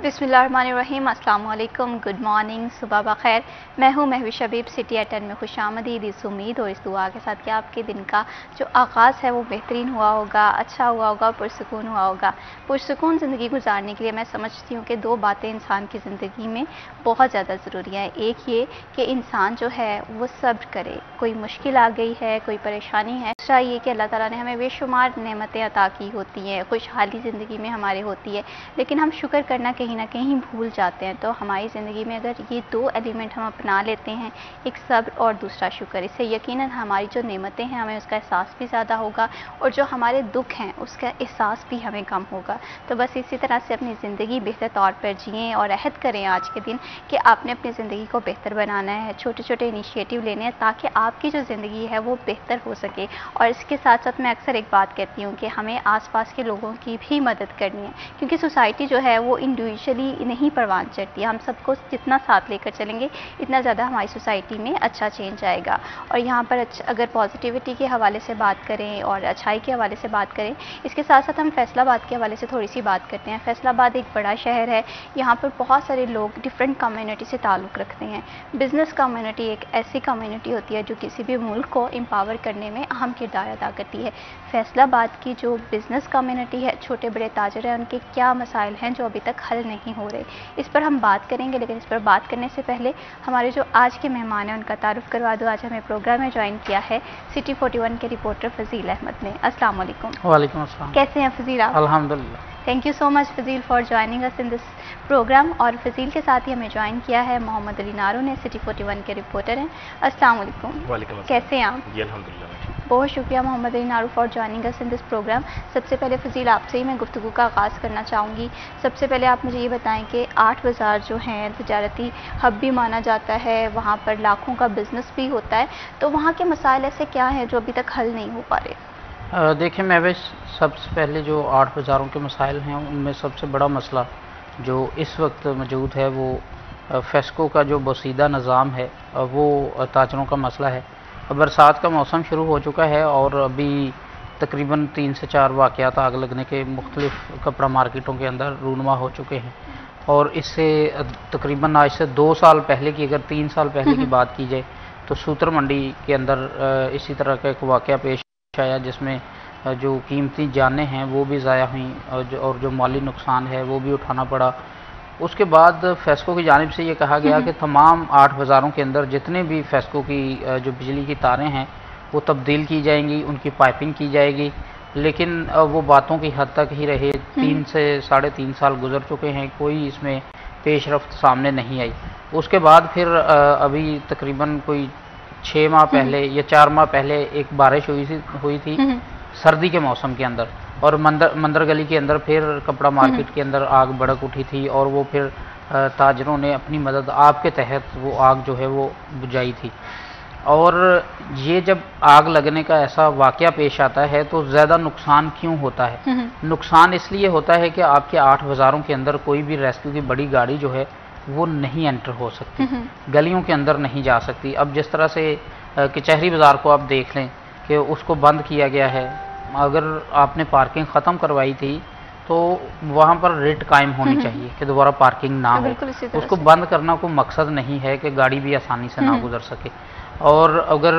बिस्मिल्लाहिर्रहमानिर्रहीम, अस्सलाम वालेकुम, गुड मॉर्निंग, सुबह बखैर। मैं हूँ महविश हबीब, सिटी एट 10 में खुशामदीद, इस उम्मीद और इस दुआ के साथ कि आपके दिन का जो आगाज़ है वो बेहतरीन हुआ होगा, अच्छा हुआ होगा, पुरसुकून हुआ होगा। पुरसुकून ज़िंदगी गुजारने के लिए मैं समझती हूँ कि दो बातें इंसान की ज़िंदगी में बहुत ज़्यादा ज़रूरी हैं। एक ये कि इंसान जो है वो सब्र करे, कोई मुश्किल आ गई है, कोई परेशानी है। दूसरा ये कि अल्लाह ताला ने हमें बेशुमार नेमतें अता की होती हैं, खुशहाली ज़िंदगी में हमारे होती है, लेकिन हम शुक्र करना कहीं ना कहीं भूल जाते हैं। तो हमारी ज़िंदगी में अगर ये दो एलिमेंट हम अपना लेते हैं, एक सब्र और दूसरा शुक्र, इससे यकीनन हमारी जो नेमतें हैं हमें उसका एहसास भी ज़्यादा होगा और जो हमारे दुख हैं उसका एहसास भी हमें कम होगा। तो बस इसी तरह से अपनी ज़िंदगी बेहतर तौर पर जिएँ और अहद करें आज के दिन कि आपने अपनी ज़िंदगी को बेहतर बनाना है, छोटे छोटे इनिशिएटिव लेने हैं ताकि आपकी जो ज़िंदगी है वो बेहतर हो सके। और इसके साथ साथ मैं अक्सर एक बात कहती हूँ कि हमें आसपास के लोगों की भी मदद करनी है, क्योंकि सोसाइटी जो है वो इंडिविजुअली नहीं परवान चढ़ती। हम सबको जितना साथ लेकर चलेंगे इतना ज़्यादा हमारी सोसाइटी में अच्छा चेंज आएगा। और यहाँ पर अगर पॉजिटिविटी के हवाले से बात करें और अच्छाई के हवाले से बात करें, इसके साथ साथ हम फैसलाबाद के हवाले से थोड़ी सी बात करते हैं। फैसलाबाद एक बड़ा शहर है, यहाँ पर बहुत सारे लोग डिफरेंट कम्युनिटी से ताल्लुक़ रखते हैं। बिज़नेस कम्युनिटी एक ऐसी कम्युनिटी होती है जो किसी भी मुल्क को एम्पावर करने में अहम किरदार अदा करती है। फैसलाबाद की जो बिज़नेस कम्युनिटी है, छोटे बड़े ताजर हैं, उनके क्या मसाइल हैं जो अभी तक हल नहीं हो रहे, इस पर हम बात करेंगे। लेकिन इस पर बात करने से पहले हमारे जो आज के मेहमान हैं उनका तारुफ करवा दो। आज हमें प्रोग्राम में ज्वाइन किया है सिटी 41 के रिपोर्टर फजील अहमद ने। अस्सलाम वालेकुम। वालेकुम अस्सलाम। कैसे हैं फजील आप? अल्हम्दुलिल्लाह। Thank you so much Fazil for joining us in this program. और फजील के साथ ही हमें ज्वाइन किया है मोहम्मद अली नारो ने, सिटी 41 के रिपोर्टर हैं। अस्सलाम वालेकुम। वालेकुम अस्सलाम। कैसे हैं आप? जी अल्हम्दुलिल्लाह। बहुत शुक्रिया Mohammad Ali Naru for joining us in this program. सबसे पहले फजील आपसे ही मैं गुफ्तगू का आगाज़ करना चाहूँगी। सबसे पहले आप मुझे ये बताएं कि 8 बाज़ार जो हैं तिजारती हब भी माना जाता है, वहाँ पर लाखों का बिज़नेस भी होता है, तो वहाँ के मसाइल ऐसे क्या हैं जो अभी तक हल नहीं हो पा रहे? देखिए महविश, सबसे पहले जो 8 बाज़ारों के मसाइल हैं उनमें सबसे बड़ा मसला जो इस वक्त मौजूद है वो फेस्को का जो बोसीदा निज़ाम है वो ताजरों का मसला है। बरसात का मौसम शुरू हो चुका है और अभी तकरीबन 3 से 4 वाक़यात आग लगने के मुख्तलिफ़ कपड़ा मार्केटों के अंदर रूनुमा हो चुके हैं। और इससे तकरीबन आज से 2 साल पहले की, अगर 3 साल पहले की बात की जाए तो सूत्र मंडी के अंदर इसी तरह का एक वाक़या पेश आया जिसमें जो कीमती जानें हैं वो भी ज़ाया हुई और जो माली नुकसान है वो भी उठाना पड़ा। उसके बाद फेस्को की जानिब से ये कहा गया कि तमाम 8 बाज़ारों के अंदर जितने भी फेस्को की जो बिजली की तारें हैं वो तब्दील की जाएंगी, उनकी पाइपिंग की जाएगी। लेकिन वो बातों की हद तक ही रहे। 3 से 3.5 साल गुजर चुके हैं, कोई इसमें पेशरफ्त सामने नहीं आई। उसके बाद फिर अभी तकरीबन कोई 6 माह पहले या 4 माह पहले एक बारिश हुई थी सर्दी के मौसम के अंदर, और मंदर गली के अंदर फिर कपड़ा मार्केट के अंदर आग भड़क उठी थी और वो फिर ताजरों ने अपनी मदद आप के तहत वो आग जो है वो बुझाई थी। और ये जब आग लगने का ऐसा वाक़या पेश आता है तो ज़्यादा नुकसान क्यों होता है? नुकसान इसलिए होता है कि आपके 8 बाज़ारों के अंदर कोई भी रेस्क्यू की बड़ी गाड़ी जो है वो नहीं एंटर हो सकती, गलियों के अंदर नहीं जा सकती। अब जिस तरह से कचहरी बाज़ार को आप देख लें कि उसको बंद किया गया है, अगर आपने पार्किंग ख़त्म करवाई थी तो वहाँ पर रेट कायम होनी चाहिए कि दोबारा पार्किंग ना हो। उसको बंद करना कोई मकसद नहीं है कि गाड़ी भी आसानी से ना गुजर सके। और अगर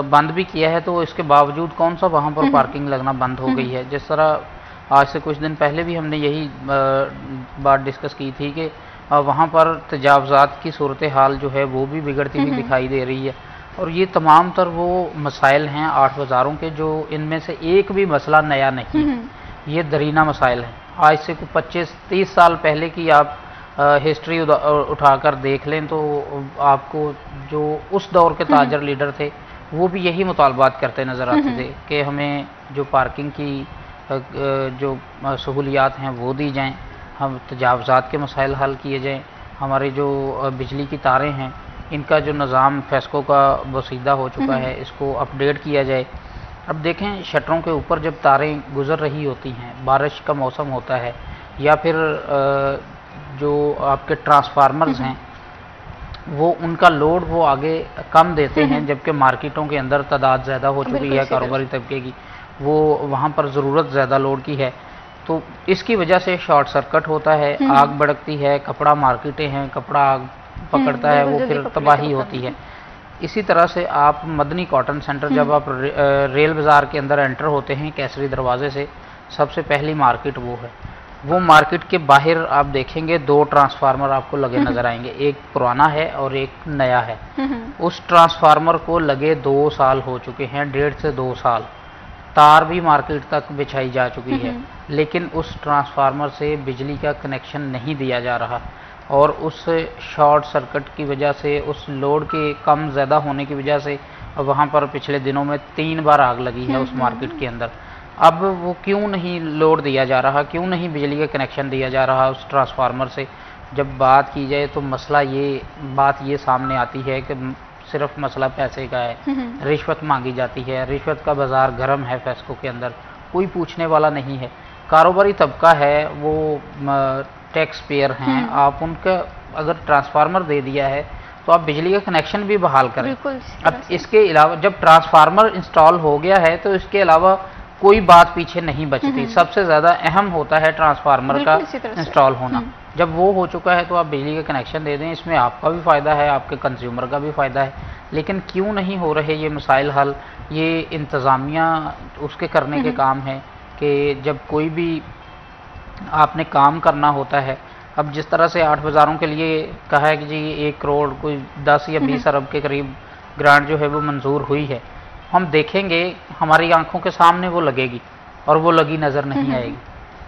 बंद भी किया है तो इसके बावजूद कौन सा वहाँ पर पार्किंग लगना बंद हो गई है। जिस तरह आज से कुछ दिन पहले भी हमने यही बात डिस्कस की थी कि वहाँ पर तजावज़ात की सूरत हाल जो है वो भी बिगड़ती हुई दिखाई दे रही है। और ये तमाम तर वो मसाइल हैं 8 बाज़ारों के जो इनमें से एक भी मसला नया नहीं है, ये दरीना मसाइल हैं। आज से 25-30 साल पहले की आप हिस्ट्री उठाकर देख लें तो आपको जो उस दौर के ताजर लीडर थे वो भी यही मुतालबात करते नज़र आते थे कि हमें जो पार्किंग की जो सहूलियात हैं वो दी जाएँ, हम तजावज़ात के मसाइल हल किए जाएँ, हमारे जो बिजली की तारें हैं इनका जो निज़ाम फेस्को का बोसीदा हो चुका है इसको अपडेट किया जाए। अब देखें, शटरों के ऊपर जब तारें गुज़र रही होती हैं, बारिश का मौसम होता है या फिर जो आपके ट्रांसफार्मर्स हैं वो उनका लोड वो आगे कम देते हैं, जबकि मार्केटों के अंदर तादाद ज़्यादा हो चुकी है कारोबारी तबके की, वो वहाँ पर ज़रूरत ज़्यादा लोड की है। तो इसकी वजह से शॉर्ट सर्किट होता है, आग भड़कती है, कपड़ा मार्केटें हैं, कपड़ा आग पकड़ता है, वो फिर तबाही होती है। इसी तरह से आप मदनी कॉटन सेंटर, जब आप रेल बाज़ार के अंदर एंटर होते हैं केसरी दरवाजे से, सबसे पहली मार्केट वो है। वो मार्केट के बाहर आप देखेंगे 2 ट्रांसफार्मर आपको लगे नज़र आएंगे, एक पुराना है और एक नया है। उस ट्रांसफार्मर को लगे 2 साल हो चुके हैं, 1.5 से 2 साल। तार भी मार्केट तक बिछाई जा चुकी है, लेकिन उस ट्रांसफार्मर से बिजली का कनेक्शन नहीं दिया जा रहा, और उस शॉर्ट सर्किट की वजह से, उस लोड के कम ज़्यादा होने की वजह से वहाँ पर पिछले दिनों में 3 बार आग लगी है उस मार्केट के अंदर। अब वो क्यों नहीं लोड दिया जा रहा, क्यों नहीं बिजली का कनेक्शन दिया जा रहा उस ट्रांसफार्मर से? जब बात की जाए तो मसला बात ये सामने आती है कि सिर्फ मसला पैसे का है, रिश्वत मांगी जाती है, रिश्वत का बाज़ार गर्म है फेस्को के अंदर, कोई पूछने वाला नहीं है। कारोबारी तबका है, वो टैक्स पेयर हैं, आप उनका अगर ट्रांसफार्मर दे दिया है तो आप बिजली का कनेक्शन भी बहाल करें। अब इसके अलावा जब ट्रांसफार्मर इंस्टॉल हो गया है तो इसके अलावा कोई बात पीछे नहीं बचती। सबसे ज़्यादा अहम होता है ट्रांसफार्मर का इंस्टॉल होना। जब वो हो चुका है तो आप बिजली का कनेक्शन दे दें, इसमें आपका भी फ़ायदा है, आपके कंज्यूमर का भी फ़ायदा है। लेकिन क्यों नहीं हो रहे ये मसाइल हल? ये इंतज़ामिया उसके करने के काम है कि जब कोई भी आपने काम करना होता है, अब जिस तरह से 8 बाज़ारों के लिए कहा है कि जी 1 करोड़ कोई 10 या 20 अरब के करीब ग्रांट जो है वो मंजूर हुई है, हम देखेंगे हमारी आंखों के सामने वो लगेगी और वो लगी नज़र नहीं आएगी,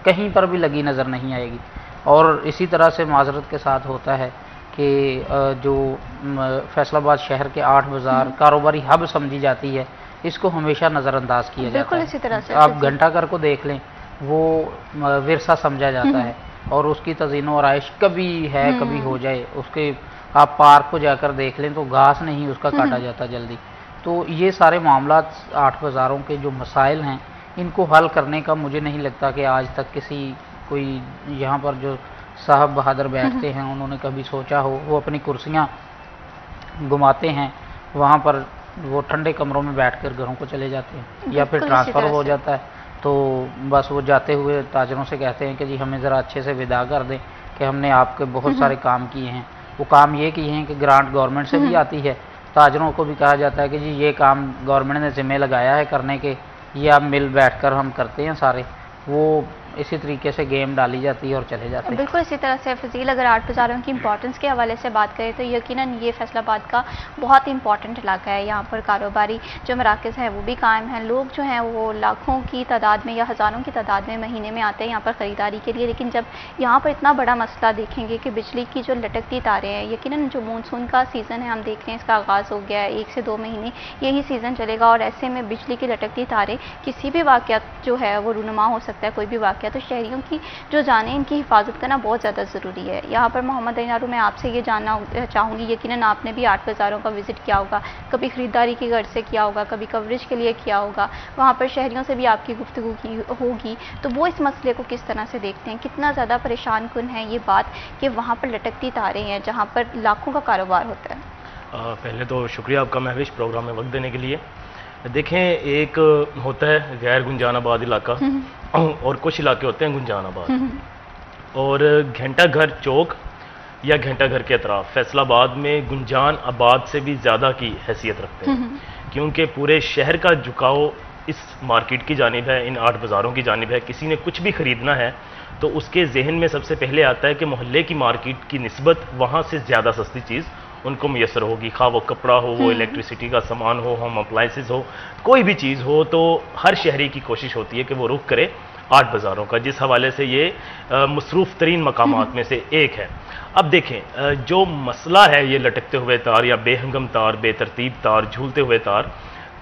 कहीं पर भी लगी नज़र नहीं आएगी। और इसी तरह से माजरत के साथ होता है कि जो फैसलाबाद शहर के 8 बाज़ार कारोबारी हब समझी जाती है, इसको हमेशा नज़रअंदाज किया जाता है। इसी तरह से आप घंटाघर को देख लें, वो विरसा समझा जाता है और उसकी तज़ीनो और आयश कभी है कभी हो जाए। उसके आप पार्क को जाकर देख लें तो घास नहीं उसका काटा जाता जल्दी। तो ये सारे मामलात 8 बाज़ारों के जो मसाइल हैं, इनको हल करने का मुझे नहीं लगता कि आज तक कोई यहाँ पर जो साहब बहादुर बैठते हैं उन्होंने कभी सोचा हो। वो अपनी कुर्सियाँ घुमाते हैं, वहाँ पर वो ठंडे कमरों में बैठकर घरों को चले जाते हैं, या फिर ट्रांसफ़र हो जाता है तो बस वो जाते हुए ताजरों से कहते हैं कि जी हमें ज़रा अच्छे से विदा कर दें कि हमने आपके बहुत सारे काम किए हैं। वो काम ये किए हैं कि ग्रांट गवर्नमेंट से भी आती है, ताजरों को भी कहा जाता है कि जी ये काम गवर्नमेंट ने ज़िम्मे लगाया है करने के, ये आप मिल बैठकर हम करते हैं सारे। वो इसी तरीके से गेम डाली जाती है और चले जाते हैं। बिल्कुल इसी तरह से फजील, अगर 8 बाज़ारों की इंपॉर्टेंस के हवाले से बात करें तो यकीनन ये फैसलाबाद का बहुत इंपॉर्टेंट इलाका है। यहाँ पर कारोबारी जो मराकज़ हैं वो भी कायम हैं, लोग जो हैं वो लाखों की तादाद में या हज़ारों की तादाद में महीने में आते हैं यहाँ पर ख़रीदारी के लिए। लेकिन जब यहाँ पर इतना बड़ा मसला देखेंगे कि बिजली की जो लटकती तारें हैं, यकीनन जो मानसून का सीज़न है हम देख रहे हैं इसका आगाज़ हो गया है, 1 से 2 महीने यही सीज़न चलेगा और ऐसे में बिजली की लटकती तारें किसी भी वाक़यात जो है वो रूनुमा हो सकता है, कोई भी वाक़या। तो शहरियों की जो जाने इनकी हिफाजत करना बहुत ज़्यादा ज़रूरी है। यहाँ पर मोहम्मद अनारू, मैं आपसे ये जानना चाहूँगी, यकीनन आपने भी 8 बाज़ारों का विज़िट किया होगा, कभी ख़रीदारी की गर्ज से किया होगा, कभी कवरेज के लिए किया होगा, वहाँ पर शहरियों से भी आपकी गुफ्तगू की होगी, तो वो इस मसले को किस तरह से देखते हैं? कितना ज़्यादा परेशान कुन है ये बात कि वहाँ पर लटकती तारें हैं जहाँ पर लाखों का कारोबार होता है? पहले तो शुक्रिया आपका महविश प्रोग्राम में वक्त देने के लिए। देखें, एक होता है गैर गुंजानाबाद इलाका और कुछ इलाके होते हैं गुंजानाबाद। और घंटाघर चौक या घंटाघर के अतराफ फैसलाबाद में गुंजान आबाद से भी ज़्यादा की हैसियत रखते हैं, क्योंकि पूरे शहर का झुकाव इस मार्केट की जानिब है, इन 8 बाज़ारों की जानिब है। किसी ने कुछ भी ख़रीदना है तो उसके जहन में सबसे पहले आता है कि मोहल्ले की मार्केट की निस्बत वहाँ से ज़्यादा सस्ती चीज़ उनको मैसर होगी, खा वो कपड़ा हो, वो इलेक्ट्रिसिटी का सामान हो, होम अप्लाइंसेस हो, कोई भी चीज़ हो। तो हर शहरी की कोशिश होती है कि वो रुख करे 8 बाज़ारों का, जिस हवाले से ये मसरूफ़ तरीन मकामात में से एक है। अब देखें, जो मसला है ये लटकते हुए तार या बेहंगम तार, बेतरतीब तार, झूलते हुए तार,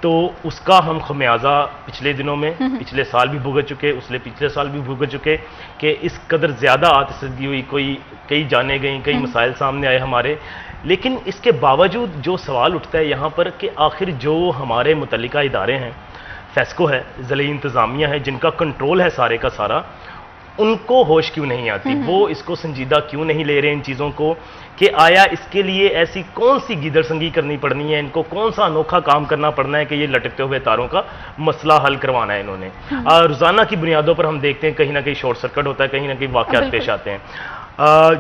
तो उसका हम खमियाजा पिछले दिनों में, पिछले साल भी भुगत चुके, उससे पिछले साल भी भुगत चुके कि इस कदर ज़्यादा आतिशदी हुई, कई जाने गई, कई मसाइल सामने आए हमारे। लेकिन इसके बावजूद जो सवाल उठता है यहाँ पर कि आखिर जो हमारे मुतल्लिका इदारे हैं, फेस्को है, ज़िले इंतज़ामिया है, जिनका कंट्रोल है सारे का सारा, उनको होश क्यों नहीं आती, वो इसको संजीदा क्यों नहीं ले रहे इन चीज़ों को, कि आया इसके लिए ऐसी कौन सी गिदड़संगी करनी पड़नी है, इनको कौन सा अनोखा काम करना पड़ना है कि ये लटकते हुए तारों का मसला हल करवाना है इन्होंने। रोज़ाना की बुनियादों पर हम देखते हैं कहीं ना कहीं शॉर्ट सर्किट होता है, कहीं ना कहीं वाक़यात पेश आते हैं।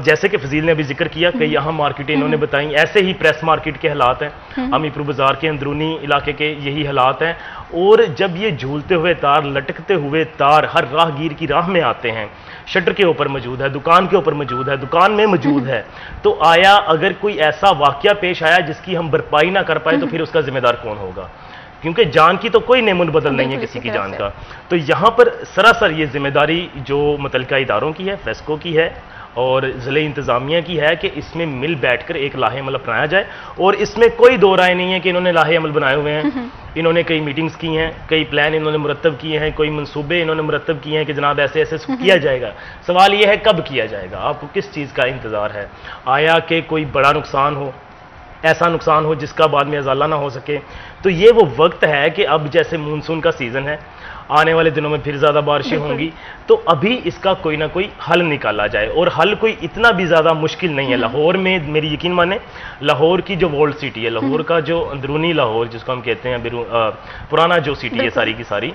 जैसे कि फजील ने अभी जिक्र किया कि यहाँ मार्केटें इन्होंने बताई, ऐसे ही प्रेस मार्केट के हालात हैं, अमीपुर बाजार के अंदरूनी इलाके के यही हालात हैं। और जब ये झूलते हुए तार, लटकते हुए तार हर राहगीर की राह में आते हैं, शटर के ऊपर मौजूद है, दुकान के ऊपर मौजूद है, दुकान में मौजूद है, तो आया अगर कोई ऐसा वाकया पेश आया जिसकी हम भरपाई ना कर पाए तो फिर उसका जिम्मेदार कौन होगा, क्योंकि जान की तो कोई नेमुल बदल नहीं है किसी की जान का। तो यहाँ पर सरासर ये जिम्मेदारी जो मुतल्लिका इदारों की है, फेस्को की है और ज़िले इंतज़ामिया की है कि इसमें मिल बैठकर एक लाहे अमल अपनाया जाए। और इसमें कोई दो राय नहीं है कि इन्होंने लाहे अमल बनाए हुए हैं, इन्होंने कई मीटिंग्स की हैं, कई प्लान इन्होंने मुरतब किए हैं, कोई मंसूबे इन्होंने मुरतब किए हैं कि जनाब ऐसे ऐसे किया जाएगा। सवाल यह है कब किया जाएगा, आपको किस चीज़ का इंतज़ार है, आया कि कोई बड़ा नुकसान हो, ऐसा नुकसान हो जिसका बाद में अजाला ना हो सके। तो ये वो वक्त है कि अब जैसे मानसून का सीज़न है, आने वाले दिनों में फिर ज़्यादा बारिशें होंगी, तो अभी इसका कोई ना कोई हल निकाला जाए। और हल कोई इतना भी ज़्यादा मुश्किल नहीं है। लाहौर में मेरी यकीन माने, लाहौर की जो वोल्ड सिटी है, लाहौर का जो अंदरूनी लाहौर जिसको हम कहते हैं पुराना जो सिटी है सारी की सारी,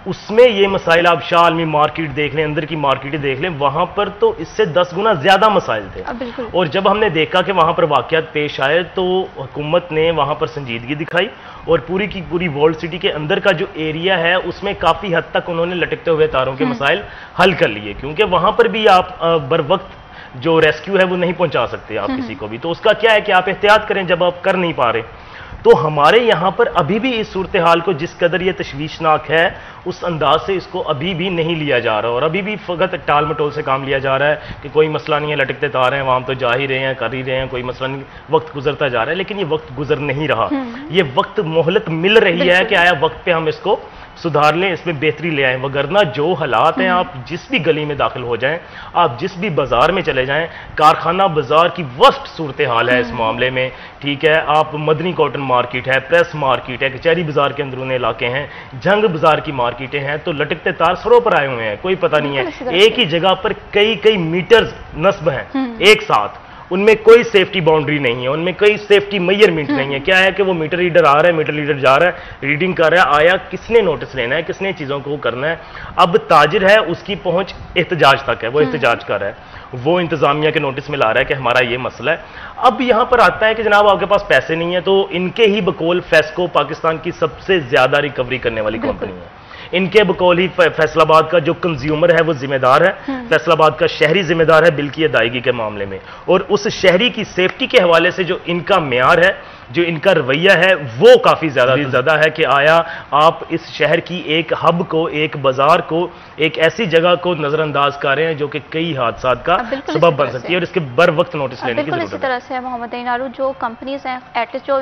उसमें ये मसाइल, आप शाह आलमी मार्केट देख लें, अंदर की मार्केटें देख लें, वहां पर तो इससे 10 गुना ज्यादा मसाइल थे। और जब हमने देखा कि वहां पर वाकयात पेश आए तो हुकूमत ने वहां पर संजीदगी दिखाई और पूरी की पूरी वर्ल्ड सिटी के अंदर का जो एरिया है उसमें काफी हद तक उन्होंने लटकते हुए तारों के मसाइल हल कर लिए, क्योंकि वहां पर भी आप बर वक्त जो रेस्क्यू है वो नहीं पहुंचा सकते आप किसी को भी। तो उसका क्या है कि आप एहतियात करें जब आप कर नहीं पा रहे। तो हमारे यहाँ पर अभी भी इस सूरत हाल को जिस कदर ये तशवीशनाक है उस अंदाज से इसको अभी भी नहीं लिया जा रहा, और अभी भी फ़कत टाल मटोल से काम लिया जा रहा है कि कोई मसला नहीं है, लटकते तार हैं, वहाँ तो जा ही रहे हैं, कर ही रहे हैं, कोई मसला नहीं, वक्त गुजरता जा रहा है। लेकिन ये वक्त गुजर नहीं रहा, ये वक्त मोहलत मिल रही है कि आया वक्त पे हम इसको सुधार लें, इसमें बेहतरी ले आएं। वगरना जो हालात हैं, आप जिस भी गली में दाखिल हो जाएं, आप जिस भी बाजार में चले जाएं, कारखाना बाजार की वर्स्ट सूरत हाल है इस मामले में। ठीक है, आप मदनी कॉटन मार्केट है, प्रेस मार्केट है, कचहरी बाजार के अंदरूनी इलाके हैं, जंग बाजार की मार्केटें हैं, तो लटकते तार सरों पर आए हुए हैं, कोई पता नहीं है। एक ही जगह पर कई कई मीटर नस्ब हैं एक साथ, उनमें कोई सेफ्टी बाउंड्री नहीं है, उनमें कोई सेफ्टी मेजरमेंट नहीं है। क्या है कि वो मीटर रीडर आ रहा है, मीटर रीडर जा रहा है, रीडिंग कर रहा है, आया किसने नोटिस लेना है, किसने चीज़ों को करना है। अब ताजिर है, उसकी पहुंच एहतजाज तक है, वो एहतजाज कर रहा है, वो इंतजामिया के नोटिस में ला रहा है कि हमारा ये मसला है। अब यहां पर आता है कि जनाब आपके पास पैसे नहीं है, तो इनके ही बकौल फेस्को पाकिस्तान की सबसे ज्यादा रिकवरी करने वाली कंपनी है। इनके बकौल ही फैसलाबाद का जो कंज्यूमर है वो जिम्मेदार है, फैसलाबाद का शहरी जिम्मेदार है बिल की अदायगी के मामले में। और उस शहरी की सेफ्टी के हवाले से जो इनका म्यार है, जो इनका रवैया है, वो काफी ज्यादा है कि आया आप इस शहर की एक हब को, एक बाजार को, एक ऐसी जगह को नजरअंदाज कर रहे हैं जो कि कई हादसात का सबब बन सकती है, और इसके बर वक्त नोटिस लेने की जरूरत है। इसी तरह से मोहम्मद इनारू, जो कंपनीज हैं एटलीस्ट जो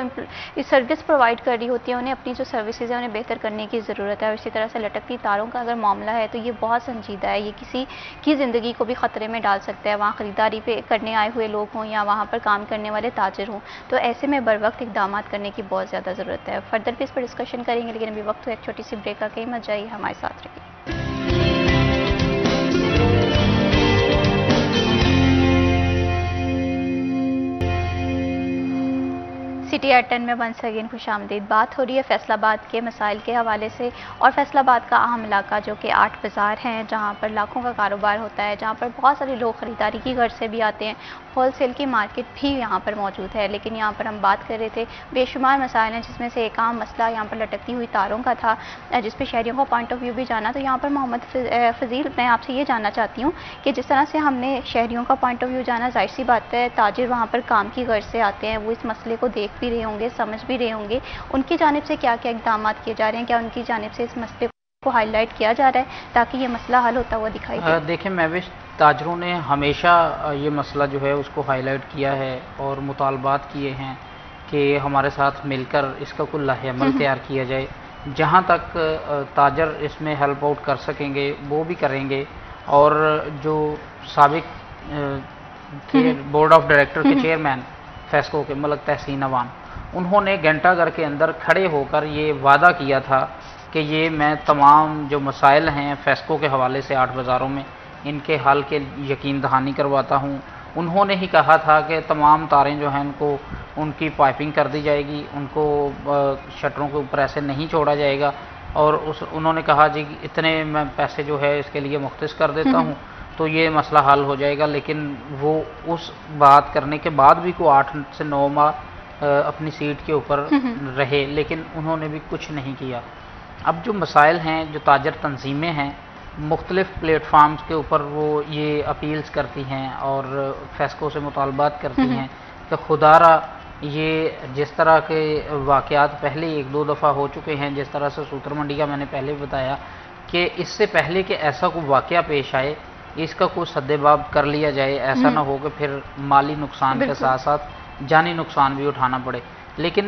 इस सर्विस प्रोवाइड कर रही होती है, उन्हें अपनी जो सर्विसेज है उन्हें बेहतर करने की ज़रूरत है। और इसी तरह से लटकती तारों का अगर मामला है तो ये बहुत संजीदा है, ये किसी की ज़िंदगी को भी ख़तरे में डाल सकता है, वहाँ ख़रीदारी पे करने आए हुए लोग हों या वहाँ पर काम करने वाले ताजिर हों। तो ऐसे में बर वक्त इक़दाम करने की बहुत ज़्यादा ज़रूरत है। फर्दर भी इस पर डिस्कशन करेंगे, लेकिन अभी वक्त हो एक छोटी सी ब्रेक का, कहीं मत जाइए, हमारे साथ रहिए। सिटी एट 10 में वंस अगेन खुशामदीद। बात हो रही है फैसलाबाद के मसाइल के हवाले से, और फैसलाबाद का अहम इलाका जो कि 8 बाज़ार हैं, जहाँ पर लाखों का कारोबार होता है, जहाँ पर बहुत सारे लोग ख़रीदारी की गर्ज से भी आते हैं, होलसेल की मार्केट भी यहाँ पर मौजूद है। लेकिन यहाँ पर हम बात कर रहे थे बेशुमार मसाइल हैं, जिसमें से एक आम मसला यहाँ पर लटकती हुई तारों का था, जिस पर शहरियों का पॉइंट ऑफ व्यू भी जाना। तो यहाँ पर मोहम्मद फजील, मैं आपसे ये जानना चाहती हूँ कि जिस तरह से हमने शहरियों का पॉइंट ऑफ व्यू जाना, जाहिर सी बात है ताजिर वहाँ पर काम की गर्ज से आते हैं, वो इस मसले को देख भी रहे होंगे, समझ भी रहे होंगे, उनकी जानिब से क्या क्या इक़दाम किए जा रहे हैं, क्या उनकी जानिब से इस मसले को हाईलाइट किया जा रहा है ताकि ये मसला हल होता हुआ दिखाई दे? देखिए महविश, ताजरों ने हमेशा ये मसला जो है उसको हाईलाइट किया है और मुतालबात किए हैं कि हमारे साथ मिलकर इसका कोई लाहे-अमल तैयार किया जाए। जहाँ तक ताजर इसमें हेल्प आउट कर सकेंगे वो भी करेंगे। और जो साबिक बोर्ड ऑफ डायरेक्टर के चेयरमैन फेस्को के मलक तहसीन अवान, उन्होंने घंटाघर के अंदर खड़े होकर ये वादा किया था कि ये मैं तमाम जो मसाइल हैं फेस्को के हवाले से 8 बाज़ारों में, इनके हल के यकीन दहानी करवाता हूँ। उन्होंने ही कहा था कि तमाम तारें जो हैं उनको उनकी पाइपिंग कर दी जाएगी, उनको शटरों के ऊपर ऐसे नहीं छोड़ा जाएगा, और उन्होंने कहा जी इतने मैं पैसे जो है इसके लिए मुख्तस कर देता हूँ तो ये मसला हल हो जाएगा। लेकिन वो उस बात करने के बाद भी को 8 से 9 माह अपनी सीट के ऊपर रहे, लेकिन उन्होंने भी कुछ नहीं किया। अब जो मसाइल हैं, जो ताजर तंजीमें हैं मुख्तलिफ़ प्लेटफार्म्स के ऊपर वो ये अपील्स करती हैं और फेस्को से मुतालबात करती हैं कि खुदारा ये जिस तरह के वाक़यात पहले 1-2 दफ़ा हो चुके हैं, जिस तरह से सूत्र मंडी का मैंने पहले बताया कि इससे पहले कि ऐसा कोई वाक़या पेश आए इसका कोई सद्देबाब कर लिया जाए, ऐसा ना हो कि फिर माली नुकसान के साथ साथ जानी नुकसान भी उठाना पड़े। लेकिन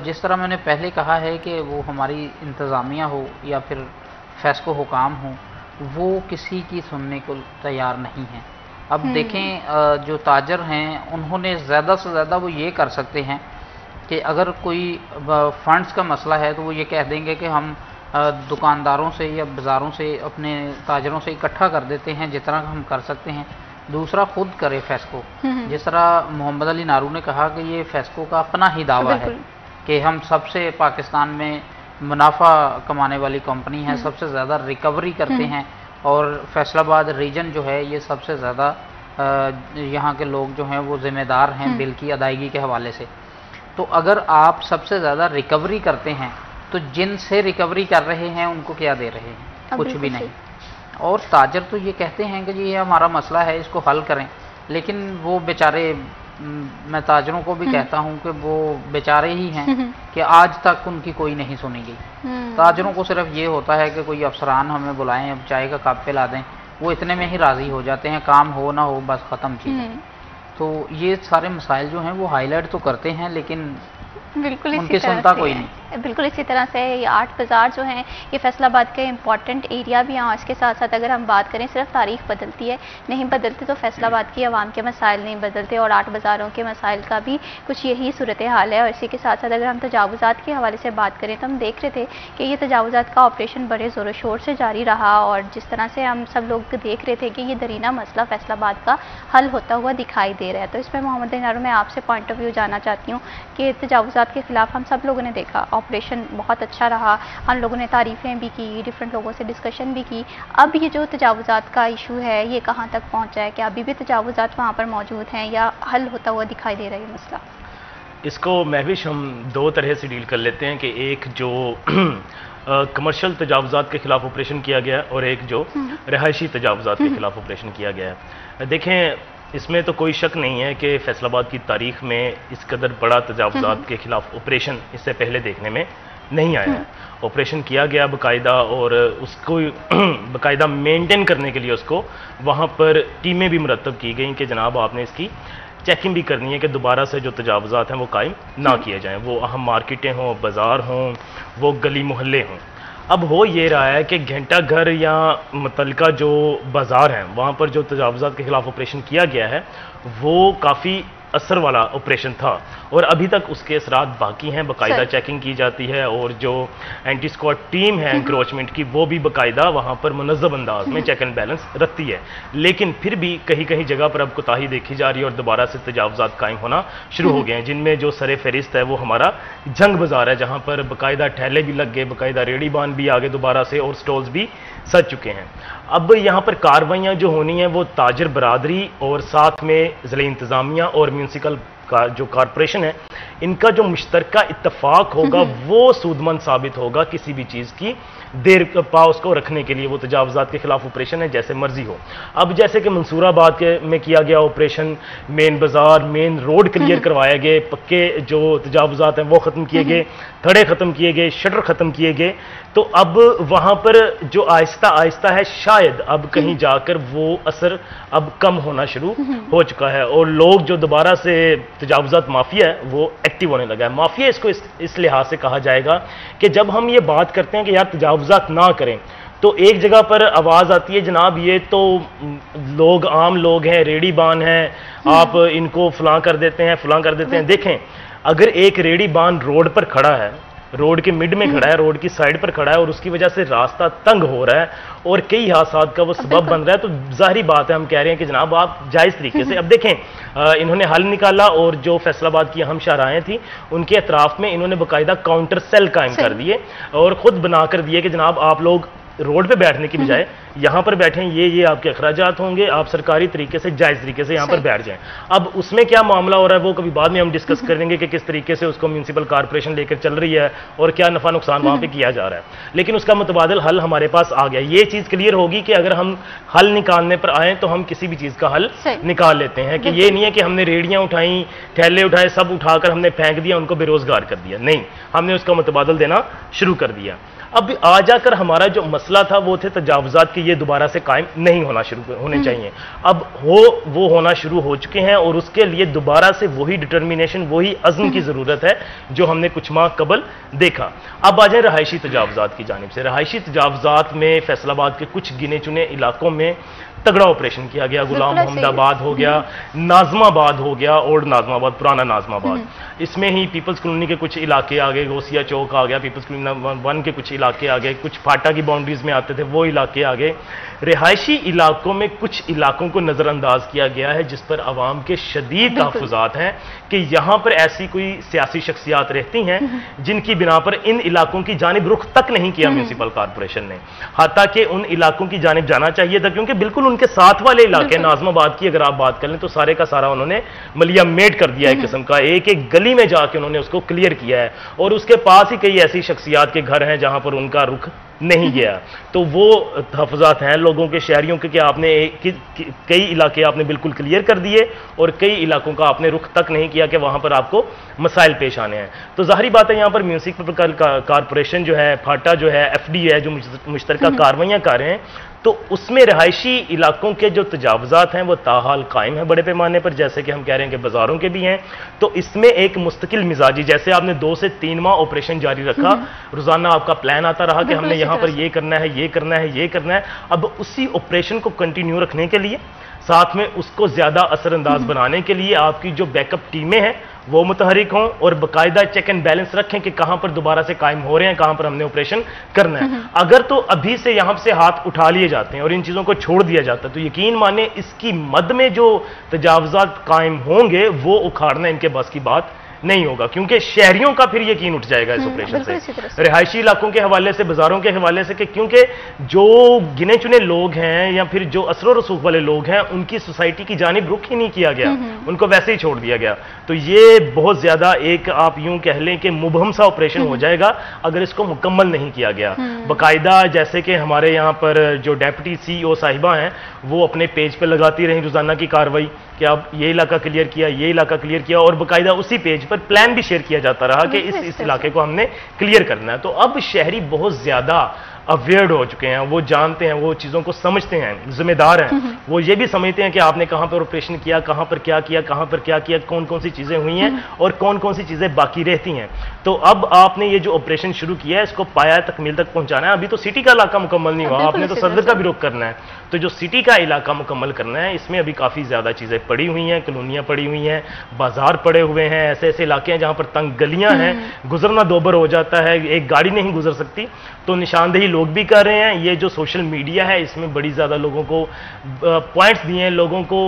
जिस तरह मैंने पहले कहा है कि वो हमारी इंतज़ामिया हो या फिर फेस्को हुकाम हो, वो किसी की सुनने को तैयार नहीं है। अब देखें जो ताजर हैं उन्होंने ज़्यादा से ज़्यादा वो ये कर सकते हैं कि अगर कोई फंड्स का मसला है तो वो ये कह देंगे कि हम दुकानदारों से या बाज़ारों से अपने ताजरों से इकट्ठा कर देते हैं जितना हम कर सकते हैं। दूसरा, खुद करे फेस्को, जिस तरह मोहम्मद अली नारू ने कहा कि ये फेस्को का अपना ही दावा है कि हम सबसे पाकिस्तान में मुनाफा कमाने वाली कंपनी है, सबसे ज़्यादा रिकवरी करते हैं और फैसलाबाद रीजन जो है ये सबसे ज़्यादा यहाँ के लोग जो हैं वो ज़िम्मेदार हैं बिल की अदायगी के हवाले से। तो अगर आप सबसे ज़्यादा रिकवरी करते हैं तो जिनसे रिकवरी कर रहे हैं उनको क्या दे रहे हैं? कुछ भी नहीं। और ताजर तो ये कहते हैं कि जी ये हमारा मसला है, इसको हल करें, लेकिन वो बेचारे, मैं ताजरों को भी कहता हूं कि वो बेचारे ही हैं कि आज तक उनकी कोई नहीं सुनी गई। ताजरों को सिर्फ ये होता है कि कोई अफसरान हमें बुलाएं, अब चाय का कप पिला दें, वो इतने में ही राज़ी हो जाते हैं, काम हो ना हो बस ख़त्म चीज़। तो ये सारे मसाइल जो हैं वो हाईलाइट तो करते हैं लेकिन बिल्कुल उनकी सुनता कोई नहीं। बिल्कुल इसी तरह से ये 8 बाज़ार जो हैं ये फैसलाबाद के इंपॉर्टेंट एरिया भी हैं। इसके साथ साथ अगर हम बात करें सिर्फ तारीख बदलती है, नहीं बदलती तो फैसलाबाद की आवाम के मसाइल नहीं बदलते, और 8 बाज़ारों के मसाइल का भी कुछ यही सूरत हाल है। और इसी के साथ साथ अगर हम तजावुज़ात के हवाले से बात करें तो हम देख रहे थे कि ये तजावुज़ात का ऑपरेशन बड़े ज़ोर शोर से जारी रहा, और जिस तरह से हम सब लोग देख रहे थे कि ये दरीना मसला फैसलाबाद का हल होता हुआ दिखाई दे रहा है। तो इसमें मोहम्मद नारू, मैं आपसे पॉइंट ऑफ व्यू जानना चाहती हूँ कि तजावुज़ात के खिलाफ हम सब लोगों ने देखा, ऑपरेशन बहुत अच्छा रहा, हम लोगों ने तारीफ़ें भी की, डिफरेंट लोगों से डिस्कशन भी की। अब ये जो तजावुज़ात का इशू है ये कहाँ तक पहुँचा है? क्या अभी भी तजावुज़ात वहाँ पर मौजूद हैं या हल होता हुआ दिखाई दे रहा है ये मसला? इसको महविश हम 2 तरह से डील कर लेते हैं कि एक जो कमर्शियल तजावुज़ात के खिलाफ ऑपरेशन किया गया और एक जो रहायशी तजावुज़ात के खिलाफ ऑपरेशन किया गया है। देखें, इसमें तो कोई शक नहीं है कि फैसलाबाद की तारीख में इस कदर बड़ा तजावुज़ात के खिलाफ ऑपरेशन इससे पहले देखने में नहीं आया है। ऑपरेशन किया गया बाकायदा, और उसको बाकायदा मेंटेन करने के लिए उसको वहाँ पर टीमें भी मुरतब की गई कि जनाब आपने इसकी चेकिंग भी करनी है कि दोबारा से जो तजावुज़ात हैं वो कायम ना किए जाएं, वो अहम मार्केटें हों, बाज़ार हों, वो गली मोहल्ले हों। अब हो ये रहा है कि घंटा घर या मुतलका जो बाज़ार हैं वहाँ पर जो तजावुज़ात के खिलाफ ऑपरेशन किया गया है वो काफ़ी असर वाला ऑपरेशन था, और अभी तक उसके असरात बाकी हैं। बाकायदा चेकिंग की जाती है और जो एंटी स्क्वाड टीम है एनक्रोचमेंट की वो भी बाकायदा वहाँ पर मुनज़्ज़म अंदाज में चेक एंड बैलेंस रखती है। लेकिन फिर भी कहीं कहीं जगह पर अब कोताही देखी जा रही है और दोबारा से तजावुज़ात कायम होना शुरू हो गए हैं, जिनमें जो सरे फहरिस्त है वो हमारा जंग बाज़ार है, जहाँ पर बाकायदा ठेले भी लग गए, बाकायदा रेडी बान भी आ गए दोबारा से, और स्टॉल्स भी सज चुके हैं। अब यहाँ पर कार्रवाइयाँ जो होनी है वो ताजर बरादरी और साथ में ज़िला इंतज़ामिया और म्यूनसिपल का जो कॉरपोरेशन है इनका जो मुश्तरका इत्तफाक होगा वो सूदमंद साबित होगा किसी भी चीज़ की देर पाओ उसको रखने के लिए। वो तजावुज़ात के खिलाफ ऑपरेशन है जैसे मर्जी हो। अब जैसे कि मंसूराबाद के में किया गया ऑपरेशन, मेन बाज़ार, मेन रोड क्लियर करवाए गए, पक्के जो तजावुज़ात हैं वो ख़त्म किए गए, थड़े ख़त्म किए गए, शटर ख़त्म किए गए, तो अब वहाँ पर जो आहिस्ता आहिस्ता है शायद अब कहीं जाकर वो असर अब कम होना शुरू हो चुका है, और लोग जो दोबारा से तजावुज़ात माफिया है वो एक्टिव होने लगा है। माफिया इसको इस लिहाज से कहा जाएगा कि जब हम ये बात करते हैं कि यार तजावुज़ात ना करें तो एक जगह पर आवाज़ आती है जनाब ये तो लोग आम लोग हैं, रेडी बान हैं, आप इनको फलां कर देते हैं, फलां कर देते हैं। देखें, अगर एक रेडी बान रोड पर खड़ा है रोड के मिड में खड़ा है, रोड की साइड पर खड़ा है और उसकी वजह से रास्ता तंग हो रहा है और कई हादसा का वो सबब बन रहा है, तो जाहिर बात है हम कह रहे हैं कि जनाब आप जायज़ तरीके से, अब देखें इन्होंने हल निकाला और जो फैसलाबाद की अहम शाहराहें थी उनके अतराफ में इन्होंने बाकायदा काउंटर सेल कायम कर दिए और खुद बना कर दिए कि जनाब आप लोग रोड पे बैठने की बजाय यहाँ पर बैठें, ये आपके अखराजात होंगे, आप सरकारी तरीके से जायज़ तरीके से यहाँ पर बैठ जाएं। अब उसमें क्या मामला हो रहा है वो कभी बाद में हम डिस्कस करेंगे कि किस तरीके से उसको म्यूनसिपल कॉर्पोरेशन लेकर चल रही है और क्या नफा नुकसान वहाँ पे किया जा रहा है, लेकिन उसका मुतबादिल हल हमारे पास आ गया। ये चीज़ क्लियर होगी कि अगर हम हल निकालने पर आए तो हम किसी भी चीज़ का हल निकाल लेते हैं, कि ये नहीं है कि हमने रेहड़ियाँ उठाई, ठेले उठाए, सब उठाकर हमने फेंक दिया, उनको बेरोजगार कर दिया, नहीं, हमने उसका मुतबादल देना शुरू कर दिया। अब आ जाकर हमारा जो मसला था वो थे तजावुज़ात के, ये दोबारा से कायम नहीं होने चाहिए। अब वो होना शुरू हो चुके हैं और उसके लिए दोबारा से वही डिटर्मिनेशन, वही अज़्म की ज़रूरत है जो हमने कुछ माह कबल देखा। अब आ जाए रहायशी तजावुज़ात की जानिब से। रहायशी तजावुज़ात में फैसलाबाद के कुछ गिने चुने इलाकों में तगड़ा ऑपरेशन किया गया। गुलाम मोहम्मदाबाद हो गया, नाज़माबाद हो गया, ओल्ड नाज़माबाद, पुराना नाज़माबाद, इसमें ही पीपल्स कॉलोनी के कुछ इलाके आ गए, गौसिया चौक आ गया, पीपल्स कॉलोनी 1 के कुछ इलाके आ गए, कुछ फाटा की बाउंड्रीज में आते थे वो इलाके आ गए। रिहायशी इलाकों में कुछ इलाकों को नज़रअंदाज किया गया है जिस पर आवाम के शदीद तहफ़्फ़ुज़ात हैं कि यहाँ पर ऐसी कोई सियासी शख्सियात रहती हैं जिनकी बिना पर इन इलाकों की जानिब रुख तक नहीं किया म्यूनसिपल कॉर्पोरेशन ने, हाथा कि उन इलाकों की जानिब जाना चाहिए था, क्योंकि बिल्कुल उनके साथ वाले इलाके नाज़माबाद की अगर आप बात कर लें तो सारे का सारा उन्होंने मलिया मेड कर दिया, एक किस्म का एक एक गली में जाके उन्होंने उसको क्लियर किया है और उसके पास ही कई ऐसी शख्सियात के घर हैं जहां पर उनका रुख नहीं गया। तो वो तहफ़्फ़ुज़ात हैं लोगों के, शहरियों के, कि आपने कई इलाके आपने बिल्कुल क्लियर कर दिए और कई इलाकों का आपने रुख तक नहीं किया कि वहां पर आपको मसाइल पेश आने हैं। तो जाहिर बात है यहाँ पर म्यूनसिपल कॉर्पोरेशन जो है, फाटा जो है, FD है, जो मुश्तरका कार्रवाइयाँ कर रहे हैं, तो उसमें रहायशी इलाकों के जो तजावुज़ात हैं वो ताहाल कायम है बड़े पैमाने पर, जैसे कि हम कह रहे हैं कि बाज़ारों के भी हैं। तो इसमें एक मुस्तकिल मिजाजी, जैसे आपने 2 से 3 माह ऑपरेशन जारी रखा, रोज़ाना आपका प्लान आता रहा कि हमने यहाँ पर ये करना है, ये करना है, ये करना है। अब उसी ऑपरेशन को कंटिन्यू रखने के लिए, साथ में उसको ज़्यादा असरअंदाज बनाने के लिए आपकी जो बैकअप टीमें हैं वो मुतहरिक हों और बाकायदा चेक एंड बैलेंस रखें कि कहां पर दोबारा से कायम हो रहे हैं, कहां पर हमने ऑपरेशन करना है। अगर तो अभी से यहां से हाथ उठा लिए जाते हैं और इन चीज़ों को छोड़ दिया जाता है तो यकीन माने इसकी मद में जो तजावुज़ात कायम होंगे वो उखाड़ना इनके बस की बात नहीं होगा, क्योंकि शहरियों का फिर यकीन उठ जाएगा इस ऑपरेशन से, रिहायशी इलाकों के हवाले से, बाजारों के हवाले से, कि क्योंकि जो गिने चुने लोग हैं या फिर जो असर रसूख वाले लोग हैं उनकी सोसाइटी की जानिब रुख ही नहीं किया गया, उनको वैसे ही छोड़ दिया गया। तो ये बहुत ज्यादा एक आप यूं कह लें कि मुबहम सा ऑपरेशन हो जाएगा अगर इसको मुकम्मल नहीं किया गया। बाकायदा जैसे कि हमारे यहाँ पर जो डेप्यूटी CEO साहिबा हैं वो अपने पेज पर लगाती रही रोजाना की कार्रवाई कि आप ये इलाका क्लियर किया, ये इलाका क्लियर किया, और बाकायदा उसी पेज पर प्लान भी शेयर किया जाता रहा कि इस इलाके को हमने क्लियर करना है। तो अब शहरी बहुत ज्यादा अवेयर्ड हो चुके हैं, वो जानते हैं, वो चीज़ों को समझते हैं, जिम्मेदार हैं, वो ये भी समझते हैं कि आपने कहाँ पर ऑपरेशन किया, कहाँ पर क्या किया, कहाँ पर क्या किया, कौन कौन सी चीज़ें हुई हैं और कौन कौन सी चीज़ें बाकी रहती हैं। तो अब आपने ये जो ऑपरेशन शुरू किया है इसको पाया तकमील तक पहुंचाना है। अभी तो सिटी का इलाका मुकम्मल नहीं हुआ, आपने तो सदर का भी रुख करना है। तो जो सिटी का इलाका मुकम्मल करना है इसमें अभी काफ़ी ज़्यादा चीज़ें पड़ी हुई हैं, कॉलोनियाँ पड़ी हुई हैं, बाजार पड़े हुए हैं, ऐसे ऐसे इलाके हैं जहाँ पर तंग गलियाँ हैं, गुजरना दोबर हो जाता है, एक गाड़ी नहीं गुजर सकती। तो निशानदेही लोग भी कर रहे हैं। ये जो सोशल मीडिया है इसमें बड़ी ज़्यादा लोगों को पॉइंट्स दिए हैं, लोगों को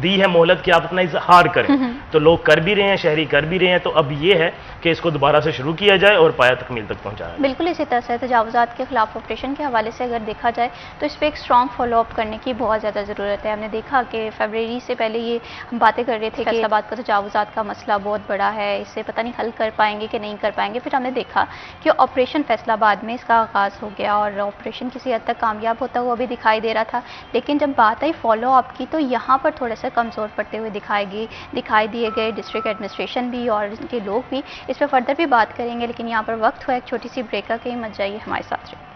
दी है मोहलत कि आप अपना इजहार करें, तो लोग कर भी रहे हैं, शहरी कर भी रहे हैं। तो अब ये है कि इसको दोबारा से शुरू किया जाए और पाया तकमील तक पहुंचाया। बिल्कुल इसी तरह से तजावुज़ात के खिलाफ ऑपरेशन के हवाले से अगर देखा जाए तो इस पर एक स्ट्रॉन्ग फॉलोअप करने की बहुत ज़्यादा ज़रूरत है। हमने देखा कि फरवरी से पहले ये हम बातें कर रहे थे कि फैसलाबाद का तजावुज़ात का मसला बहुत बड़ा है, इससे पता नहीं हल कर पाएंगे कि नहीं कर पाएंगे। फिर हमने देखा कि ऑपरेशन फैसलाबाद में इसका आगाज़ हो गया और ऑपरेशन किसी हद तक कामयाब होता हुआ भी दिखाई दे रहा था। लेकिन जब बात आई फॉलो अप की तो यहाँ पर थोड़ा सा कमज़ोर पड़ते हुए दिखाई दिए गए डिस्ट्रिक्ट एडमिनिस्ट्रेशन भी और इनके लोग भी। इस पर फर्दर भी बात करेंगे, लेकिन यहाँ पर वक्त हुआ एक छोटी सी ब्रेक का, कहीं मत जाइए, हमारे साथ रहिए।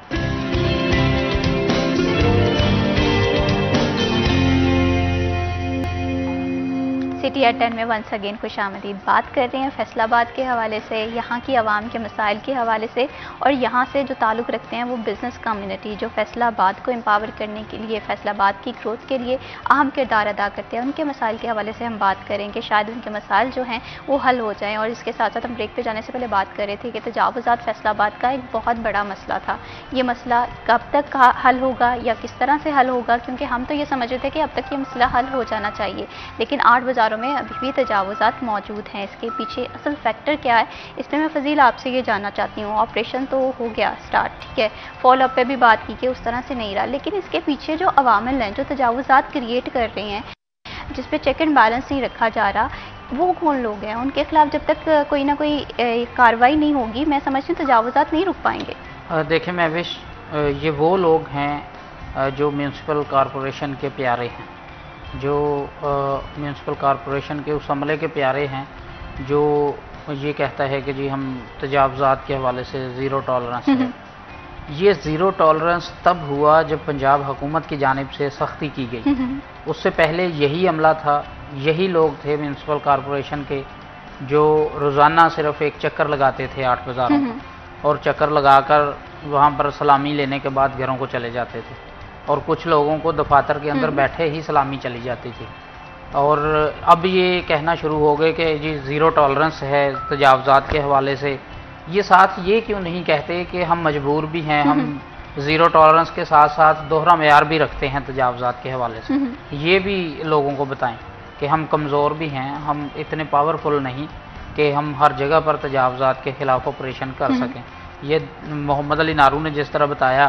सिटी एट 10 में वंस अगेन खुशामदीद। बात कर रहे हैं फैसलाबाद के हवाले से, यहाँ की आवाम के मसाइल के हवाले से, और यहाँ से जो ताल्लुक़ रखते हैं वो बिज़नेस कम्युनिटी जो फैसलाबाद को एम्पावर करने के लिए, फैसलाबाद की ग्रोथ के लिए अहम किरदार अदा करते हैं, उनके मसाइल के हवाले से हम बात करेंगे। शायद उनके मसाइल जो हैं वो हल हो जाएँ। और इसके साथ साथ हम ब्रेक पे जाने से पहले बात कर रहे थे कि तजावुज़ात फैसलाबाद का एक बहुत बड़ा मसला था। ये मसला कब तक हल होगा या किस तरह से हल होगा, क्योंकि हम तो ये समझ रहे थे कि अब तक ये मसला हल हो जाना चाहिए, लेकिन 8 बाज़ारों में अभी भी तजावुज़ात मौजूद हैं। इसके पीछे असल फैक्टर क्या है, इसमें मैं फजील आपसे ये जानना चाहती हूँ। ऑपरेशन तो हो गया स्टार्ट, ठीक है, फॉलो अप पे भी बात की कि उस तरह से नहीं रहा, लेकिन इसके पीछे जो अवामिल हैं जो तजावुज़ात क्रिएट कर रहे हैं, जिस पे चेक एंड बैलेंस नहीं रखा जा रहा, वो कौन लोग हैं? उनके खिलाफ जब तक कोई ना कोई कार्रवाई नहीं होगी, मैं समझती हूँ तजावुज़ात नहीं रुक पाएंगे। देखिए महविश, ये वो लोग हैं जो म्यूनसिपल कॉरपोरेशन के प्यारे हैं, जो म्यूनसिपल कॉरपोरेशन के उस अमले के प्यारे हैं जो ये कहता है कि जी हम तजावुज़ात के हवाले से ज़ीरो टॉलरेंस है। ये ज़ीरो टॉलरेंस तब हुआ जब पंजाब हुकूमत की जानिब से सख्ती की गई। उससे पहले यही अमला था, यही लोग थे म्यूनसिपल कॉरपोरेशन के जो रोज़ाना सिर्फ एक चक्कर लगाते थे 8 बाज़ारों में, और चक्कर लगाकर वहाँ पर सलामी लेने के बाद घरों को चले जाते थे, और कुछ लोगों को दफातर के अंदर बैठे ही सलामी चली जाती थी। और अब ये कहना शुरू हो गए कि जी ज़ीरो टॉलरेंस है तजावुज़ात के हवाले से। ये साथ ये क्यों नहीं कहते कि हम मजबूर भी हैं, हम ज़ीरो टॉलरेंस के साथ साथ दोहरा मेयार भी रखते हैं तजावुज़ात के हवाले से। ये भी लोगों को बताएं कि हम कमज़ोर भी हैं, हम इतने पावरफुल नहीं कि हम हर जगह पर तजावुज़ात के ख़िलाफ़ ऑपरेशन कर सकें। ये मोहम्मद अली नारू ने जिस तरह बताया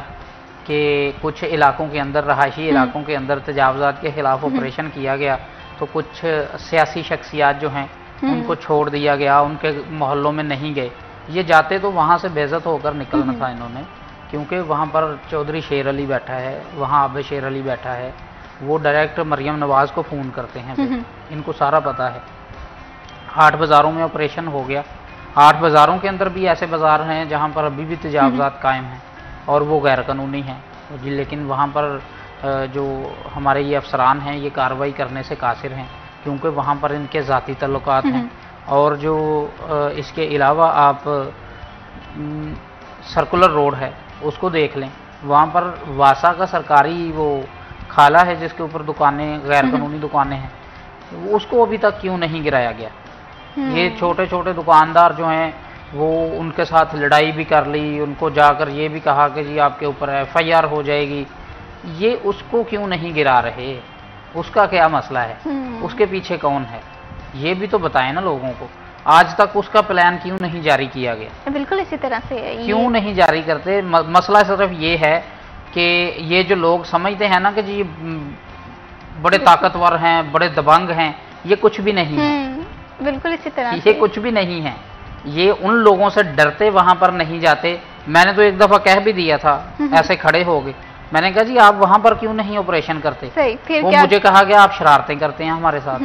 कि कुछ इलाकों के अंदर, रहायशी इलाकों के अंदर तजावुज़ात के ख़िलाफ़ ऑपरेशन किया गया, तो कुछ सियासी शख्सियात जो हैं उनको छोड़ दिया गया, उनके मोहल्लों में नहीं गए। ये जाते तो वहाँ से बेइज्जत होकर निकलना था इन्होंने, क्योंकि वहाँ पर चौधरी शेर अली बैठा है, वहाँ आबे शेर अली बैठा है, वो डायरेक्ट मरियम नवाज़ को फ़ोन करते हैं, इनको सारा पता है। 8 बाज़ारों में ऑपरेशन हो गया। 8 बाज़ारों के अंदर भी ऐसे बाज़ार हैं जहाँ पर अभी भी तजावुज़ात कायम हैं और वो गैर कानूनी हैं, लेकिन वहाँ पर जो हमारे ये अफसरान हैं ये कार्रवाई करने से कासिर हैं, क्योंकि वहाँ पर इनके ज़ाती तल्लुकात हैं। और जो इसके अलावा आप सर्कुलर रोड है उसको देख लें, वहाँ पर वासा का सरकारी वो खाला है जिसके ऊपर दुकानें, गैर कानूनी दुकानें हैं, उसको अभी तक क्यों नहीं गिराया गया? ये छोटे छोटे दुकानदार जो हैं वो उनके साथ लड़ाई भी कर ली, उनको जाकर ये भी कहा कि जी आपके ऊपर FIR हो जाएगी, ये उसको क्यों नहीं गिरा रहे? उसका क्या मसला है? उसके पीछे कौन है? ये भी तो बताएं ना लोगों को। आज तक उसका प्लान क्यों नहीं जारी किया गया? बिल्कुल इसी तरह से क्यों नहीं जारी करते? मसला सिर्फ ये है कि ये जो लोग समझते हैं ना कि जी बड़े ताकतवर हैं, बड़े दबंग हैं, ये कुछ भी नहीं है। बिल्कुल इसी तरह ये कुछ भी नहीं है। ये उन लोगों से डरते वहां पर नहीं जाते। मैंने तो एक दफा कह भी दिया था, ऐसे खड़े हो गए, मैंने कहा जी आप वहां पर क्यों नहीं ऑपरेशन करते? फिर वो क्या? मुझे कहा कि आप शरारतें करते हैं हमारे साथ।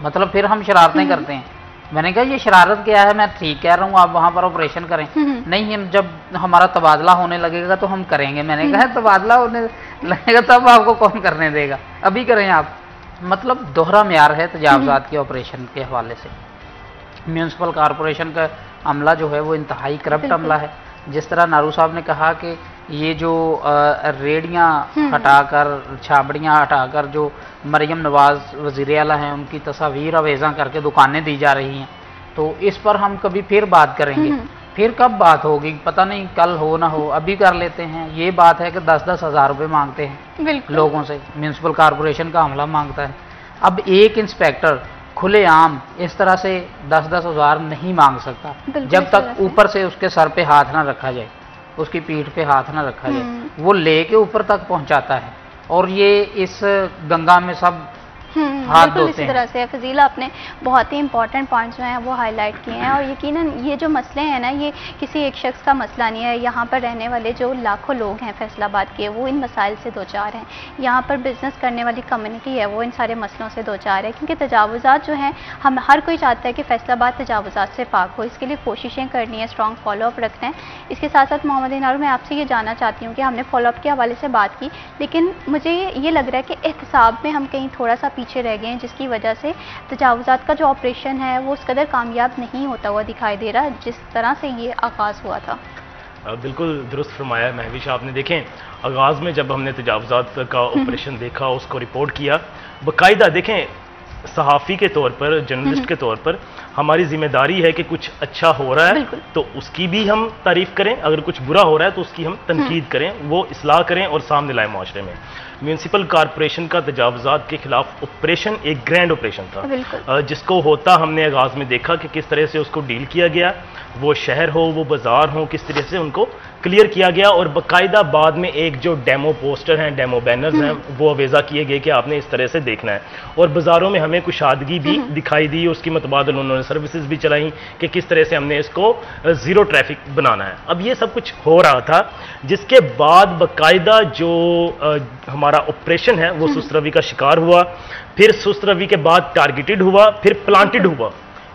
मतलब फिर हम शरारतें करते हैं। मैंने कहा ये शरारत क्या है? मैं ठीक कह रहा हूँ, आप वहां पर ऑपरेशन करें। नहीं, हम जब हमारा तबादला होने लगेगा तो हम करेंगे। मैंने कहा तबादला होने लगेगा तब आपको कौन करने देगा, अभी करें आप। मतलब दोहरा म्यार है तजावुज़ात के ऑपरेशन के हवाले से। म्यूनसिपल कॉरपोरेशन का अमला जो है वो इंतहाई करप्ट अमला है। जिस तरह नारू साहब ने कहा कि ये जो रेडियाँ हटाकर, छाबड़ियाँ हटाकर जो मरियम नवाज़ वज़ीर आला हैं उनकी तस्वीर अवेज़ा करके दुकानें दी जा रही हैं, तो इस पर हम कभी फिर बात करेंगे। फिर कब बात होगी पता नहीं, कल हो ना हो, अभी कर लेते हैं। ये बात है कि 10-10 हज़ार रुपये मांगते हैं लोगों से, म्यूनसिपल कॉरपोरेशन का अमला मांगता है। अब एक इंस्पेक्टर खुलेआम इस तरह से 10-10 हज़ार नहीं मांग सकता जब तक ऊपर से उसके सर पे हाथ ना रखा जाए, उसकी पीठ पे हाथ ना रखा जाए। वो लेके ऊपर तक पहुंचाता है और ये इस गंगा में सब हाथ बिल्कुल इसी तरह से फजीला आपने बहुत ही इंपॉर्टेंट पॉइंट्स जो हैं वो हाईलाइट किए हैं। और यकीनन ये जो मसले हैं ना, ये किसी एक शख्स का मसला नहीं है। यहाँ पर रहने वाले जो लाखों लोग हैं फैसलाबाद के, वो इन मसाइल से दो चार हैं। यहाँ पर बिजनेस करने वाली कम्युनिटी है वो इन सारे मसलों से दो चार है, क्योंकि तजावुज़ात जो हैं, हम हर कोई चाहता है कि फैसलाबाद तजावुज़ात से पाक हो। इसके लिए कोशिशें करनी है, स्ट्रॉन्ग फॉलोअप रखना है। इसके साथ साथ मोहम्मद नारू, मैं आपसे ये जानना चाहती हूँ कि हमने फॉलोअप के हवाले से बात की, लेकिन मुझे ये लग रहा है कि एहतसाब में हम कहीं थोड़ा सा पीछे रह गए हैं, जिसकी वजह से तजावुज़ात का जो ऑपरेशन है वो उस कदर कामयाब नहीं होता हुआ दिखाई दे रहा जिस तरह से ये आगाज़ हुआ था। बिल्कुल दुरुस्त फरमाया महविश आपने। देखें, आगाज़ में जब हमने तजावुज़ात का ऑपरेशन देखा, उसको रिपोर्ट किया, बाकायदा देखें सहाफ़ी के तौर पर, जर्नलिस्ट के तौर पर हमारी जिम्मेदारी है कि कुछ अच्छा हो रहा है तो उसकी भी हम तारीफ़ करें, अगर कुछ बुरा हो रहा है तो उसकी हम तनकीद करें, वो इस्लाह करें और सामने लाएं माशरे में। म्यूनसिपल कॉरपोरेशन का तजावुज़ात के खिलाफ ऑपरेशन एक ग्रैंड ऑपरेशन था, जिसको होता हमने आगाज़ में देखा कि किस तरह से उसको डील किया गया, वो शहर हो, वो बाज़ार हो, किस तरह से उनको क्लियर किया गया और बाकायदा बाद में एक जो डेमो पोस्टर हैं, डेमो बैनर्स हैं, वो अवेज़ा किए गए कि आपने इस तरह से देखना है। और बाज़ारों में हमें कुशादगी भी दिखाई दी, उसकी मतबादल उन्होंने सर्विसेज भी चलाई कि किस तरह से हमने इसको ज़ीरो ट्रैफिक बनाना है। अब ये सब कुछ हो रहा था, जिसके बाद बाकायदा जो हमारा ऑपरेशन है वो सुस्त रवि का शिकार हुआ, फिर सुस्त रवि के बाद टारगेटेड हुआ, फिर प्लांटेड हुआ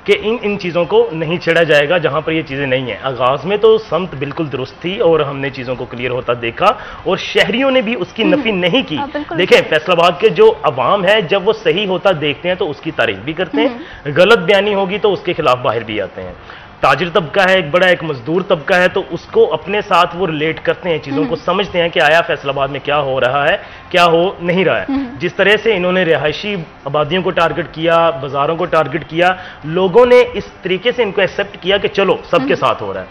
कि इन चीज़ों को नहीं छेड़ा जाएगा जहां पर ये चीज़ें नहीं हैं। आगाज़ में तो समत बिल्कुल दुरुस्त थी और हमने चीज़ों को क्लियर होता देखा और शहरियों ने भी उसकी नफ़ी नहीं की। देखें, फैसलाबाद के जो अवाम है जब वो सही होता देखते हैं तो उसकी तारीफ भी करते हैं, गलत बयानी होगी तो उसके खिलाफ बाहर भी आते हैं। ताजिर तबका है एक बड़ा, एक मजदूर तबका है, तो उसको अपने साथ वो रिलेट करते हैं, चीज़ों को समझते हैं कि आया फैसलाबाद में क्या हो रहा है, क्या हो नहीं रहा है। जिस तरह से इन्होंने रिहायशी आबादियों को टारगेट किया, बाज़ारों को टारगेट किया, लोगों ने इस तरीके से इनको एक्सेप्ट किया कि चलो सबके साथ हो रहा है,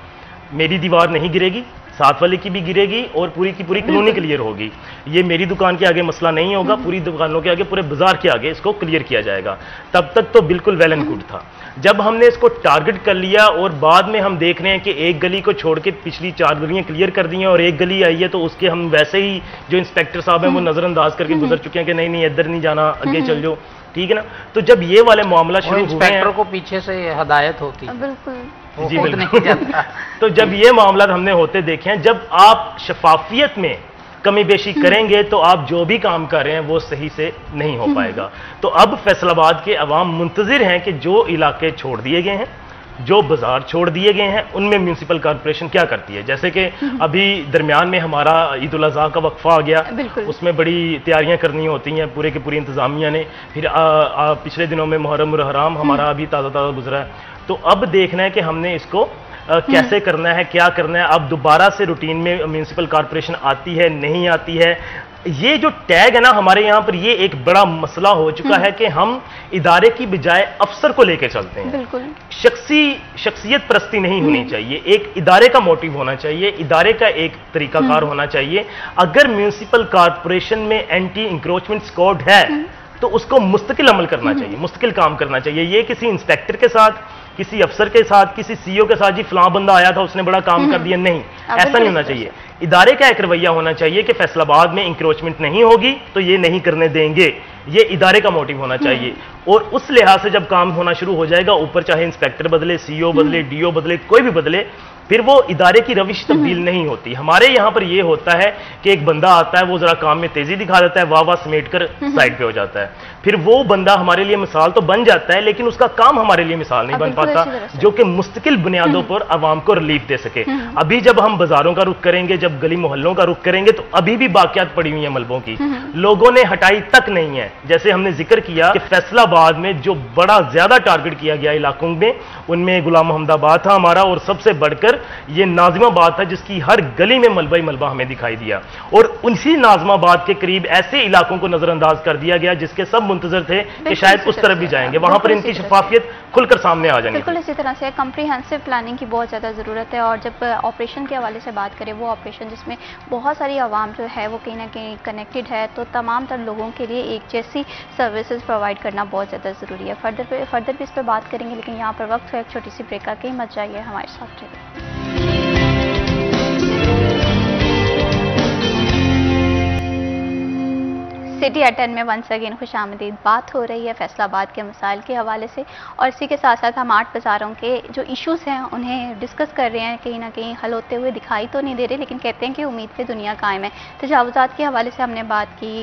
मेरी दीवार नहीं गिरेगी, साथ वाले की भी गिरेगी और पूरी की पूरी कॉलोनी क्लियर होगी। ये मेरी दुकान के आगे मसला नहीं होगा, पूरी दुकानों के आगे, पूरे बाजार के आगे इसको क्लियर किया जाएगा। तब तक तो बिल्कुल वेल एंड गुड था। जब हमने इसको टारगेट कर लिया और बाद में हम देख रहे हैं कि एक गली को छोड़ के पिछली 4 गलियां क्लियर कर दी हैं और एक गली आई है तो उसके हम वैसे ही जो इंस्पेक्टर साहब हैं वो नजरअंदाज करके गुजर चुके हैं कि नहीं नहीं इधर नहीं जाना, आगे चल जाओ, ठीक है ना। तो जब ये वाले मामला शुरू हुए, इंस्पेक्टर को पीछे से हदायत होती है, बिल्कुल जी बिल्कुल। तो जब ये मामला हमने होते देखे हैं, जब आप शफाफियत में कमी बेशी करेंगे तो आप जो भी काम कर रहे हैं वो सही से नहीं हो पाएगा। तो अब फैसलाबाद के अवाम मुंतजिर हैं कि जो इलाके छोड़ दिए गए हैं, जो बाजार छोड़ दिए गए हैं, उनमें म्यूनसिपल कॉरपोरेशन क्या करती है। जैसे कि अभी दरमियान में हमारा ईद उल अज़हा का वक्फा आ गया, उसमें बड़ी तैयारियां करनी होती हैं पूरे के पूरी इंतजामिया ने। फिर पिछले दिनों में मुहर्रम उल हराम हमारा अभी ताज़ा गुजरा है। तो अब देखना है कि हमने इसको कैसे करना है, क्या करना है। अब दोबारा से रूटीन में म्यूनसिपल कॉरपोरेशन आती है, नहीं आती है, ये जो टैग है ना हमारे यहाँ पर, ये एक बड़ा मसला हो चुका है कि हम इदारे की बजाय अफसर को लेकर चलते हैं। शख्सियत परस्ती नहीं होनी चाहिए, एक इदारे का मोटिव होना चाहिए, इदारे का एक तरीकाकार होना चाहिए। अगर म्यूनसिपल कॉरपोरेशन में एंटी इंक्रोचमेंट कोड है तो उसको मुस्तकिल अमल करना चाहिए, मुस्तकिल काम करना चाहिए। ये किसी इंस्पेक्टर के साथ, किसी अफसर के साथ, किसी सीईओ के साथ जी फलां बंदा आया था उसने बड़ा काम कर दिया, नहीं, ऐसा नहीं होना चाहिए। इदारे का एक रवैया होना चाहिए कि फैसलाबाद में इंक्रोचमेंट नहीं होगी तो ये नहीं करने देंगे, ये इदारे का मोटिव होना चाहिए। और उस लिहाज से जब काम होना शुरू हो जाएगा, ऊपर चाहे इंस्पेक्टर बदले, सीईओ बदले, डीओ बदले, कोई भी बदले, फिर वो इदारे की रविश तब्दील नहीं होती। हमारे यहाँ पर ये होता है कि एक बंदा आता है, वो जरा काम में तेजी दिखा देता है, वाह वाह समेट कर साइड पे हो जाता है। फिर वो बंदा हमारे लिए मिसाल तो बन जाता है, लेकिन उसका काम हमारे लिए मिसाल नहीं बन पाता जो कि मुस्तकिल बुनियादों पर आवाम को रिलीफ दे सके। अभी जब हम बाजारों का रुख करेंगे, जब गली मोहल्लों का रुख करेंगे, तो अभी भी बाकियात पड़ी हुई है मलबों की, लोगों ने हटाई तक नहीं है। जैसे हमने जिक्र किया कि फैसलाबाद में जो बड़ा ज्यादा टारगेट किया गया इलाकों में, उनमें गुलाम मोहम्मदाबाद था हमारा, और सबसे बढ़कर ये नाजिमाबाद था जिसकी हर गली में मलबा ही मलबा हमें दिखाई दिया। और उसी नाजिमाबाद के करीब ऐसे इलाकों को नजरअंदाज कर दिया गया जिसके सब मुंतजर थे कि शायद उस तरफ भी जाएंगे, वहां पर इनकी शफाफियत खुलकर सामने आ जाएगी। बिल्कुल इसी तरह से कम्प्रीहेंसिव प्लानिंग की बहुत ज़्यादा ज़रूरत है। और जब ऑपरेशन के हवाले से बात करें, वो ऑपरेशन जिसमें बहुत सारी आवाम जो है वो कहीं ना कहीं कनेक्टेड है, तो तमाम तर लोगों के लिए एक जैसी सर्विसेज प्रोवाइड करना बहुत ज़्यादा ज़रूरी है। फर्दर भी इस पर बात करेंगे, लेकिन यहाँ पर वक्त है एक छोटी सी ब्रेक का, कहीं मत जाइए, हमारे साथ रहिए। सिटी एट 10 में वंस अगेन खुशामदीद। बात हो रही है फैसलाबाद के मसाइल के हवाले से, और इसी के साथ साथ हम 8 बाज़ारों के जो इश्यूज़ हैं उन्हें डिस्कस कर रहे हैं। कहीं ना कहीं हल होते हुए दिखाई तो नहीं दे रहे, लेकिन कहते हैं कि उम्मीद पे दुनिया कायम है। तजावुज़ात के हवाले से हमने बात की,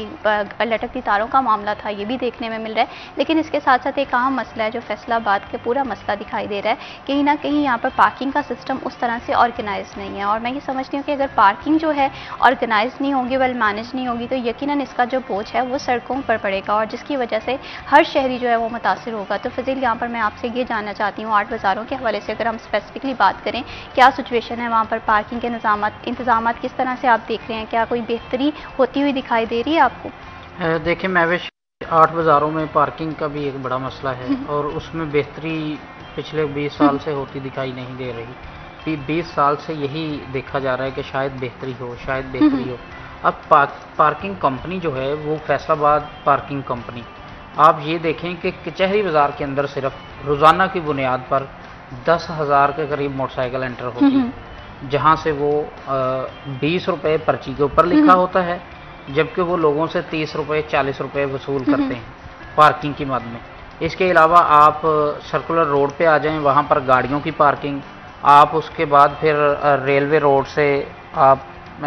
लटकती तारों का मामला था, ये भी देखने में मिल रहा है। लेकिन इसके साथ साथ एक अहम मसला है जो फैसलाबाद के पूरा मसला दिखाई दे रहा है। कहीं ना कहीं यहाँ पर पार्किंग का सिस्टम उस तरह से ऑर्गेनाइज नहीं है, और मैं ये समझती हूँ कि अगर पार्किंग जो है ऑर्गेनाइज नहीं होगी, वेल मैनेज नहीं होगी, तो यकीनन इसका जो बोझ है वो सड़कों पर पड़ेगा और जिसकी वजह से हर शहरी जो है वो मुतासिर होगा। तो फजील, यहाँ पर मैं आपसे ये जानना चाहती हूँ, 8 बाज़ारों के हवाले से अगर हम स्पेसिफिकली बात करें, क्या सिचुएशन है वहाँ पर? पार्किंग के इंतजाम किस तरह से आप देख रहे हैं? क्या कोई बेहतरी होती हुई दिखाई दे रही है आपको? देखिए महविश, 8 बाज़ारों में पार्किंग का भी एक बड़ा मसला है और उसमें बेहतरी पिछले 20 साल से होती दिखाई नहीं दे रही। 20 साल से यही देखा जा रहा है कि शायद बेहतरी हो, शायद बेहतरी हो। अब पार्किंग कंपनी जो है वो फैसलाबाद पार्किंग कंपनी, आप ये देखें कि कचहरी बाज़ार के अंदर सिर्फ रोज़ाना की बुनियाद पर 10,000 के करीब मोटरसाइकिल एंटर होती है, जहाँ से वो 20 रुपये पर्ची के ऊपर लिखा होता है, जबकि वो लोगों से 30 रुपये 40 रुपये वसूल करते हैं पार्किंग की मद में। इसके अलावा आप सर्कुलर रोड पे आ जाएं, वहाँ पर गाड़ियों की पार्किंग, आप उसके बाद फिर रेलवे रोड से आप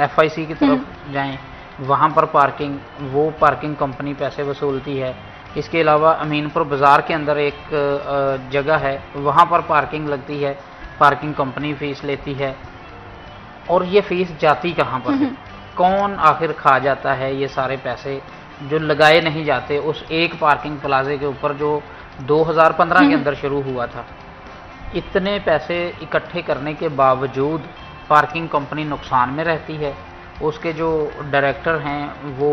FIC की तरफ जाएं, वहाँ पर पार्किंग, वो पार्किंग कंपनी पैसे वसूलती है। इसके अलावा अमीनपुर बाज़ार के अंदर एक जगह है, वहाँ पर पार्किंग लगती है, पार्किंग कंपनी फ़ीस लेती है। और ये फ़ीस जाती कहाँ पर है? कौन आखिर खा जाता है ये सारे पैसे जो लगाए नहीं जाते उस एक पार्किंग प्लाजे के ऊपर जो 2015 के अंदर शुरू हुआ था? इतने पैसे इकट्ठे करने के बावजूद पार्किंग कंपनी नुकसान में रहती है। उसके जो डायरेक्टर हैं वो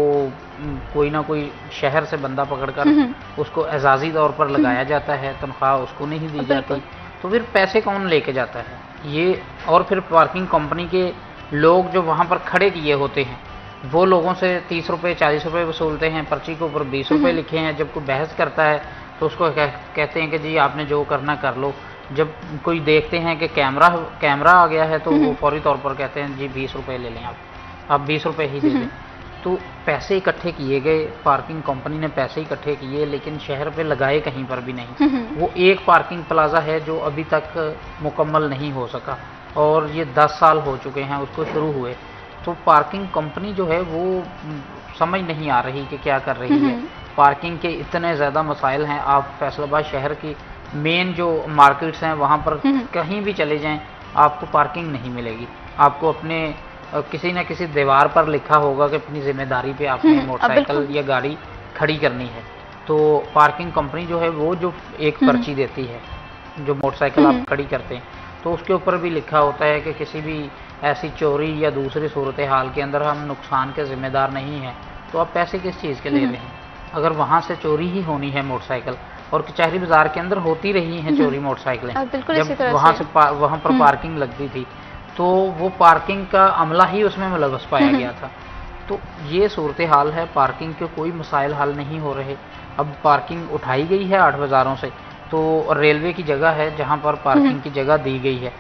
कोई ना कोई शहर से बंदा पकड़कर उसको एजाजी तौर पर लगाया जाता है, तनख्वाह उसको नहीं दी जाती। तो फिर पैसे कौन लेके जाता है ये? और फिर पार्किंग कंपनी के लोग जो वहाँ पर खड़े किए होते हैं वो लोगों से 30 रुपये 40 रुपये वसूलते हैं, पर्ची के ऊपर 20 रुपये लिखे हैं। जब कोई बहस करता है तो उसको कहते हैं कि जी आपने जो करना कर लो। जब कोई देखते हैं कि कैमरा आ गया है तो वो फौरी तौर पर कहते हैं जी 20 रुपये ले लें, आप 20 रुपये ही दे दें। तो पैसे इकट्ठे किए गए, पार्किंग कंपनी ने पैसे इकट्ठे किए, लेकिन शहर पे लगाए कहीं पर भी नहीं। वो एक पार्किंग प्लाजा है जो अभी तक मुकम्मल नहीं हो सका और ये 10 साल हो चुके हैं उसको शुरू हुए। तो पार्किंग कंपनी जो है वो समझ नहीं आ रही कि क्या कर रही है। पार्किंग के इतने ज़्यादा मसाइल हैं, आप फैसलाबाद शहर की मेन जो मार्केट्स हैं वहाँ पर कहीं भी चले जाएं आपको पार्किंग नहीं मिलेगी। आपको अपने किसी न किसी दीवार पर लिखा होगा कि अपनी जिम्मेदारी पे आपने मोटरसाइकिल या गाड़ी खड़ी करनी है। तो पार्किंग कंपनी जो है वो जो एक पर्ची देती है जो मोटरसाइकिल आप खड़ी करते हैं, तो उसके ऊपर भी लिखा होता है कि किसी भी ऐसी चोरी या दूसरी सूरत हाल के अंदर हम नुकसान के ज़िम्मेदार नहीं हैं। तो आप पैसे किस चीज़ के ले रहे हैं? अगर वहाँ से चोरी ही होनी है मोटरसाइकिल, और कचहरी बाज़ार के अंदर होती रही हैं चोरी मोटरसाइकिलें, जब वहाँ पर पार्किंग लगती थी तो वो पार्किंग का अमला ही उसमें मुलव्वस पाया गया था। तो ये सूरत हाल है, पार्किंग के कोई मसाइल हल नहीं हो रहे। अब पार्किंग उठाई गई है 8 बाज़ारों से, तो रेलवे की जगह है जहाँ पर पार्किंग की जगह दी गई है,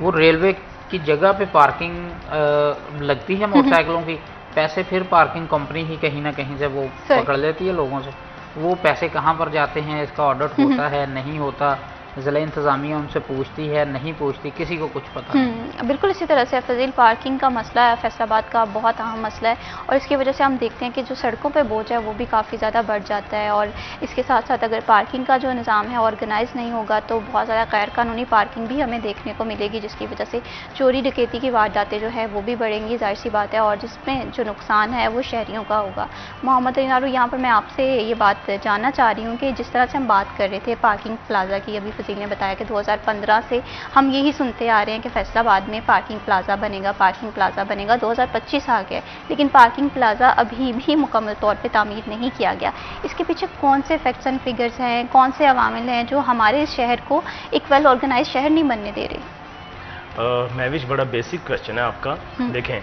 वो रेलवे की जगह पे पार्किंग लगती है मोटरसाइकिलों की, पैसे फिर पार्किंग कंपनी ही कहीं ना कहीं से वो पकड़ लेती है लोगों से। वो पैसे कहाँ पर जाते हैं, इसका ऑडिट होता है नहीं होता, ज़िला इंतज़ामिया उनसे पूछती है नहीं पूछती, किसी को कुछ पता नहीं। बिल्कुल इसी तरह से फजील, पार्किंग का मसला है फैसलाबाद का बहुत अहम मसला है और इसकी वजह से हम देखते हैं कि जो सड़कों पे बोझ है वो भी काफ़ी ज़्यादा बढ़ जाता है। और इसके साथ साथ अगर पार्किंग का जो निज़ाम है ऑर्गेनाइज नहीं होगा तो बहुत ज़्यादा गैर कानूनी पार्किंग भी हमें देखने को मिलेगी, जिसकी वजह से चोरी डकैती की वारदातें जो है वो भी बढ़ेंगी, जाहिर सी बात है, और जिसमें जो नुकसान है वो शहरियों का होगा। मोहम्मद अली, यहाँ पर मैं आपसे ये बात जानना चाह रही हूँ कि जिस तरह से हम बात कर रहे थे पार्किंग प्लाजा की, अभी फजील ने बताया कि 2015 से हम यही सुनते आ रहे हैं कि फैसलाबाद में पार्किंग प्लाजा बनेगा, पार्किंग प्लाजा बनेगा। 2025 आ गया लेकिन पार्किंग प्लाजा अभी भी मुकम्मल तौर पे तामीर नहीं किया गया। इसके पीछे कौन से फैक्ट्स एंड फिगर्स हैं, कौन से अवामिल हैं जो हमारे शहर को एक वेल ऑर्गेनाइज शहर नहीं बनने दे रहे? महविश, बड़ा बेसिक क्वेश्चन है आपका। देखें,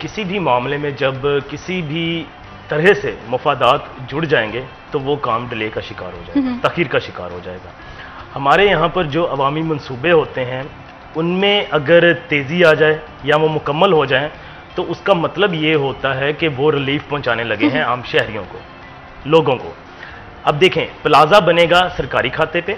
किसी भी मामले में जब किसी भी तरह से मफादात जुड़ जाएंगे तो वो काम डिले का शिकार हो जाएगा, तखीर का शिकार हो जाएगा। हमारे यहाँ पर जो अवामी मंसूबे होते हैं उनमें अगर तेज़ी आ जाए या वो मुकम्मल हो जाए तो उसका मतलब ये होता है कि वो रिलीफ पहुँचाने लगे हैं आम शहरियों को, लोगों को। अब देखें, प्लाजा बनेगा सरकारी खाते पे,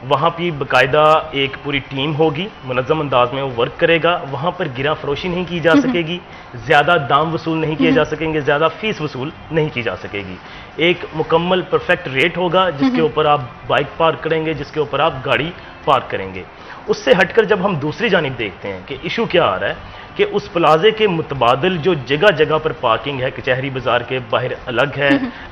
वहाँ भी बाकायदा एक पूरी टीम होगी, मुनज़्ज़म अंदाज में वो वर्क करेगा, वहाँ पर गिरा फरोशी नहीं की जा सकेगी, ज़्यादा दाम वसूल नहीं किए जा सकेंगे, ज़्यादा फीस वसूल नहीं की जा सकेगी। एक मुकम्मल परफेक्ट रेट होगा जिसके ऊपर आप बाइक पार्क करेंगे, जिसके ऊपर आप गाड़ी पार्क करेंगे। उससे हटकर जब हम दूसरी जानिब देखते हैं कि इशू क्या आ रहा है कि उस प्लाजे के मुतबादिल जो जगह जगह पर पार्किंग है, कचहरी बाजार के बाहर अलग है,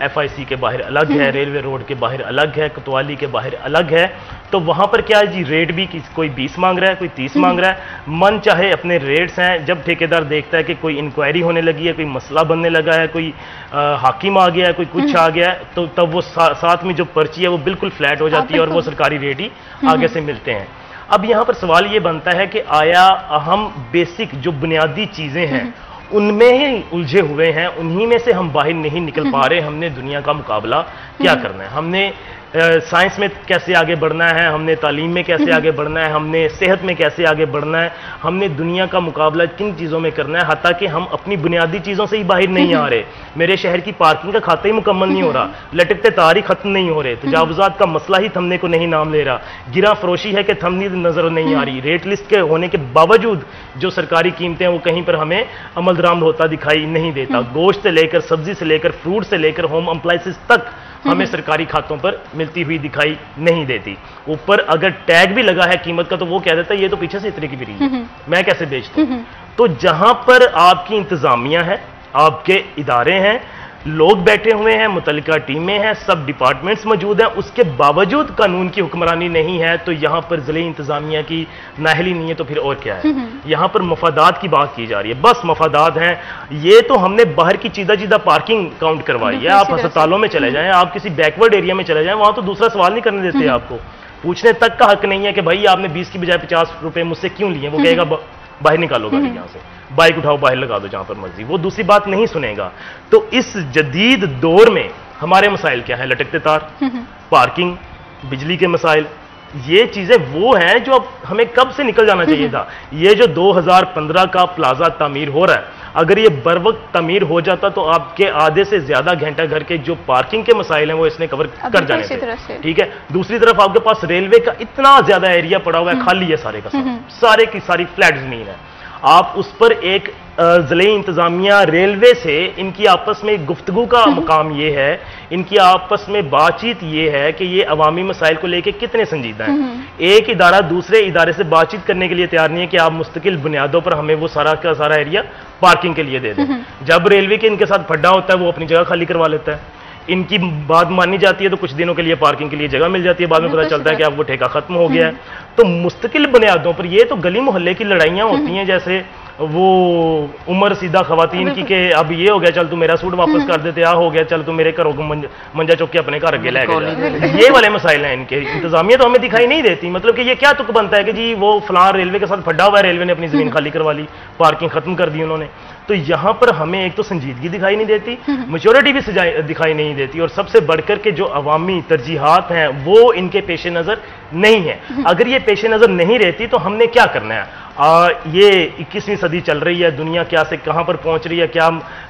FIC के बाहर अलग है, रेलवे रोड के बाहर अलग है, कोतवाली के बाहर अलग है, तो वहां पर क्या है जी, रेट भी कोई 20 मांग रहा है, कोई 30 मांग रहा है, मन चाहे अपने रेट्स हैं। जब ठेकेदार देखता है कि कोई इंक्वायरी होने लगी है, कोई मसला बनने लगा है, कोई हाकिम आ गया है, कोई कुछ आ गया है, तो तब वो साथ में जो पर्ची है वो बिल्कुल फ्लैट हो जाती है और वो सरकारी रेट ही आगे से मिलते हैं। अब यहां पर सवाल ये बनता है कि आया हम बेसिक जो बुनियादी चीजें हैं उनमें ही उलझे हुए हैं, उन्हीं में से हम बाहर नहीं निकल पा रहे। हमने दुनिया का मुकाबला क्या करना है, हमने साइंस में कैसे आगे बढ़ना है, हमने तालीम में कैसे आगे बढ़ना है, हमने सेहत में कैसे आगे बढ़ना है, हमने दुनिया का मुकाबला किन चीज़ों में करना है, हत्ता कि हम अपनी बुनियादी चीज़ों से ही बाहर नहीं आ रहे। मेरे शहर की पार्किंग का खाता ही मुकम्मल नहीं हो रहा, लटकते तार ही खत्म नहीं हो रहे, तजावुज़ात का मसला ही थमने को नहीं नाम ले रहा, गिरा फरोशी है कि थमनी नजर नहीं आ रही, रेट लिस्ट के होने के बावजूद जो सरकारी कीमतें हैं वो कहीं पर हमें अमल दरामद होता दिखाई नहीं देता। गोश्त से लेकर, सब्जी से लेकर, फ्रूट से लेकर, होम अप्लायंसेस तक हमें सरकारी खातों पर मिलती हुई दिखाई नहीं देती। ऊपर अगर टैग भी लगा है कीमत का तो वो कह देता है ये तो पीछे से इतने की फ्री है, मैं कैसे बेचता हूं। तो जहां पर आपकी इंतजामिया है, आपके इदारे हैं, लोग बैठे हुए हैं, मुतल्लिका टीमें हैं, सब डिपार्टमेंट्स मौजूद हैं, उसके बावजूद कानून की हुक्मरानी नहीं है, तो यहां पर ज़िले इंतजामिया की नाहली नहीं है, तो फिर और क्या है। यहां पर मफादात की बात की जा रही है, बस मफादात हैं। ये तो हमने बाहर की चीदा पार्किंग काउंट करवाई है। आप अस्पतालों में चले जाएं, आप किसी बैकवर्ड एरिया में चले जाएं, वहां तो दूसरा सवाल नहीं करने देते आपको, पूछने तक का हक नहीं है कि भाई आपने 20 की बजाय 50 रुपए मुझसे क्यों लिए। वो कहेगा बाहर निकालो गाड़ी, यहां से बाइक उठाओ, बाहर लगा दो जहां पर मर्जी, वो दूसरी बात नहीं सुनेगा। तो इस जदीद दौर में हमारे मसाइल क्या है, लटकते तार, पार्किंग, बिजली के मसाइल, ये चीजें वो हैं जो अब हमें कब से निकल जाना चाहिए था। ये जो 2015 का प्लाजा तामीर हो रहा है, अगर ये बर वक्त तामीर हो जाता तो आपके आधे से ज्यादा घंटा घर के जो पार्किंग के मसाइल हैं वो इसने कवर कर जाने थे। ठीक है, दूसरी तरफ आपके पास रेलवे का इतना ज्यादा एरिया पड़ा हुआ है, खाली है सारे का सारे की सारी फ्लैट जमीन है। आप उस पर एक ज़िले इंतजामिया रेलवे से इनकी आपस में गुफ्तगू का मुकाम ये है, इनकी आपस में बातचीत ये है कि ये अवामी मसाइल को लेके कितने संजीदा हैं। एक इदारा दूसरे इदारे से बातचीत करने के लिए तैयार नहीं है कि आप मुस्तकिल बुनियादों पर हमें वो सारा का सारा एरिया पार्किंग के लिए दे दें। जब रेलवे के इनके साथ फड्डा होता है वो अपनी जगह खाली करवा लेता है, इनकी बात मानी जाती है तो कुछ दिनों के लिए पार्किंग के लिए जगह मिल जाती है, बाद में पता चलता है कि अब वो ठेका खत्म हो गया है। तो मुस्तकिल बुनियादों पर ये तो गली मोहल्ले की लड़ाइयां होती हैं, जैसे वो उम्र सीधा खवातीन की के अब ये हो गया चल तू मेरा सूट वापस कर देते, आ हो गया चल तू मेरे घरों को मंजा चौक के अपने घर अगे ले गया। ये वाले मसाइल हैं इनके। इंतजामिया तो हमें दिखाई नहीं देती, मतलब कि ये क्या तुक बनता है कि जी वो फलां रेलवे के साथ फड्डा हुआ है, रेलवे ने अपनी जमीन खाली करवा ली, पार्किंग खत्म कर दी उन्होंने। तो यहां पर हमें एक तो संजीदगी दिखाई नहीं देती, मैच्योरिटी भी दिखाई नहीं देती, और सबसे बढ़कर के जो अवामी तरजीहात हैं वो इनके पेश नजर नहीं है। अगर ये पेश नजर नहीं रहती तो हमने क्या करना है। ये 21वीं सदी चल रही है, दुनिया क्या से कहां पर पहुंच रही है, क्या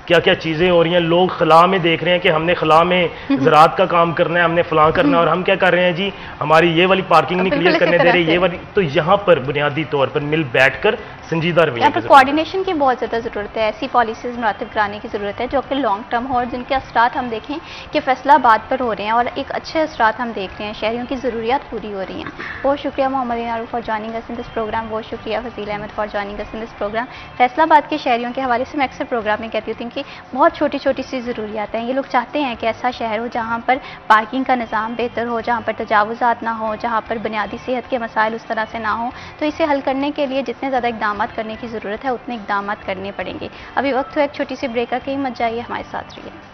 क्या चीजें हो रही हैं। लोग खला में देख रहे हैं कि हमने खला में ज़राअत का काम करना है, हमने फलां करना है, और हम क्या कर रहे हैं जी हमारी ये वाली पार्किंग नहीं क्लियर करने दे रही, ये वाली। तो यहाँ पर बुनियादी तौर पर मिल बैठकर संजीदा रवैया, यहाँ पर कोऑर्डिनेशन की बहुत ज़्यादा ज़रूरत है, ऐसी पॉलिसीज मुरतब कराने की ज़रूरत है जो कि लॉन्ग टर्म हो और जिनके असरात हम देखें कि फैसलाबाद पर हो रहे हैं और एक अच्छे असरात हम देख रहे हैं, शहरियों की ज़रूरियात पूरी हो रही हैं। बहुत शुक्रिया Mohammad Inaru for joining us in this program, बहुत शुक्रिया Fazeel Ahmad for joining us in this program. Faisalabad के शहरियों के हवाले से मैं अक्सर प्रोग्राम में कहती हूँ कि बहुत छोटी छोटी सी ज़रूरियात हैं। ये लोग चाहते हैं कि ऐसा शहर हो जहाँ पर पार्किंग का निज़ाम बेहतर हो, जहाँ पर तजावुज़ात ना हो, जहाँ पर बुनियादी सेहत के मसाइल उस तरह से ना हो। तो इसे हल करने के लिए जितने ज़्यादा इक़दाम करने की ज़रूरत है उतने इक़दाम करने पड़ेंगे। अभी वक्त हो एक छोटी सी ब्रेक का, कहीं मत जाइए, हमारे साथ रहिए।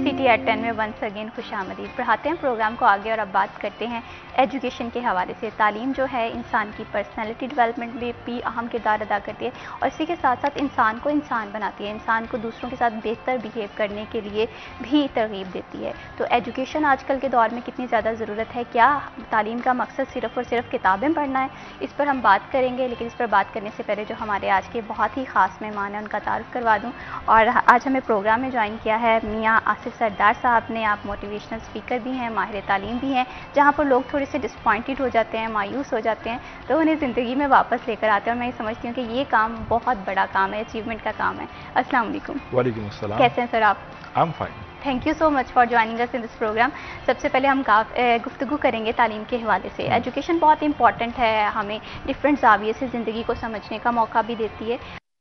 सिटी एट 10 में वंस अगेन खुशामदीद। बढ़ाते हैं प्रोग्राम को आगे और अब बात करते हैं एजुकेशन के हवाले से। तालीम जो है इंसान की पर्सनैलिटी डेवलपमेंट में भी अहम किरदार अदा करती है और इसी के साथ साथ इंसान को इंसान बनाती है, इंसान को दूसरों के साथ बेहतर बिहेव करने के लिए भी तरगीब देती है। तो एजुकेशन आजकल के दौर में कितनी ज़्यादा ज़रूरत है, क्या तालीम का मकसद सिर्फ़ और सिर्फ किताबें पढ़ना है, इस पर हम बात करेंगे। लेकिन इस पर बात करने से पहले जो हमारे आज के बहुत ही ख़ास मेहमान हैं उनका तारुफ करवा दूँ। और आज हमें प्रोग्राम में ज्वाइन किया है मियाँ आसिफ सरदार साहब ने। आप मोटिवेशनल स्पीकर भी हैं, माहिर तालीम भी हैं। जहाँ पर लोग थोड़े से डिसपॉइंटेड हो जाते हैं, मायूस हो जाते हैं, तो उन्हें ज़िंदगी में वापस लेकर आते हैं। और मैं ये समझती हूँ कि ये काम बहुत बड़ा काम है, अचीवमेंट का काम है। अस्सलाम वालेकुम। वालेकुम अस्सलाम। कैसे हैं सर आप? I am fine. Thank you so much for joining us in this program. सबसे पहले हम गुफ्तगू करेंगे तालीम के हवाले से। एजुकेशन बहुत इंपॉर्टेंट है, हमें डिफरेंट ज़ाविये से ज़िंदगी को समझने का मौका भी देती है।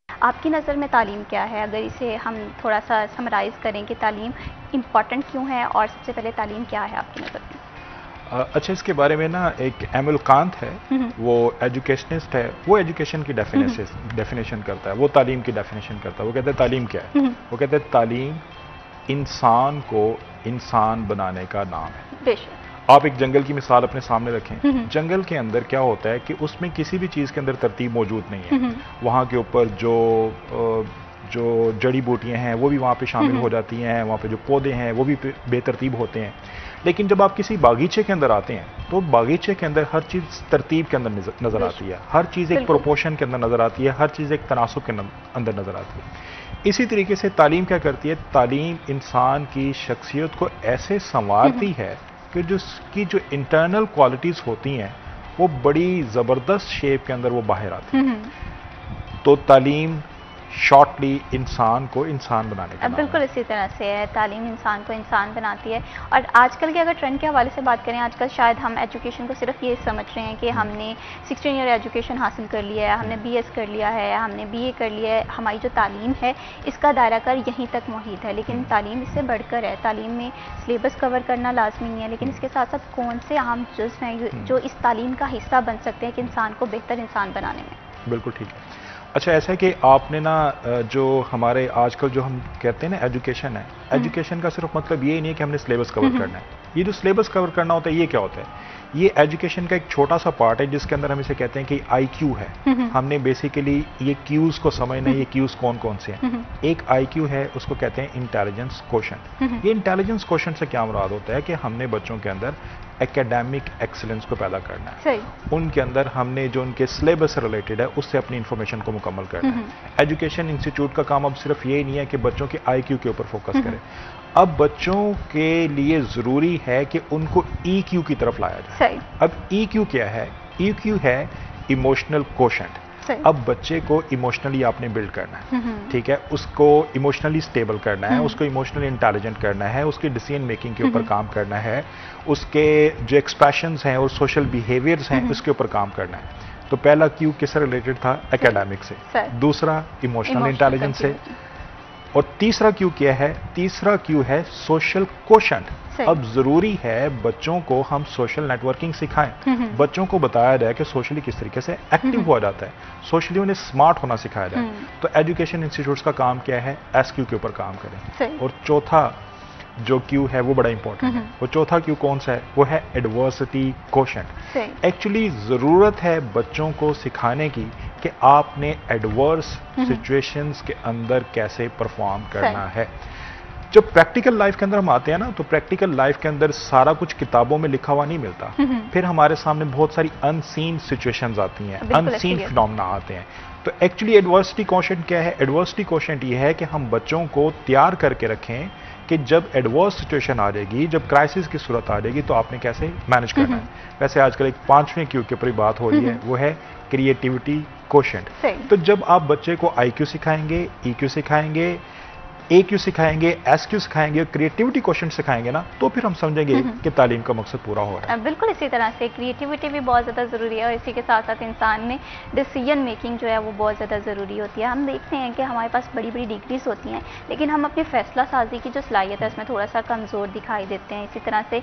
आपकी नज़र में तालीम क्या है? अगर इसे हम थोड़ा सा समराइज़ करें कि तालीम इम्पॉर्टेंट क्यों है और सबसे पहले तालीम क्या है आपकी नज़र में? अच्छा, इसके बारे में ना एक एमुल कांत है, वो एजुकेशनिस्ट है, वो एजुकेशन की डेफिनेशन करता है, वो तालीम की डेफिनेशन करता है। वो कहते हैं तालीम क्या है? वो कहते हैं तालीम इंसान को इंसान बनाने का नाम है। बेशक। आप एक जंगल की मिसाल अपने सामने रखें। जंगल के अंदर क्या होता है कि उसमें किसी भी चीज़ के अंदर तरतीब मौजूद नहीं है। वहाँ के ऊपर जो जड़ी बूटियाँ हैं वो भी वहाँ पे शामिल हो जाती हैं, वहाँ पे जो पौधे हैं वो भी बेतरतीब होते हैं। लेकिन जब आप किसी बागीचे के अंदर आते हैं तो बागीचे के अंदर हर चीज़ तरतीब के अंदर नज़र आती है, हर चीज़ एक प्रोपोर्शन के अंदर नज़र आती है, हर चीज़ एक तनासुब के अंदर नज़र आती है। इसी तरीके से तालीम क्या करती है? तालीम इंसान की शख्सियत को ऐसे संवारती है कि जो इंटरनल क्वालिटीज़ होती हैं वो बड़ी ज़बरदस्त शेप के अंदर वो बाहर आती है। तो तालीम शॉर्टली इंसान को इंसान बनाने का बिल्कुल इसी तरह से है, तालीम इंसान को इंसान बनाती है। और आजकल के अगर ट्रेंड के हवाले से बात करें, आजकल शायद हम एजुकेशन को सिर्फ ये समझ रहे हैं कि हमने 16 ईयर एजुकेशन हासिल कर लिया है, हमने BS कर लिया है, हमने BA कर लिया है, हमारी जो तालीम है इसका दायरा कर यहीं तक मुहित है। लेकिन तालीम इससे बढ़कर है। तालीम में सिलेबस कवर करना लाजमी नहीं है, लेकिन इसके साथ साथ कौन से अहम जुज़्व हैं जो इस तालीम का हिस्सा बन सकते हैं कि इंसान को बेहतर इंसान बनाने में। बिल्कुल ठीक है। अच्छा, ऐसा है कि आपने ना जो हमारे आजकल जो हम कहते हैं ना एजुकेशन है, एजुकेशन का सिर्फ मतलब ये नहीं है कि हमने सिलेबस कवर करना है। ये जो सिलेबस कवर करना होता है ये क्या होता है? ये एजुकेशन का एक छोटा सा पार्ट है जिसके अंदर हम इसे कहते हैं कि IQ है। हमने बेसिकली ये क्यूज को समझना है, ये क्यूज कौन कौन से हैं। एक IQ है, उसको कहते हैं इंटेलिजेंस क्वोशेंट। ये इंटेलिजेंस क्वोशेंट से क्या मुराद होता है कि हमने बच्चों के अंदर एकेडमिक एक्सीलेंस को पैदा करना है। सही। उनके अंदर हमने जो उनके सिलेबस से रिलेटेड है उससे अपनी इंफॉर्मेशन को मुकम्मल करना है। एजुकेशन इंस्टीट्यूट का काम अब सिर्फ ये नहीं है कि बच्चों के IQ के ऊपर फोकस करें। अब बच्चों के लिए जरूरी है कि उनको EQ की तरफ लाया जाए। सही। अब EQ क्या है? EQ है इमोशनल क्वोशेंट। अब बच्चे को इमोशनली आपने बिल्ड करना है, ठीक है, उसको इमोशनली स्टेबल करना है, उसको इमोशनली इंटेलिजेंट करना है, उसकी डिसीजन मेकिंग के ऊपर काम करना है, उसके जो एक्सप्रेशंस हैं और सोशल बिहेवियर्स हैं उसके ऊपर काम करना है। तो पहला क्यू किससे रिलेटेड था? एकेडमिक से। दूसरा इमोशनल इंटेलिजेंस से। और तीसरा क्यू क्या है? तीसरा क्यू है सोशल क्वोशेंट। अब जरूरी है बच्चों को हम सोशल नेटवर्किंग सिखाएं, बच्चों को बताया जाए कि सोशली किस तरीके से एक्टिव हुआ जाता है, सोशली उन्हें स्मार्ट होना सिखाया जाए। तो एजुकेशन इंस्टीट्यूट्स का काम क्या है? SQ के ऊपर काम करें। और चौथा जो क्यू है वो बड़ा इंपॉर्टेंट है। वो चौथा क्यू कौन सा है? वो है एडवर्सिटी क्वोशेंट। एक्चुअली जरूरत है बच्चों को सिखाने की कि आपने एडवर्स सिचुएशंस के अंदर कैसे परफॉर्म करना है। जब प्रैक्टिकल लाइफ के अंदर हम आते हैं ना, तो प्रैक्टिकल लाइफ के अंदर सारा कुछ किताबों में लिखा हुआ नहीं मिलता। फिर हमारे सामने बहुत सारी अनसीन सिचुएशंस आती हैं, अनसीन फिनोमेना आते हैं। तो एक्चुअली एडवर्सिटी क्वोशेंट क्या है? एडवर्सिटी क्वोशेंट ये है कि हम बच्चों को तैयार करके रखें कि जब एडवर्स सिचुएशन आ जाएगी, जब क्राइसिस की सूरत आ जाएगी, तो आपने कैसे मैनेज करना है। वैसे आजकल एक 5वें क्यू के ऊपर बात हो रही है, वो है क्रिएटिविटी क्वोशेंट। तो जब आप बच्चे को IQ सिखाएंगे, EQ सिखाएंगे, AQ सिखाएंगे, SQ सिखाएंगे और क्रिएटिविटी क्वोशेंट सिखाएंगे ना, तो फिर हम समझेंगे कि तालीम का मकसद पूरा हो रहा है। बिल्कुल इसी तरह से क्रिएटिविटी भी बहुत ज़्यादा ज़रूरी है और इसी के साथ साथ इंसान में डिसीजन मेकिंग जो है वो बहुत ज़्यादा ज़रूरी होती है। हम देखते हैं कि हमारे पास बड़ी बड़ी डिग्रीज होती हैं, लेकिन हम अपनी फैसला साजी की जो सलाहियत है उसमें थोड़ा सा कमज़ोर दिखाई देते हैं। इसी तरह से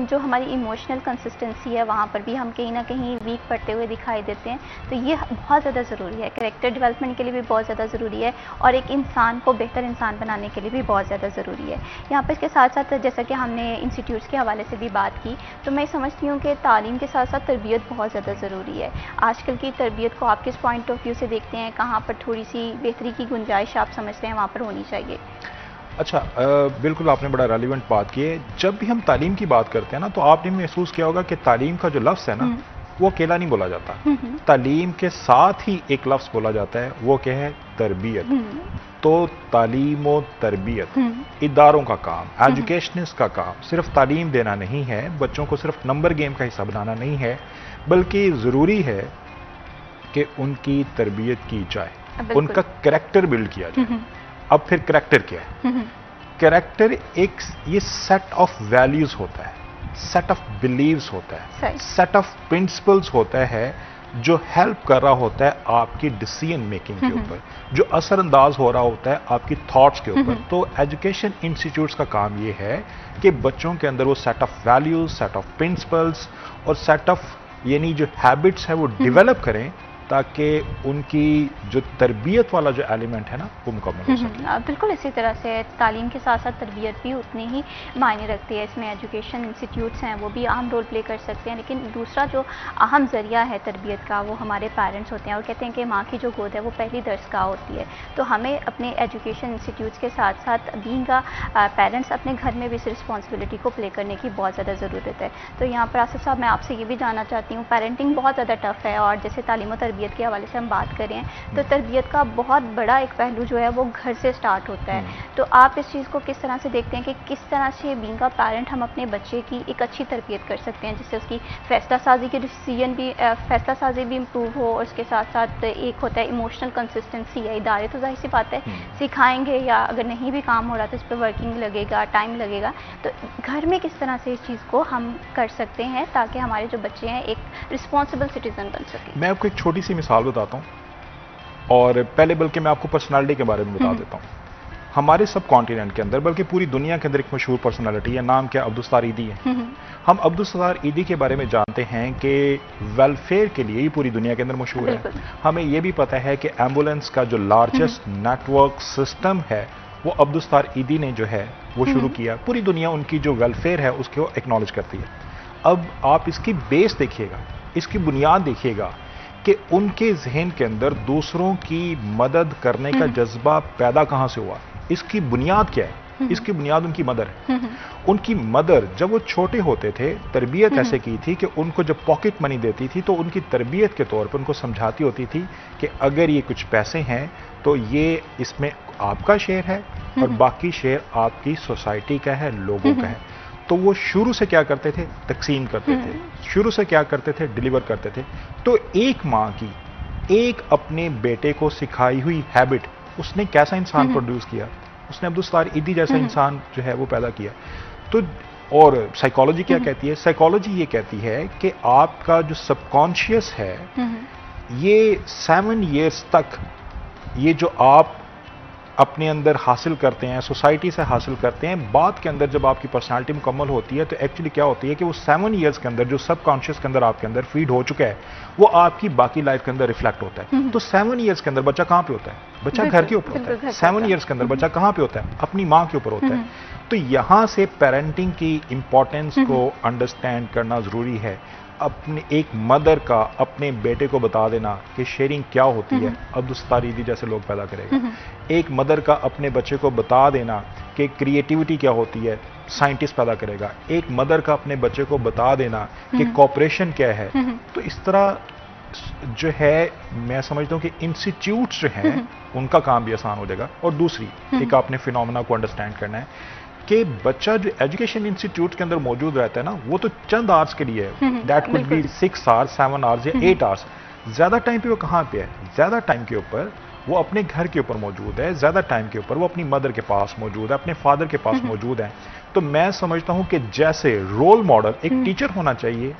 जो हमारी इमोशनल कंसिस्टेंसी है वहाँ पर भी हम कहीं ना कहीं वीक पड़ते हुए दिखाई देते हैं। तो ये बहुत ज़्यादा ज़रूरी है, कैरेक्टर डेवलपमेंट के लिए भी बहुत ज़्यादा ज़रूरी है और एक इंसान को बेहतर इंसान बनाने के लिए भी बहुत ज़्यादा ज़रूरी है। यहाँ पर इसके साथ साथ जैसा कि हमने इंस्टीट्यूट्स के हवाले से भी बात की, तो मैं समझती हूँ कि तालीम के साथ साथ तरबियत बहुत ज़्यादा ज़रूरी है। आजकल की तरबियत को आप किस पॉइंट ऑफ व्यू से देखते हैं? कहाँ पर थोड़ी सी बेहतरी की गुंजाइश आप समझते हैं वहाँ पर होनी चाहिए? अच्छा, बिल्कुल आपने बड़ा रेलिवेंट बात की है। जब भी हम तालीम की बात करते हैं ना, तो आपने महसूस किया होगा कि तालीम का जो लफ्ज़ है ना, वो अकेला नहीं बोला जाता। तालीम के साथ ही एक लफ्ज़ बोला जाता है, वो क्या है? तरबियत। तो तालीम और तरबियत इदारों का काम, एजुकेशनिस्ट का काम सिर्फ तालीम देना नहीं है, बच्चों को सिर्फ नंबर गेम का हिस्सा बनाना नहीं है, बल्कि ज़रूरी है कि उनकी तरबियत की जाए, उनका कैरेक्टर बिल्ड किया जाए। अब फिर कैरेक्टर क्या है? कैरेक्टर एक ये सेट ऑफ वैल्यूज होता है, सेट ऑफ बिलीव्स होता है, सेट ऑफ प्रिंसिपल्स होता है जो हेल्प कर रहा होता है आपकी डिसीजन मेकिंग के ऊपर, जो असरअंदाज हो रहा होता है आपकी थॉट्स के ऊपर। तो एजुकेशन इंस्टीट्यूट्स का काम ये है कि बच्चों के अंदर वो set of values, set of principles और सेट ऑफ यानी जो हैबिट्स है वो डेवलप करें, ताकि उनकी जो तरबियत वाला जो एलिमेंट है ना वो मुकम्मल हो सके। बिल्कुल इसी तरह से तालीम के साथ साथ तरबियत भी उतनी ही मायने रखती है। इसमें एजुकेशन इंस्टीट्यूट्स हैं वो भी अहम रोल प्ले कर सकते हैं, लेकिन दूसरा जो अहम ज़रिया है तरबियत का वो हमारे पेरेंट्स होते हैं। और कहते हैं कि माँ की जो गोद है वो पहली दरसगाह होती है। तो हमें अपने एजुकेशन इंस्टीट्यूट्स के साथ साथ बीइंग पेरेंट्स अपने घर में भी इस रिस्पॉन्सिबिलिटी को प्ले करने की बहुत ज़्यादा ज़रूरत है। तो यहाँ पर आसिफ साहब मैं आपसे ये भी जानना चाहती हूँ, पेरेंटिंग बहुत ज़्यादा टफ है और जैसे तालीम और तरबियत के हवाले से हम बात करें तो तरबियत का बहुत बड़ा एक पहलू जो है वो घर से स्टार्ट होता है। तो आप इस चीज़ को किस तरह से देखते हैं कि किस तरह से बीइंग अ पेरेंट हम अपने बच्चे की एक अच्छी तरबियत कर सकते हैं, जिससे उसकी फैसला साजी की डिसीजन भी फैसला साजी भी इम्प्रूव हो, और उसके साथ साथ एक होता है इमोशनल कंसिस्टेंसी है। इदारे तो जाहिर सी बात है सिखाएंगे, या अगर नहीं भी काम हो रहा तो इस पर वर्किंग लगेगा, टाइम लगेगा। तो घर में किस तरह से इस चीज़ को हम कर सकते हैं ताकि हमारे जो बच्चे हैं एक रिस्पॉन्सिबल सिटीजन बन सके? मैं आपको एक छोटी सी मिसाल बताता हूँ, और पहले बल्कि मैं आपको पर्सनालिटी के बारे में बता देता हूँ। हमारे सब कॉन्टिनेंट के अंदर बल्कि पूरी दुनिया के अंदर एक मशहूर पर्सनालिटी है, नाम क्या, अब्दुल सत्तार ईदी है। हम अब्दुल सत्तार ईदी के बारे में जानते हैं कि वेलफेयर के लिए ही पूरी दुनिया के अंदर मशहूर है। हमें यह भी पता है कि एम्बुलेंस का जो लार्जेस्ट नेटवर्क सिस्टम है वो अब्दुल सत्तार ईदी ने जो है वो शुरू किया। पूरी दुनिया उनकी जो वेलफेयर है उसको एक्नॉलेज करती है। अब आप इसकी बेस देखिएगा, इसकी बुनियाद देखिएगा कि उनके जहन के अंदर दूसरों की मदद करने का जज्बा पैदा कहां से हुआ। इसकी बुनियाद क्या है? इसकी बुनियाद उनकी मदर है। उनकी मदर जब वो छोटे होते थे तरबियत ऐसे की थी कि उनको जब पॉकेट मनी देती थी तो उनकी तरबियत के तौर पर उनको समझाती होती थी कि अगर ये कुछ पैसे हैं तो ये इसमें आपका शेयर है और बाकी शेयर आपकी सोसाइटी का है, लोगों का है। तो वो शुरू से क्या करते थे? तकसीम करते थे। शुरू से क्या करते थे? डिलीवर करते थे। तो एक माँ की एक अपने बेटे को सिखाई हुई हैबिट, उसने कैसा इंसान प्रोड्यूस किया? उसने अब्दुल सत्तार ईदी जैसा इंसान जो है वो पैदा किया। तो और साइकोलॉजी क्या कहती है? साइकोलॉजी ये कहती है कि आपका जो सबकॉन्शियस है ये 7 इयर्स तक ये जो आप अपने अंदर हासिल करते हैं, सोसाइटी से हासिल करते हैं, बाद के अंदर जब आपकी पर्सनालिटी मुकम्मल होती है तो एक्चुअली क्या होती है कि वो 7 इयर्स के अंदर जो सबकॉन्शियस के अंदर आपके अंदर फीड हो चुका है वो आपकी बाकी लाइफ के अंदर रिफ्लेक्ट होता है। तो 7 इयर्स के अंदर बच्चा कहाँ पे होता है? बच्चा घर के ऊपर होता है। 7 इयर्स के अंदर बच्चा कहाँ पे होता है? अपनी माँ के ऊपर होता है। तो यहां से पेरेंटिंग की इंपॉर्टेंस को अंडरस्टैंड करना जरूरी है। अपने एक मदर का अपने बेटे को बता देना कि शेयरिंग क्या होती है, अब्दुल सत्तार ईदी जैसे लोग पैदा करेगा। एक मदर का अपने बच्चे को बता देना कि क्रिएटिविटी क्या होती है, साइंटिस्ट पैदा करेगा। एक मदर का अपने बच्चे को बता देना कि कॉपरेशन क्या है। तो इस तरह जो है मैं समझता हूँ कि इंस्टीट्यूट्स जो हैं उनका काम भी आसान हो जाएगा। और दूसरी एक आपने फिनोमेना को अंडरस्टैंड करना है कि बच्चा जो एजुकेशन इंस्टीट्यूट के अंदर मौजूद रहता है ना वो तो चंद आवर्स के लिए है। That could be 6 hours, 7 hours या 8 आवर्स। ज्यादा टाइम पे वो कहाँ पे है? ज्यादा टाइम के ऊपर वो अपने घर के ऊपर मौजूद है, ज्यादा टाइम के ऊपर वो अपनी मदर के पास मौजूद है, अपने फादर के पास मौजूद है। तो मैं समझता हूं कि जैसे रोल मॉडल एक टीचर होना चाहिए,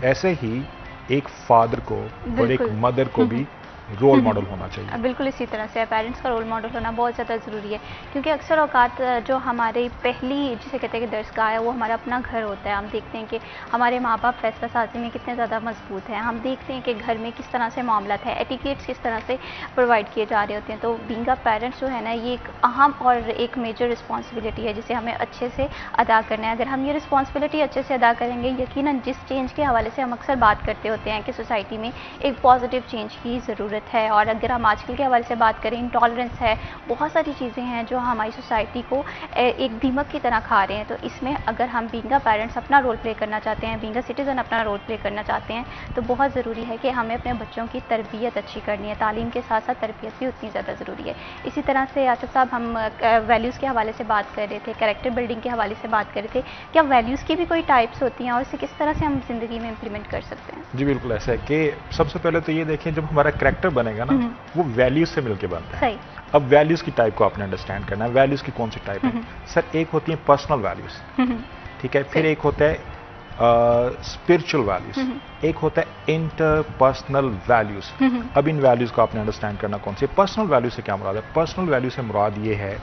ऐसे ही एक फादर को और एक मदर को भी रोल मॉडल होना चाहिए। बिल्कुल इसी तरह से पेरेंट्स का रोल मॉडल होना बहुत ज़्यादा ज़रूरी है, क्योंकि अक्सर औकात जो हमारी पहली जिसे कहते हैं कि दरसगाह है वो हमारा अपना घर होता है। हम देखते हैं कि हमारे माँ बाप फैसला साजी में कितने ज़्यादा मजबूत हैं। हम देखते हैं कि घर में किस तरह से मामलात है, एटिकेट्स किस तरह से प्रोवाइड किए जा रहे होते हैं। तो बीइंग अ पेरेंट्स जो है ना ये एक अहम और एक मेजर रिस्पॉन्सिबिलिटी है जिसे हमें अच्छे से अदा करना है। अगर हम ये रिस्पॉन्सिबिलिटी अच्छे से अदा करेंगे, यकीनन जिस चेंज के हवाले से हम अक्सर बात करते होते हैं कि सोसाइटी में एक पॉजिटिव चेंज की ज़रूरत है। और अगर हम आजकल के हवाले से बात करें, इंटॉलरेंस है, बहुत सारी चीज़ें हैं जो हमारी सोसाइटी को एक दीमक की तरह खा रहे हैं। तो इसमें अगर हम बीइंग अ पेरेंट्स अपना रोल प्ले करना चाहते हैं, बीइंग अ सिटीज़न अपना रोल प्ले करना चाहते हैं, तो बहुत ज़रूरी है कि हमें अपने बच्चों की तरबियत अच्छी करनी है। तालीम के साथ साथ तरबियत भी उतनी ज़्यादा ज़रूरी है। इसी तरह से आसिफ साहब हम वैल्यूज़ के हवाले से बात कर रहे थे, कैरेक्टर बिल्डिंग के हवाले से बात कर रहे थे। क्या वैल्यूज़ की भी कोई टाइप्स होती हैं और इसे किस तरह से हम ज़िंदगी में इम्प्लीमेंट कर सकते हैं? जी बिल्कुल ऐसा है कि सबसे पहले तो ये देखें जब हमारा कैरेक्टर बनेगा ना वो वैल्यूज से मिलकर बनता है। सही। अब वैल्यूज की टाइप को आपने अंडरस्टैंड करना है। वैल्यूज की कौन सी टाइप है? सर एक होती है पर्सनल वैल्यूज, ठीक है, फिर एक होता है स्पिरिचुअल वैल्यूज, एक होता है इंटरपर्सनल वैल्यूज। अब इन वैल्यूज को आपने अंडरस्टैंड करना कौन सी। पर्सनल वैल्यू से क्या मुराद है? पर्सनल वैल्यू से मुराद ये है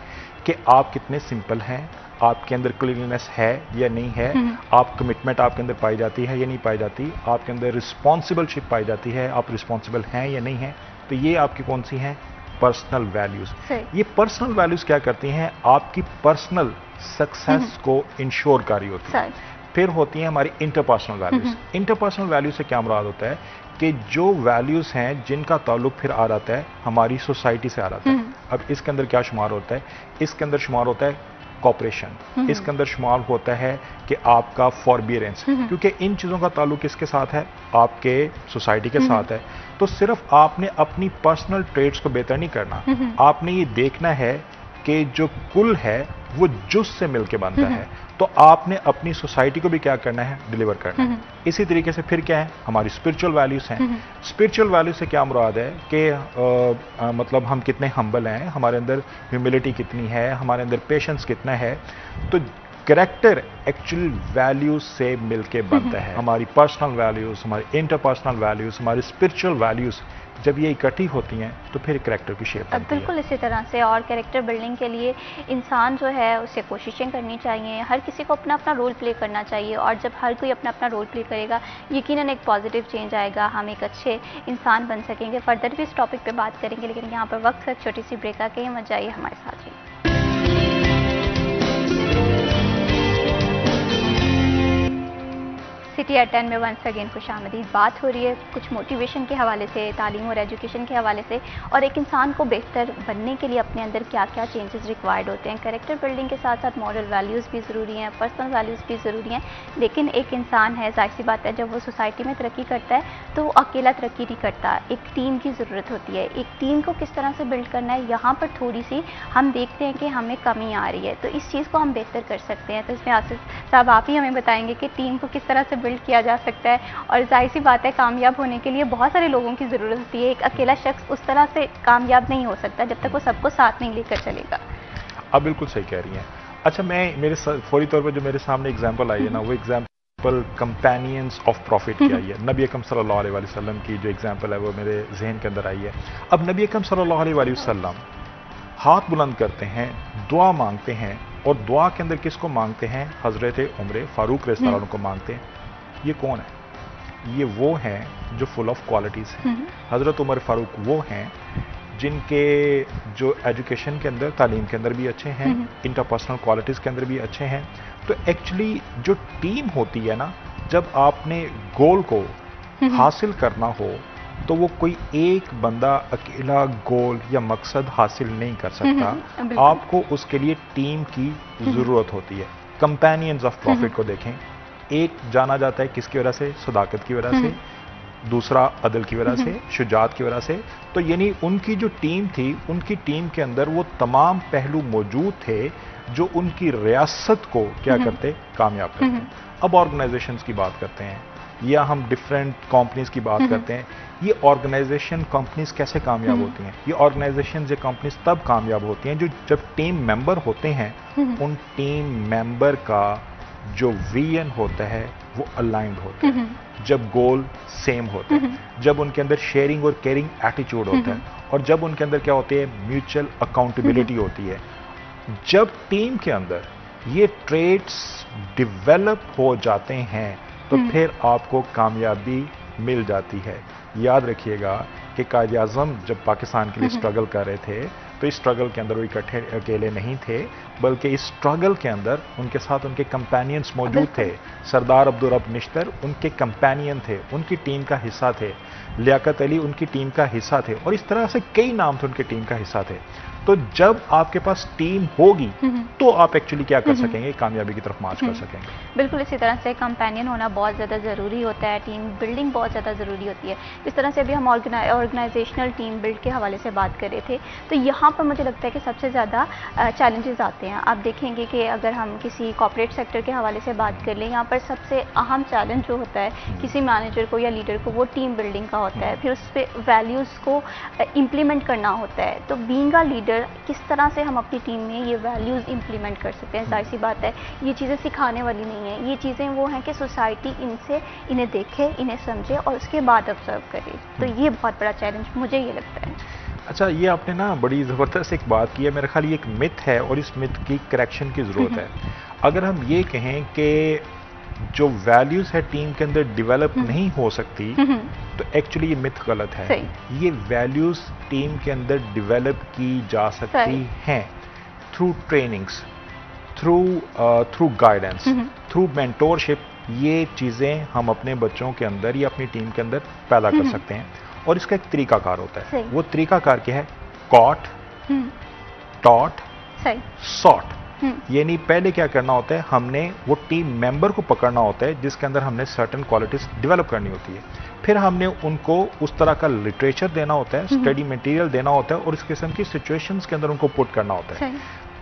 कि आप कितने सिंपल हैं, आपके अंदर क्लीनलीनेस है या नहीं है, आप कमिटमेंट आपके अंदर पाई जाती है या नहीं पाई जाती, आपके अंदर रिस्पॉन्सिबलशिप पाई जाती है, आप रिस्पॉन्सिबल हैं या नहीं है। तो ये आपकी कौन सी हैं? Personal values. ये पर्सनल वैल्यूज क्या करती हैं? आपकी पर्सनल सक्सेस को इंश्योर कर रही होती है। फिर होती हैं हमारी इंटरपर्सनल वैल्यूज। इंटरपर्सनल वैल्यूज से क्या मुराद होता है कि जो वैल्यूज हैं जिनका ताल्लुक फिर आ जाता है हमारी सोसाइटी से आ जाता है। अब इसके अंदर क्या शुमार होता है? इसके अंदर शुमार होता है कॉपरेशन, इसके अंदर शुमार होता है कि आपका फॉरबियरेंस, क्योंकि इन चीज़ों का ताल्लुक किसके साथ है? आपके सोसाइटी के साथ है। तो सिर्फ आपने अपनी पर्सनल ट्रेड्स को बेहतर नहीं करना, आपने ये देखना है कि जो कुल है वो जुज से मिलके बनता है। तो आपने अपनी सोसाइटी को भी क्या करना है? डिलीवर करना है। इसी तरीके से फिर क्या है? हमारी स्पिरिचुअल वैल्यूज हैं। स्पिरिचुअल वैल्यूज से क्या मुराद है कि मतलब हम कितने हम्बल हैं, हमारे अंदर ह्यूमिलिटी कितनी है, हमारे अंदर पेशेंस कितना है। तो कैरेक्टर एक्चुअल वैल्यूज से मिलके बनता है। हमारी पर्सनल वैल्यूज, हमारी इंटरपर्सनल वैल्यूज, हमारी स्पिरिचुअल वैल्यूज जब ये इकट्ठी होती हैं तो फिर कैरेक्टर की शेप बनती है। बिल्कुल इसी तरह से, और कैरेक्टर बिल्डिंग के लिए इंसान जो है उसे कोशिशें करनी चाहिए, हर किसी को अपना अपना रोल प्ले करना चाहिए, और जब हर कोई अपना अपना रोल प्ले करेगा यकीनन एक पॉजिटिव चेंज आएगा, हम एक अच्छे इंसान बन सकेंगे। फर्दर भी इस टॉपिक पे बात करेंगे, लेकिन यहाँ पर वक्त एक छोटी सी ब्रेक आ गई, मत जाइए हमारे साथ ही। सिटी एट 10 में वंस अगेन खुशामदीद। बात हो रही है कुछ मोटिवेशन के हवाले से, तालीम और एजुकेशन के हवाले से, और एक इंसान को बेहतर बनने के लिए अपने अंदर क्या क्या चेंजेस रिक्वायर्ड होते हैं। कैरेक्टर बिल्डिंग के साथ साथ मॉरल वैल्यूज़ भी ज़रूरी हैं, पर्सनल वैल्यूज़ भी ज़रूरी हैं। लेकिन एक इंसान है, जाहिर सी बात है, जब वो सोसाइटी में तरक्की करता है तो वो अकेला तरक्की नहीं करता, एक टीम की ज़रूरत होती है। एक टीम को किस तरह से बिल्ड करना है, यहाँ पर थोड़ी सी हम देखते हैं कि हमें कमी आ रही है, तो इस चीज़ को हम बेहतर कर सकते हैं। तो इसमें आसिफ साहब आप ही हमें बताएंगे कि टीम को किस तरह से बिल्ड किया जा सकता है। और जाहिर सी बात है, कामयाब होने के लिए बहुत सारे लोगों की ज़रूरत होती है, एक अकेला शख्स उस तरह से कामयाब नहीं हो सकता जब तक वो सबको साथ नहीं लेकर चलेगा। आप बिल्कुल सही कह रही हैं। अच्छा, मेरे फौरी तौर पर जो मेरे सामने एग्जाम्पल आई है ना, वो एग्जाम्पल कंपेनियंस ऑफ प्रॉफिट की आई है। नबी अकरम सल्लल्लाहु अलैहि वसल्लम की जो एग्जाम्पल है वो मेरे जहन के अंदर आई है। अब नबी अकरम सल्लल्लाहु अलैहि वसल्लम हाथ बुलंद करते हैं, दुआ मांगते हैं, और दुआ के अंदर किसको मांगते हैं? हजरत उमर फारूक रज़ियल्लाहु अन्हु को मांगते हैं। ये कौन है? ये वो हैं जो फुल ऑफ क्वालिटीज़ हैं। हज़रत उमर फारूक वो हैं जिनके जो एजुकेशन के अंदर, तालीम के अंदर भी अच्छे हैं, इंटरपर्सनल क्वालिटीज़ के अंदर भी अच्छे हैं। तो एक्चुअली जो टीम होती है ना, जब आपने गोल को हासिल करना हो तो वो कोई एक बंदा अकेला गोल या मकसद हासिल नहीं कर सकता। आपको उसके लिए टीम की ज़रूरत होती है। कंपेनियंस ऑफ प्रॉफिट को देखें, एक जाना जाता है किसकी वजह से? सदाकत की वजह से, दूसरा अदल की वजह से, शुजात की वजह से। तो यानी उनकी जो टीम थी, उनकी टीम के अंदर वो तमाम पहलू मौजूद थे जो उनकी रियासत को क्या करते? कामयाब करते। अब ऑर्गेनाइजेशंस की बात करते हैं या हम डिफरेंट कंपनीज की बात करते हैं। ये ऑर्गेनाइजेशन कंपनीज कैसे कामयाब होती हैं? ये ऑर्गेनाइजेशन ये कंपनीज तब कामयाब होती हैं जो जब टीम मेंबर होते हैं, उन टीम मेंबर का जो विजन होता है वो अलाइंड होता है, जब गोल सेम होता है, जब उनके अंदर शेयरिंग और केयरिंग एटीट्यूड होता है, और जब उनके अंदर क्या होती है? म्यूचुअल अकाउंटेबिलिटी होती है। जब टीम के अंदर ये ट्रेड्स डेवलप हो जाते हैं तो फिर आपको कामयाबी मिल जाती है। याद रखिएगा कि कायद आज़म जब पाकिस्तान के लिए स्ट्रगल कर रहे थे तो इस स्ट्रगल के अंदर वो इकट्ठे अकेले नहीं थे, बल्कि इस स्ट्रगल के अंदर उनके साथ उनके कंपेनियंस मौजूद थे। सरदार अब्दुल रब निश्तर उनके कंपेनियन थे, उनकी टीम का हिस्सा थे। लियाकत अली उनकी टीम का हिस्सा थे, और इस तरह से कई नाम थे उनकी टीम का हिस्सा थे। तो जब आपके पास टीम होगी तो आप एक्चुअली क्या कर सकेंगे? कामयाबी की तरफ मार्च कर सकेंगे। बिल्कुल इसी तरह से कंपेनियन होना बहुत ज़्यादा ज़रूरी होता है, टीम बिल्डिंग बहुत ज़्यादा ज़रूरी होती है। इस तरह से अभी हम ऑर्गेनाइजेशनल टीम बिल्ड के हवाले से बात कर रहे थे, तो यहाँ पर मुझे लगता है कि सबसे ज़्यादा चैलेंजेस आते हैं। आप देखेंगे कि अगर हम किसी कॉर्पोरेट सेक्टर के हवाले से बात कर लें, यहाँ पर सबसे अहम चैलेंज जो होता है किसी मैनेजर को या लीडर को, वो टीम बिल्डिंग का होता है। फिर उस पर वैल्यूज़ को इम्प्लीमेंट करना होता है। तो बीइंग अ लीडर लेकर किस तरह से हम अपनी टीम में ये वैल्यूज़ इम्प्लीमेंट कर सकते हैं। जाहिर सी बात है ये चीज़ें सिखाने वाली नहीं है, ये चीज़ें वो हैं कि सोसाइटी इन्हें देखे, इन्हें समझे और उसके बाद ऑब्जर्व करे। तो ये बहुत बड़ा चैलेंज मुझे ये लगता है। अच्छा, ये आपने ना बड़ी ज़बरदस्त एक बात की है। मेरे ख्याल ये एक मिथ है और इस मिथ की करेक्शन की ज़रूरत है। अगर हम ये कहें कि जो वैल्यूज़ है टीम के अंदर डेवलप नहीं हो सकती, तो एक्चुअली ये मिथ गलत है। ये वैल्यूज़ टीम के अंदर डेवलप की जा सकती हैं through trainings, through guidance, through mentorship. ये चीज़ें हम अपने बच्चों के अंदर या अपनी टीम के अंदर पैदा कर सकते हैं और इसका एक तरीकाकार होता है। वो तरीकाकार क्या है? Caught, taught, sought. यानी पहले क्या करना होता है, हमने वो टीम मेंबर को पकड़ना होता है जिसके अंदर हमने सर्टेन क्वालिटीज डेवलप करनी होती है। फिर हमने उनको उस तरह का लिटरेचर देना होता है, स्टडी मटेरियल देना होता है और इस किस्म की सिचुएशंस के अंदर उनको पुट करना होता है।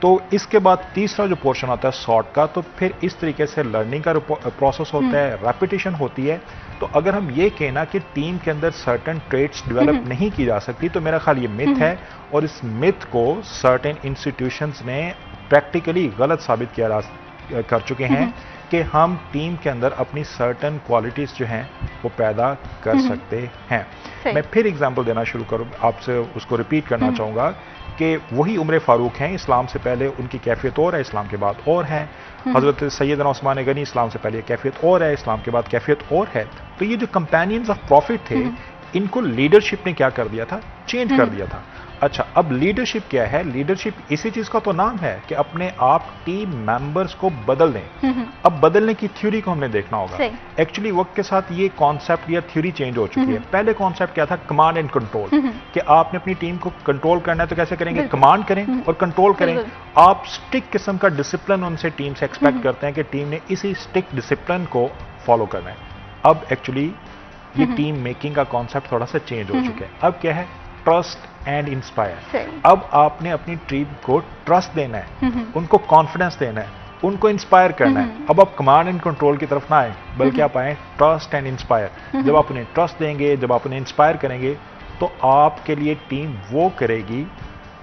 तो इसके बाद तीसरा जो पोर्शन आता है सॉर्ट का, तो फिर इस तरीके से लर्निंग का प्रोसेस होता है, रेपिटेशन होती है। तो अगर हम ये कहना कि टीम के अंदर सर्टेन ट्रेट्स डेवलप नहीं की जा सकती, तो मेरा ख्याल ये मिथ है और इस मिथ को सर्टेन इंस्टीट्यूशंस ने प्रैक्टिकली गलत साबित कर चुके हैं कि हम टीम के अंदर अपनी सर्टेन क्वालिटीज जो हैं वो पैदा कर सकते हैं। मैं फिर एग्जांपल देना शुरू करूं, आपसे उसको रिपीट करना चाहूँगा कि वही उम्र फारूक हैं, इस्लाम से पहले उनकी कैफियत और है, इस्लाम के बाद और है। हज़रत सैयदना उस्मान गनी, इस्लाम से पहले कैफियत और है, इस्लाम के बाद कैफियत और है। तो ये जो कंपेनियंस ऑफ प्रॉफिट थे, इनको लीडरशिप ने क्या कर दिया था? चेंज कर दिया था। अच्छा, अब लीडरशिप क्या है? लीडरशिप इसी चीज का तो नाम है कि अपने आप टीम मेंबर्स को बदल दें। अब बदलने की थ्योरी को हमने देखना होगा। एक्चुअली वक्त के साथ ये कॉन्सेप्ट या थ्योरी चेंज हो चुकी है। पहले कॉन्सेप्ट क्या था? कमांड एंड कंट्रोल, कि आपने अपनी टीम को कंट्रोल करना है तो कैसे करेंगे? कमांड करें और कंट्रोल करें। आप स्टिक किस्म का डिसिप्लिन उनसे टीम से एक्सपेक्ट करते हैं कि टीम ने इसी स्टिक डिसिप्लिन को फॉलो करना है। अब एक्चुअली ये टीम मेकिंग का कॉन्सेप्ट थोड़ा सा चेंज हो चुका है। अब क्या है? Trust and inspire. अब आपने अपनी टीम को ट्रस्ट देना है, उनको कॉन्फिडेंस देना है, उनको इंस्पायर करना है। अब आप कमांड एंड कंट्रोल की तरफ ना आए, बल्कि आप आए ट्रस्ट एंड इंस्पायर। जब आप उन्हें ट्रस्ट देंगे, जब आप उन्हें इंस्पायर करेंगे, तो आपके लिए टीम वो करेगी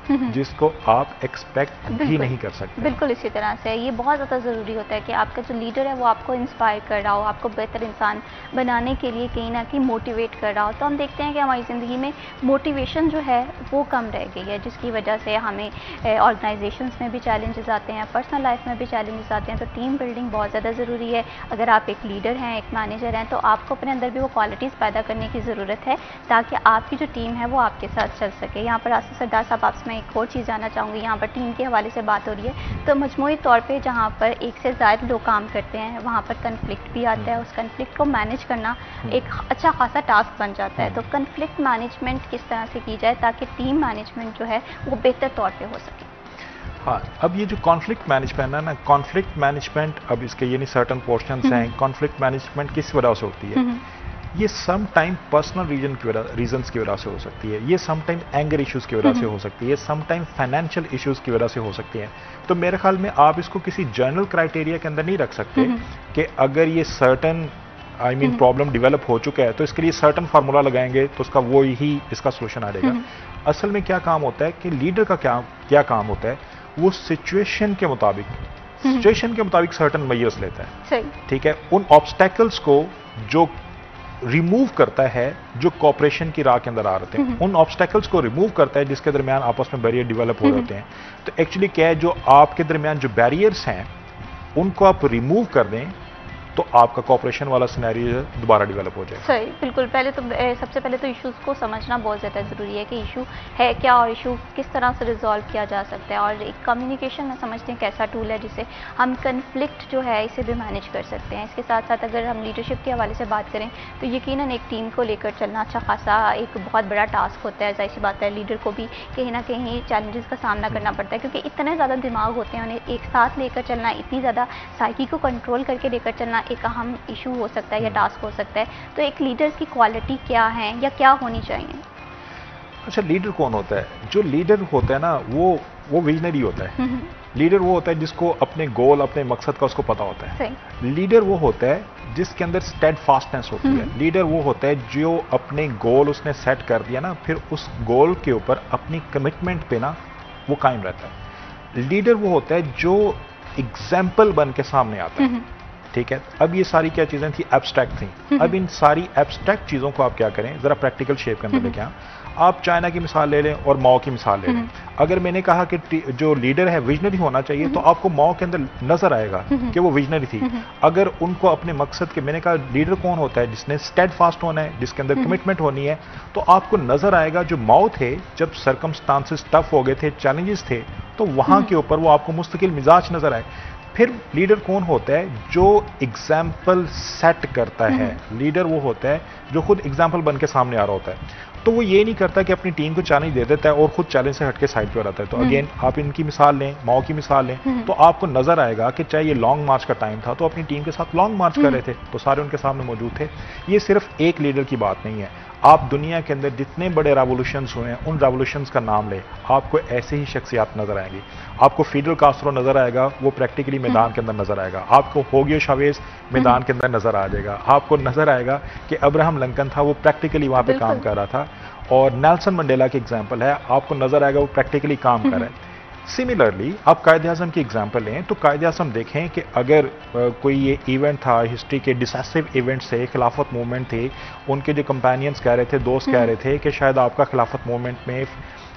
जिसको आप एक्सपेक्ट भी नहीं कर सकते। बिल्कुल इसी तरह से ये बहुत ज़्यादा ज़रूरी होता है कि आपका जो लीडर है वो आपको इंस्पायर कर रहा हो, आपको बेहतर इंसान बनाने के लिए कहीं ना कहीं मोटिवेट कर रहा हो। तो हम देखते हैं कि हमारी ज़िंदगी में मोटिवेशन जो है वो कम रह गई है, जिसकी वजह से हमें ऑर्गेनाइजेशंस में भी चैलेंजेस आते हैं, पर्सनल लाइफ में भी चैलेंजेस आते हैं। तो टीम बिल्डिंग बहुत ज़्यादा ज़रूरी है। अगर आप एक लीडर हैं, एक मैनेजर हैं, तो आपको अपने अंदर भी वो क्वालिटीज़ पैदा करने की ज़रूरत है ताकि आपकी जो टीम है वो आपके साथ चल सके। यहाँ पर आसिफ सरदार साहब, आपसे एक और चीज़ जानना चाहूँगी। यहाँ पर टीम के हवाले से बात हो रही है, तो मजमूई तौर पे जहाँ पर एक से ज़्यादा लोग काम करते हैं वहाँ पर कन्फ्लिक्ट भी आता है। उस कन्फ्लिक्ट को मैनेज करना एक अच्छा खासा टास्क बन जाता है। तो कन्फ्लिक्ट मैनेजमेंट किस तरह से की जाए ताकि टीम मैनेजमेंट जो है वो बेहतर तौर पर हो सके? हाँ, अब ये जो कॉन्फ्लिक्ट मैनेजमेंट है ना, कॉन्फ्लिक्ट मैनेजमेंट, अब इसके यानी सर्टेन पोर्शंस हैं। कॉन्फ्लिक्ट मैनेजमेंट किस वजह से होती है? ये सम टाइम पर्सनल रीजंस की वजह से हो सकती है, ये सम टाइम एंगर इश्यूज की वजह से हो सकती है, सम टाइम फाइनेंशियल इश्यूज की वजह से हो सकती है। तो मेरे ख्याल में आप इसको किसी जनरल क्राइटेरिया के अंदर नहीं रख सकते कि अगर ये सर्टन प्रॉब्लम डेवलप हो चुका है तो इसके लिए सर्टन फार्मूला लगाएंगे तो उसका वो ही इसका सोल्यूशन आ जाएगा। असल में क्या काम होता है कि लीडर का क्या काम होता है? वो सिचुएशन के मुताबिक सर्टन मेजर्स लेता है। ठीक है, उन ऑब्स्टेकल्स को जो रिमूव करता है, जो कॉपरेशन की राह के अंदर आ रहे हैं, उन ऑब्स्टेकल्स को रिमूव करता है जिसके दरमियान आपस में बैरियर डेवलप हो जाते हैं। तो एक्चुअली क्या है, जो आपके दरमियान जो बैरियर्स हैं उनको आप रिमूव कर दें तो आपका कॉपरेशन वाला सिनेरियो दोबारा डेवलप हो जाए। सही, बिल्कुल। पहले तो सबसे पहले तो इश्यूज को समझना बहुत ज़्यादा ज़रूरी है कि इशू है क्या और इशू किस तरह से रिजॉल्व किया जा सकता है। और एक कम्युनिकेशन में समझते हैं कैसा टूल है जिससे हम कन्फ्लिक्ट जो है इसे भी मैनेज कर सकते हैं। इसके साथ साथ अगर हम लीडरशिप के हवाले से बात करें तो यकीनन एक टीम को लेकर चलना अच्छा खासा एक बहुत बड़ा टास्क होता है। जाहिर सी बात है लीडर को भी कहीं ना कहीं चैलेंजेस का सामना करना पड़ता है क्योंकि इतने ज़्यादा दिमाग होते हैं, उन्हें एक साथ लेकर चलना, इतनी ज़्यादा साइकी को कंट्रोल करके लेकर चलना एक अहम इशू हो सकता है या टास्क हो सकता है। तो एक लीडर्स की क्वालिटी क्या है या क्या होनी चाहिए? अच्छा, लीडर कौन होता है? जो लीडर होता है ना वो विजनरी होता है। लीडर वो होता है जिसको अपने गोल, अपने मकसद का उसको पता होता है। लीडर वो होता है जिसके अंदर स्टेडफास्टनेस होती है। लीडर वो होता है जो अपने गोल उसने सेट कर दिया ना, फिर उस गोल के ऊपर अपनी कमिटमेंट पे ना वो कायम रहता है। लीडर वो होता है जो एग्जाम्पल बन के सामने आता है, ठीक है। अब ये सारी क्या चीजें थी, एब्स्ट्रैक्ट थी। अब इन सारी एब्स्ट्रैक्ट चीजों को आप क्या करें, जरा प्रैक्टिकल शेप के अंदर लेके आएं। आप चाइना की मिसाल ले लें और माओ की मिसाल ले लें। अगर मैंने कहा कि जो लीडर है विजनरी होना चाहिए, तो आपको माओ के अंदर नजर आएगा कि वो विजनरी थी। अगर उनको अपने मकसद के, मैंने कहा लीडर कौन होता है, जिसने स्टेडफास्ट होना है, जिसके अंदर कमिटमेंट होनी है, तो आपको नजर आएगा। जो माओ थे, जब सरकमस्टांसेस टफ हो गए थे, चैलेंजेस थे, तो वहां के ऊपर वो आपको मुस्तकिल मिजाज नजर आए। फिर लीडर कौन होता है, जो एग्जाम्पल सेट करता है। लीडर वो होता है जो खुद एग्जाम्पल बन के सामने आ रहा होता है। तो वो ये नहीं करता कि अपनी टीम को चैलेंज दे देता है और खुद चैलेंज से हटके साइड पे हो जाता है। तो अगेन आप इनकी मिसाल लें, माओ की मिसाल लें, तो आपको नजर आएगा कि चाहे ये लॉन्ग मार्च का टाइम था, तो अपनी टीम के साथ लॉन्ग मार्च कर रहे थे, तो सारे उनके सामने मौजूद थे। ये सिर्फ एक लीडर की बात नहीं है। आप दुनिया के अंदर जितने बड़े रेवोल्यूशंस हुए हैं, उन रेवोल्यूशंस का नाम ले, आपको ऐसे ही शख्सियात नजर आएंगी। आपको फिडेल कास्ट्रो नजर आएगा, वो प्रैक्टिकली मैदान के अंदर नजर आएगा। आपको होगियो चावेज मैदान के अंदर नजर आ जाएगा। आपको नजर आएगा कि अब्राहम लिंकन था, वो प्रैक्टिकली वहां पे काम कर रहा था। और नेल्सन मंडेला की एग्जाम्पल है, आपको नजर आएगा वो प्रैक्टिकली काम कर रहा है। सिमिलरली आप कायदे आज़म की एग्जाम्पल लें, तो कायदे आज़म देखें कि अगर कोई ये इवेंट था, हिस्ट्री के डिसाइसिव इवेंट्स थे, खिलाफत मूवमेंट थे, उनके जो कंपेनियंस कह रहे थे, दोस्त कह रहे थे कि शायद आपका खिलाफत मूवमेंट में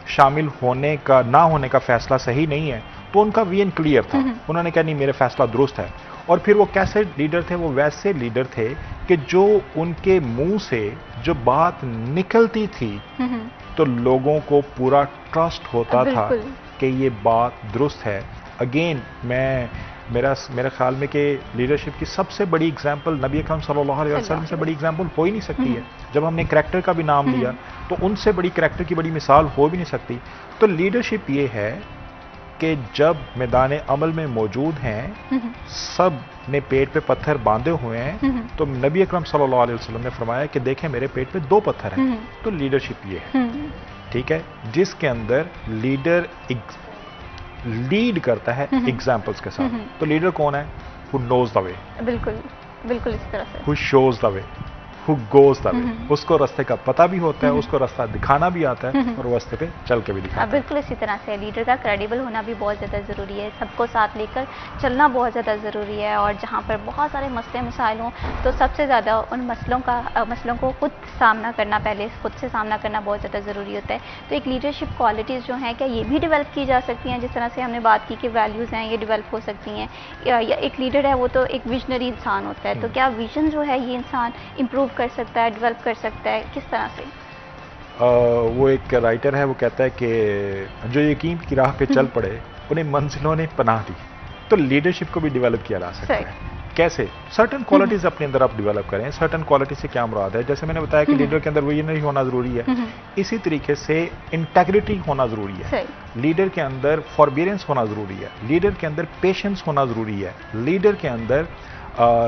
शामिल होने का ना होने का फैसला सही नहीं है, तो उनका विजन क्लियर था। उन्होंने कहा नहीं, मेरा फैसला दुरुस्त है। और फिर वो कैसे लीडर थे, वो वैसे लीडर थे कि जो उनके मुंह से जो बात निकलती थी, तो लोगों को पूरा ट्रस्ट होता था कि ये बात दुरुस्त है। अगेन मेरा ख्याल में कि लीडरशिप की सबसे बड़ी एग्जाम्पल नबी अकरम सल्लल्लाहु अलैहि वसल्लम से बड़ी एग्जाम्पल हो ही नहीं सकती है। जब हमने करैक्टर का भी नाम लिया, तो उनसे बड़ी करैक्टर की बड़ी मिसाल हो भी नहीं सकती। तो लीडरशिप ये है कि जब मैदान अमल में मौजूद हैं, सब ने पेट पे पत्थर बांधे हुए हैं, तो नबी अकरम सल्लल्लाहु अलैहि वसल्लम ने फरमाया कि देखें मेरे पेट पे 2 पत्थर हैं। तो लीडरशिप ये है, ठीक है, जिसके अंदर लीडर लीड करता है एग्जाम्पल्स के साथ। तो लीडर कौन है, हु नोज द वे, बिल्कुल बिल्कुल इस तरह से, who shows the way, who goes the way, उसको रास्ते का पता भी होता है, उसको रास्ता दिखाना भी आता है और रास्ते पे चल के भी दिखाता है। बिल्कुल इसी तरह से लीडर का क्रेडिबल होना भी बहुत ज़्यादा ज़रूरी है, सबको साथ लेकर चलना बहुत ज़्यादा ज़रूरी है। और जहाँ पर बहुत सारे मसले मसाइल हों, तो सबसे ज़्यादा उन मसलों को खुद सामना करना, पहले खुद से सामना करना बहुत ज़्यादा ज़रूरी होता है। तो एक लीडरशिप क्वालिटीज़ जो हैं, क्या ये भी डेवलप की जा सकती हैं? जिस तरह से हमने बात की कि वैल्यूज़ हैं, ये डेवलप हो सकती हैं, या एक लीडर है वो तो एक विजनरी इंसान होता है, तो क्या विजन जो है ये इंसान इम्प्रूव कर सकता है, डेवलप कर सकता है, किस तरह से? वो एक राइटर है, वो कहता है कि जो यकीन की राह पे चल पड़े उन्हें मंजिलों ने पनाह दी। तो लीडरशिप को भी डेवलप किया जा सकता है। कैसे? सर्टन क्वालिटीज अपने अंदर आप डेवलप करें। सर्टन क्वालिटी से क्या मुराद है, जैसे मैंने बताया कि लीडर के अंदर विजनरी होना जरूरी है, इसी तरीके से इंटेग्रिटी होना जरूरी है। लीडर के अंदर फॉरबियरेंस होना जरूरी है, लीडर के अंदर पेशेंस होना जरूरी है, लीडर के अंदर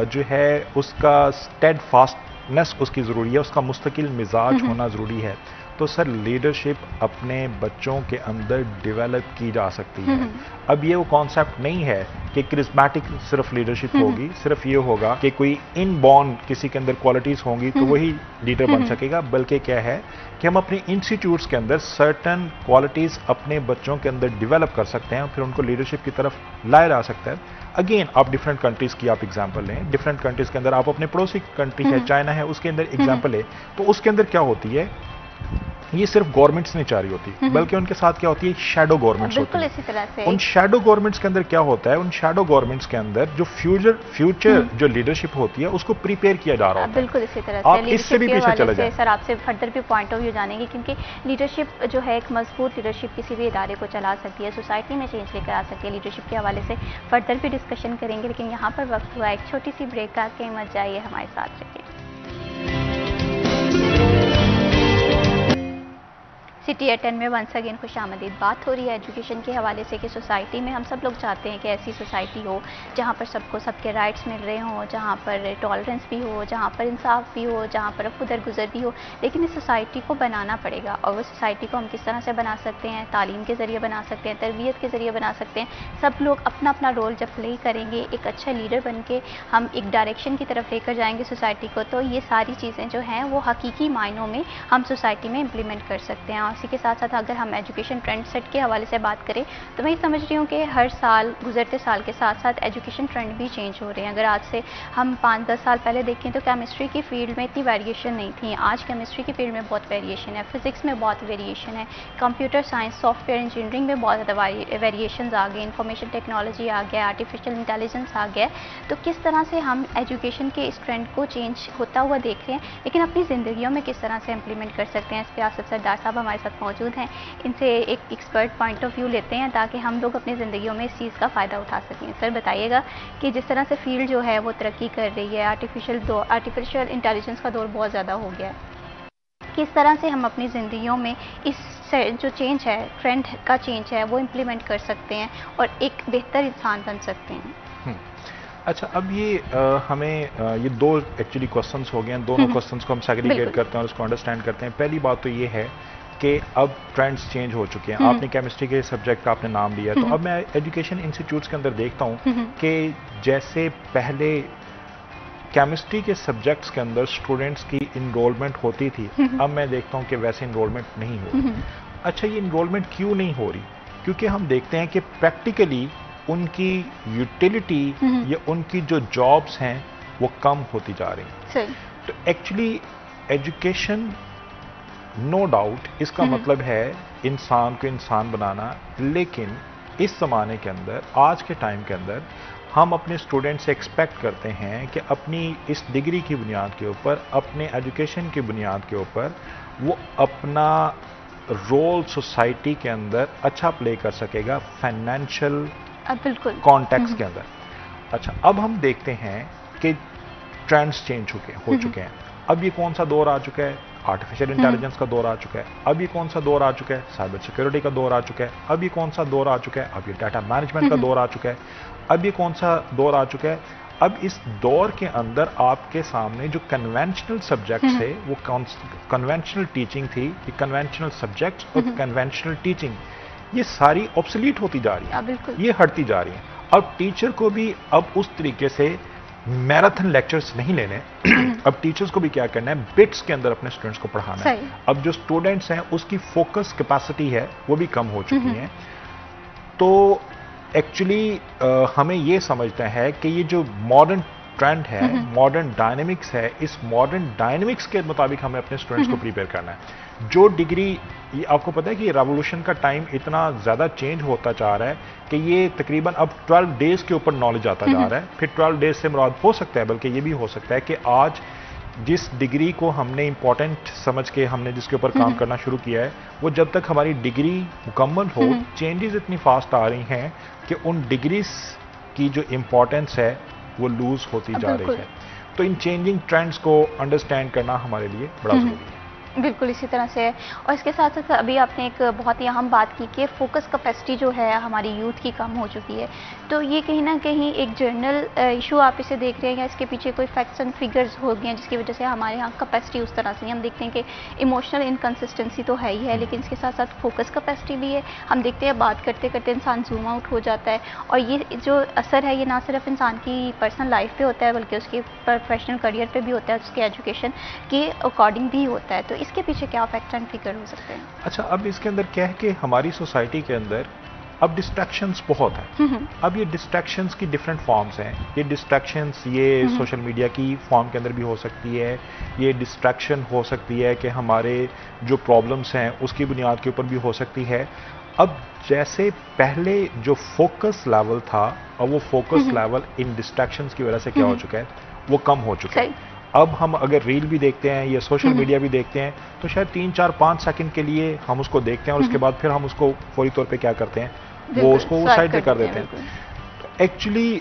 जो है उसका स्टेडफास्टनेस उसकी ज़रूरी है, उसका मुस्तकिल मिजाज होना ज़रूरी है। तो सर लीडरशिप अपने बच्चों के अंदर डेवलप की जा सकती है। अब ये वो कॉन्सेप्ट नहीं है कि क्रिस्मेटिक सिर्फ लीडरशिप होगी, सिर्फ ये होगा कि कोई इनबॉर्न किसी के अंदर क्वालिटीज़ होंगी तो वही लीडर बन सकेगा, बल्कि क्या है कि हम अपने इंस्टीट्यूट्स के अंदर सर्टन क्वालिटीज़ अपने बच्चों के अंदर डेवलप कर सकते हैं, फिर उनको लीडरशिप की तरफ लाया जा सकता है। अगेन आप डिफरेंट कंट्रीज़ की आप एग्जाम्पल लें, डिफरेंट कंट्रीज़ के अंदर आप अपने पड़ोसी कंट्री है चाइना है, उसके अंदर एग्जाम्पल है, तो उसके अंदर क्या होती है, ये सिर्फ गवर्नमेंट्स नहीं चाह रही होती, बल्कि उनके साथ क्या होती है, शैडो गवर्नमेंट्स होती है। इसी तरह से उन शैडो गवर्नमेंट्स के अंदर क्या होता है, उन शैडो गवर्नमेंट्स के अंदर जो फ्यूचर जो लीडरशिप होती है उसको प्रिपेयर किया जा रहा होता है। बिल्कुल इसी तरह से आप इससे भी पीछे चले जाएं। सर आपसे फर्दर भी पॉइंट ऑफ व्यू जानेंगे, क्योंकि लीडरशिप जो है एक मजबूत लीडरशिप किसी भी इदारे को चला सकती है, सोसाइटी में चेंज लेकर आ सकती है। लीडरशिप के हवाले से फर्दर भी डिस्कशन करेंगे, लेकिन यहाँ पर वक्त हुआ एक छोटी सी ब्रेक का, कहीं मत जाइए, हमारे साथ रहिए। सिटी एट 10 में वंस अगेन खुशामदीद। बात हो रही है एजुकेशन के हवाले से कि सोसाइटी में हम सब लोग चाहते हैं कि ऐसी सोसाइटी हो जहाँ पर सबको सबके राइट्स मिल रहे हों, जहाँ पर टॉलरेंस भी हो, जहाँ पर इंसाफ भी हो, जहाँ पर खुदर गुजर भी हो। लेकिन इस सोसाइटी को बनाना पड़ेगा, और वो सोसाइटी को हम किस तरह से बना सकते हैं? तालीम के ज़रिए बना सकते हैं, तरबियत के ज़रिए बना सकते हैं। सब लोग अपना अपना रोल जब प्ले करेंगे, एक अच्छा लीडर बन के हम एक डायरेक्शन की तरफ लेकर जाएंगे सोसाइटी को, तो ये सारी चीज़ें जो हैं वो हकीकी मायनों में हम सोसाइटी में इम्प्लीमेंट कर सकते हैं। और इसी के साथ साथ अगर हम एजुकेशन ट्रेंड सेट के हवाले से बात करें तो मैं ये समझ रही हूँ कि हर साल गुजरते साल के साथ साथ एजुकेशन ट्रेंड भी चेंज हो रहे हैं। अगर आज से हम 5-10 साल पहले देखें तो केमिस्ट्री की फील्ड में इतनी वेरिएशन नहीं थी, आज केमिस्ट्री की फील्ड में बहुत वेरिएशन है, फिजिक्स में बहुत वेरिएशन है, कंप्यूटर साइंस सॉफ्टवेयर इंजीनियरिंग में बहुत ज़्यादा वेरिएशन आ गए, इंफॉर्मेशन टेक्नोलॉजी आ गया, आर्टिफिशियल इंटेलिजेंस आ गया। तो किस तरह से हम एजुकेशन के इस ट्रेंड को चेंज होता हुआ देख रहे हैं, लेकिन अपनी ज़िंदगियों में किस तरह से इम्प्लीमेंट कर सकते हैं, इस पर आसिफ सरदार साहब हमारे साथ मौजूद हैं। इनसे एक एक्सपर्ट पॉइंट ऑफ व्यू लेते हैं ताकि हम लोग अपनी ज़िंदगियों में इस चीज़ का फ़ायदा उठा सकें। सर बताइएगा कि जिस तरह से फील्ड जो है वो तरक्की कर रही है, आर्टिफिशियल इंटेलिजेंस का दौर बहुत ज़्यादा हो गया है, किस तरह से हम अपनी ज़िंदगियों में इस जो चेंज है, ट्रेंड का चेंज है, वो इम्प्लीमेंट कर सकते हैं और एक बेहतर इंसान बन सकते हैं। अच्छा, अब ये हमें ये दो एक्चुअली क्वेश्चंस हो गए हैं, दोनों क्वेश्चंस को हम सेग्रीगेट करते हैं और उसको अंडरस्टैंड करते हैं। पहली बात तो ये है कि अब ट्रेंड्स चेंज हो चुके हैं। आपने केमिस्ट्री के सब्जेक्ट का आपने नाम लिया, तो अब मैं एजुकेशन इंस्टीट्यूट्स के अंदर देखता हूँ कि जैसे पहले केमिस्ट्री के सब्जेक्ट्स के अंदर स्टूडेंट्स की इनरोलमेंट होती थी, अब मैं देखता हूँ कि वैसे इनरोलमेंट नहीं हो रही। अच्छा, ये इनरोलमेंट क्यों नहीं हो रही? क्योंकि हम देखते हैं कि प्रैक्टिकली उनकी यूटिलिटी या उनकी जो जॉब्स हैं वो कम होती जा रही हैं। तो एक्चुअली एजुकेशन नो डाउट इसका मतलब है इंसान को इंसान बनाना, लेकिन इस ज़माने के अंदर, आज के टाइम के अंदर हम अपने स्टूडेंट से एक्सपेक्ट करते हैं कि अपनी इस डिग्री की बुनियाद के ऊपर, अपने एजुकेशन की बुनियाद के ऊपर वो अपना रोल सोसाइटी के अंदर अच्छा प्ले कर सकेगा फाइनेंशियल कॉन्टेक्स्ट के अंदर। अच्छा, अब हम देखते हैं कि ट्रेंड्स चेंज हो चुके हैं। अब ये कौन सा दौर आ चुका है? आर्टिफिशियल इंटेलिजेंस का दौर आ चुका है। अब ये कौन सा दौर आ चुका है? साइबर सिक्योरिटी का दौर आ चुका है। अब ये कौन सा दौर आ चुका है? अब ये डाटा मैनेजमेंट का दौर आ चुका है। अब ये कौन सा दौर आ चुका है? अब इस दौर के अंदर आपके सामने जो कन्वेंशनल सब्जेक्ट्स है, वो कन्वेंशनल टीचिंग थी, ये कन्वेंशनल सब्जेक्ट्स और कन्वेंशनल टीचिंग, ये सारी ऑब्सोलीट होती जा रही है, ये हटती जा रही है। अब टीचर को भी अब उस तरीके से मैराथन लेक्चर्स नहीं लेने, अब टीचर्स को भी क्या करना है, बिट्स के अंदर अपने स्टूडेंट्स को पढ़ाना है। अब जो स्टूडेंट्स हैं उसकी फोकस कैपेसिटी है वो भी कम हो चुकी है। तो एक्चुअली हमें ये समझना है कि ये जो मॉडर्न ट्रेंड है, मॉडर्न डायनेमिक्स है, इस मॉडर्न डायनेमिक्स के मुताबिक हमें अपने स्टूडेंट्स को प्रिपेयर करना है। जो डिग्री, ये आपको पता है कि रेवोल्यूशन का टाइम इतना ज़्यादा चेंज होता जा रहा है कि ये तकरीबन अब 12 डेज के ऊपर नॉलेज आता जा रहा है। फिर 12 डेज से मुराद हो सकता है, बल्कि ये भी हो सकता है कि आज जिस डिग्री को हमने इंपॉर्टेंट समझ के हमने जिसके ऊपर काम करना शुरू किया है, वो जब तक हमारी डिग्री मुकम्मल हो, चेंजेस इतनी फास्ट आ रही हैं कि उन डिग्रीज की जो इम्पोर्टेंस है वो लूज होती जा रही है। तो इन चेंजिंग ट्रेंड्स को अंडरस्टैंड करना हमारे लिए बड़ा जरूरी है। बिल्कुल इसी तरह से है। और इसके साथ साथ अभी आपने एक बहुत ही अहम बात की कि फोकस कैपेसिटी जो है हमारी यूथ की कम हो चुकी है। तो ये कहीं ना कहीं एक जर्नल इशू आप इसे देख रहे हैं या इसके पीछे कोई फैक्ट्स एंड फिगर्स हो गए हैं जिसकी वजह से हमारे यहाँ कैपेसिटी उस तरह से, हम देखते हैं कि इमोशनल इनकन्सिस्टेंसी तो है ही है, लेकिन इसके साथ साथ फोकस कैपेसिटी भी है। हम देखते हैं बात करते करते इंसान जूम आउट हो जाता है, और ये जो असर है ये ना सिर्फ इंसान की पर्सनल लाइफ पे होता है बल्कि उसके प्रोफेशनल करियर पे भी होता है, उसके एजुकेशन के अकॉर्डिंग भी होता है। तो इसके पीछे क्या फैक्टर एंड फिगर हो सकते हैं? अच्छा, अब इसके अंदर क्या है कि हमारी सोसाइटी के अंदर अब डिस्ट्रैक्शंस बहुत हैं। अब ये डिस्ट्रैक्शंस की डिफरेंट फॉर्म्स हैं। ये डिस्ट्रैक्शंस ये सोशल मीडिया की फॉर्म के अंदर भी हो सकती है, ये डिस्ट्रैक्शन हो सकती है कि हमारे जो प्रॉब्लम्स हैं उसकी बुनियाद के ऊपर भी हो सकती है। अब जैसे पहले जो फोकस लेवल था, अब वो फोकस लेवल इन डिस्ट्रैक्शंस की वजह से क्या हो चुका है, वो कम हो चुका है। अब हम अगर रील भी देखते हैं या सोशल मीडिया भी देखते हैं तो शायद 3, 4, 5 सेकंड के लिए हम उसको देखते हैं और उसके बाद फिर हम उसको फौरी तौर पे क्या करते हैं, वो उसको साइड पे कर देते हैं। तो एक्चुअली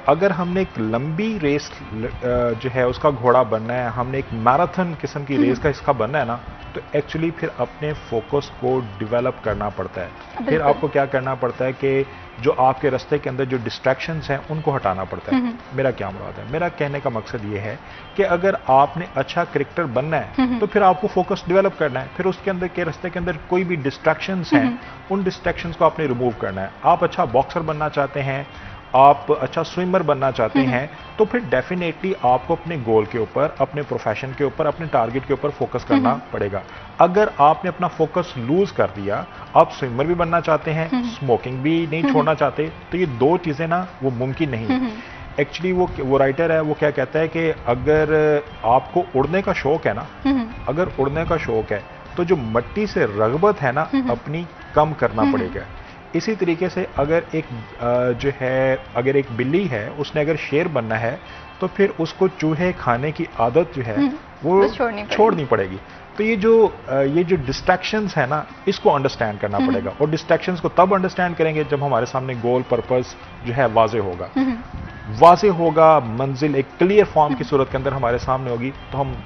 अगर हमने एक लंबी रेस जो है उसका घोड़ा बनना है, हमने एक मैराथन किस्म की रेस का हिस्सा बनना है ना, तो एक्चुअली फिर अपने फोकस को डेवलप करना पड़ता है। फिर आपको क्या करना पड़ता है कि जो आपके रास्ते के अंदर जो डिस्ट्रैक्शंस हैं उनको हटाना पड़ता है। मेरा क्या मुराद है, मेरा कहने का मकसद ये है कि अगर आपने अच्छा क्रिकेटर बनना है तो फिर आपको फोकस डेवलप करना है। फिर उसके अंदर के रास्ते के अंदर कोई भी डिस्ट्रैक्शंस हैं, उन डिस्ट्रैक्शंस को आपने रिमूव करना है। आप अच्छा बॉक्सर बनना चाहते हैं, आप अच्छा स्विमर बनना चाहते हैं, तो फिर डेफिनेटली आपको अपने गोल के ऊपर, अपने प्रोफेशन के ऊपर, अपने टारगेट के ऊपर फोकस करना पड़ेगा। अगर आपने अपना फोकस लूज कर दिया, आप स्विमर भी बनना चाहते हैं, स्मोकिंग भी नहीं छोड़ना चाहते, तो ये दो चीजें ना वो मुमकिन नहीं। एक्चुअली वो राइटर है, वो क्या कहता है कि अगर आपको उड़ने का शौक है ना, अगर उड़ने का शौक है तो जो मट्टी से रगबत है ना अपनी, कम करना पड़ेगा। इसी तरीके से अगर एक जो है, अगर एक बिल्ली है, उसने अगर शेर बनना है तो फिर उसको चूहे खाने की आदत जो है वो छोड़नी पड़ेगी। तो ये जो डिस्ट्रैक्शंस है ना, इसको अंडरस्टैंड करना पड़ेगा। और डिस्ट्रैक्शंस को तब अंडरस्टैंड करेंगे जब हमारे सामने गोल पर्पस जो है वाजे होगा, मंजिल एक क्लियर फॉर्म की सूरत के अंदर हमारे सामने होगी, तो हम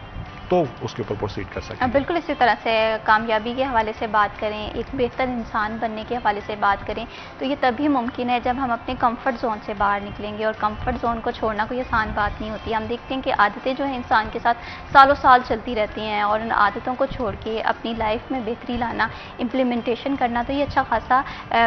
उसके ऊपर प्रोसीड कर सकते हैं। बिल्कुल इसी तरह से कामयाबी के हवाले से बात करें, एक बेहतर इंसान बनने के हवाले से बात करें, तो ये तभी मुमकिन है जब हम अपने कंफर्ट जोन से बाहर निकलेंगे। और कंफर्ट जोन को छोड़ना कोई आसान बात नहीं होती। हम देखते हैं कि आदतें जो है इंसान के साथ सालों साल चलती रहती हैं, और उन आदतों को छोड़ के अपनी लाइफ में बेहतरी लाना, इम्प्लीमेंटेशन करना, तो ये अच्छा खासा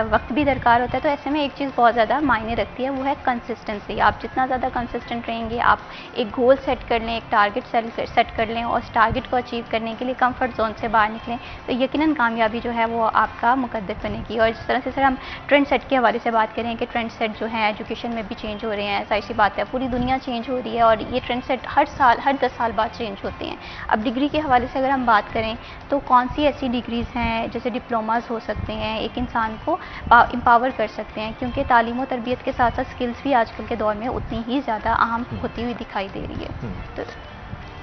वक्त भी दरकार होता है। तो ऐसे में एक चीज़ बहुत ज़्यादा मायने रखती है, वो है कंसिस्टेंसी। आप जितना ज़्यादा कंसिस्टेंट रहेंगे, आप एक गोल सेट कर लें, एक टारगेट सेट कर लें, और उस टारगेट को अचीव करने के लिए कंफर्ट जोन से बाहर निकलें, तो यकीनन कामयाबी जो है वो आपका मुकद्दर बनेगी। और जिस तरह से सर हम ट्रेंड सेट के हवाले से बात करें कि ट्रेंड सेट जो है एजुकेशन में भी चेंज हो रहे हैं, ऐसा ऐसी बात है, पूरी दुनिया चेंज हो रही है, और ये ट्रेंड सेट हर साल, हर 10 साल बाद चेंज होते हैं। अब डिग्री के हवाले से अगर हम बात करें तो कौन सी ऐसी डिग्रीज़ हैं, जैसे डिप्लोमाज हो सकते हैं, एक इंसान को एम्पावर कर सकते हैं, क्योंकि तालीम और तरबियत के साथ साथ स्किल्स भी आजकल के दौर में उतनी ही ज़्यादा अहम होती हुई दिखाई दे रही है। तो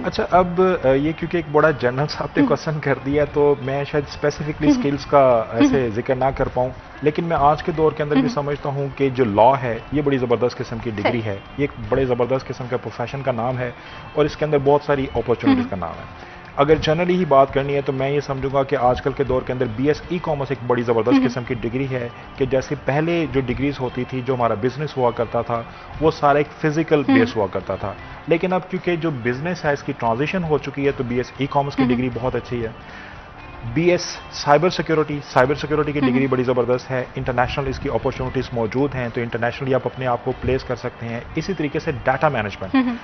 अच्छा, अब ये क्योंकि एक बड़ा जनरल सा आपने क्वेश्चन कर दिया, तो मैं शायद स्पेसिफिकली स्किल्स का ऐसे जिक्र ना कर पाऊँ, लेकिन मैं आज के दौर के अंदर भी समझता हूँ कि जो लॉ है ये बड़ी ज़बरदस्त किस्म की डिग्री है, ये एक बड़े ज़बरदस्त किस्म का प्रोफेशन का नाम है, और इसके अंदर बहुत सारी अपॉर्चुनिटीज़ का नाम है। अगर जनरली ही बात करनी है तो मैं ये समझूंगा कि आजकल के दौर के अंदर BS ई-कॉमर्स एक बड़ी ज़बरदस्त किस्म की डिग्री है, कि जैसे पहले जो डिग्रीज होती थी, जो हमारा बिजनेस हुआ करता था, वो सारा एक फिजिकल बेस हुआ करता था, लेकिन अब क्योंकि जो बिजनेस है इसकी ट्रांजिशन हो चुकी है, तो BS ई-कॉमर्स की डिग्री बहुत अच्छी है। BS साइबर सिक्योरिटी की डिग्री बड़ी ज़बरदस्त है, इंटरनेशनल इसकी अपॉर्चुनिटीज़ मौजूद हैं, तो इंटरनेशनली आप अपने आप को प्लेस कर सकते हैं। इसी तरीके से data management,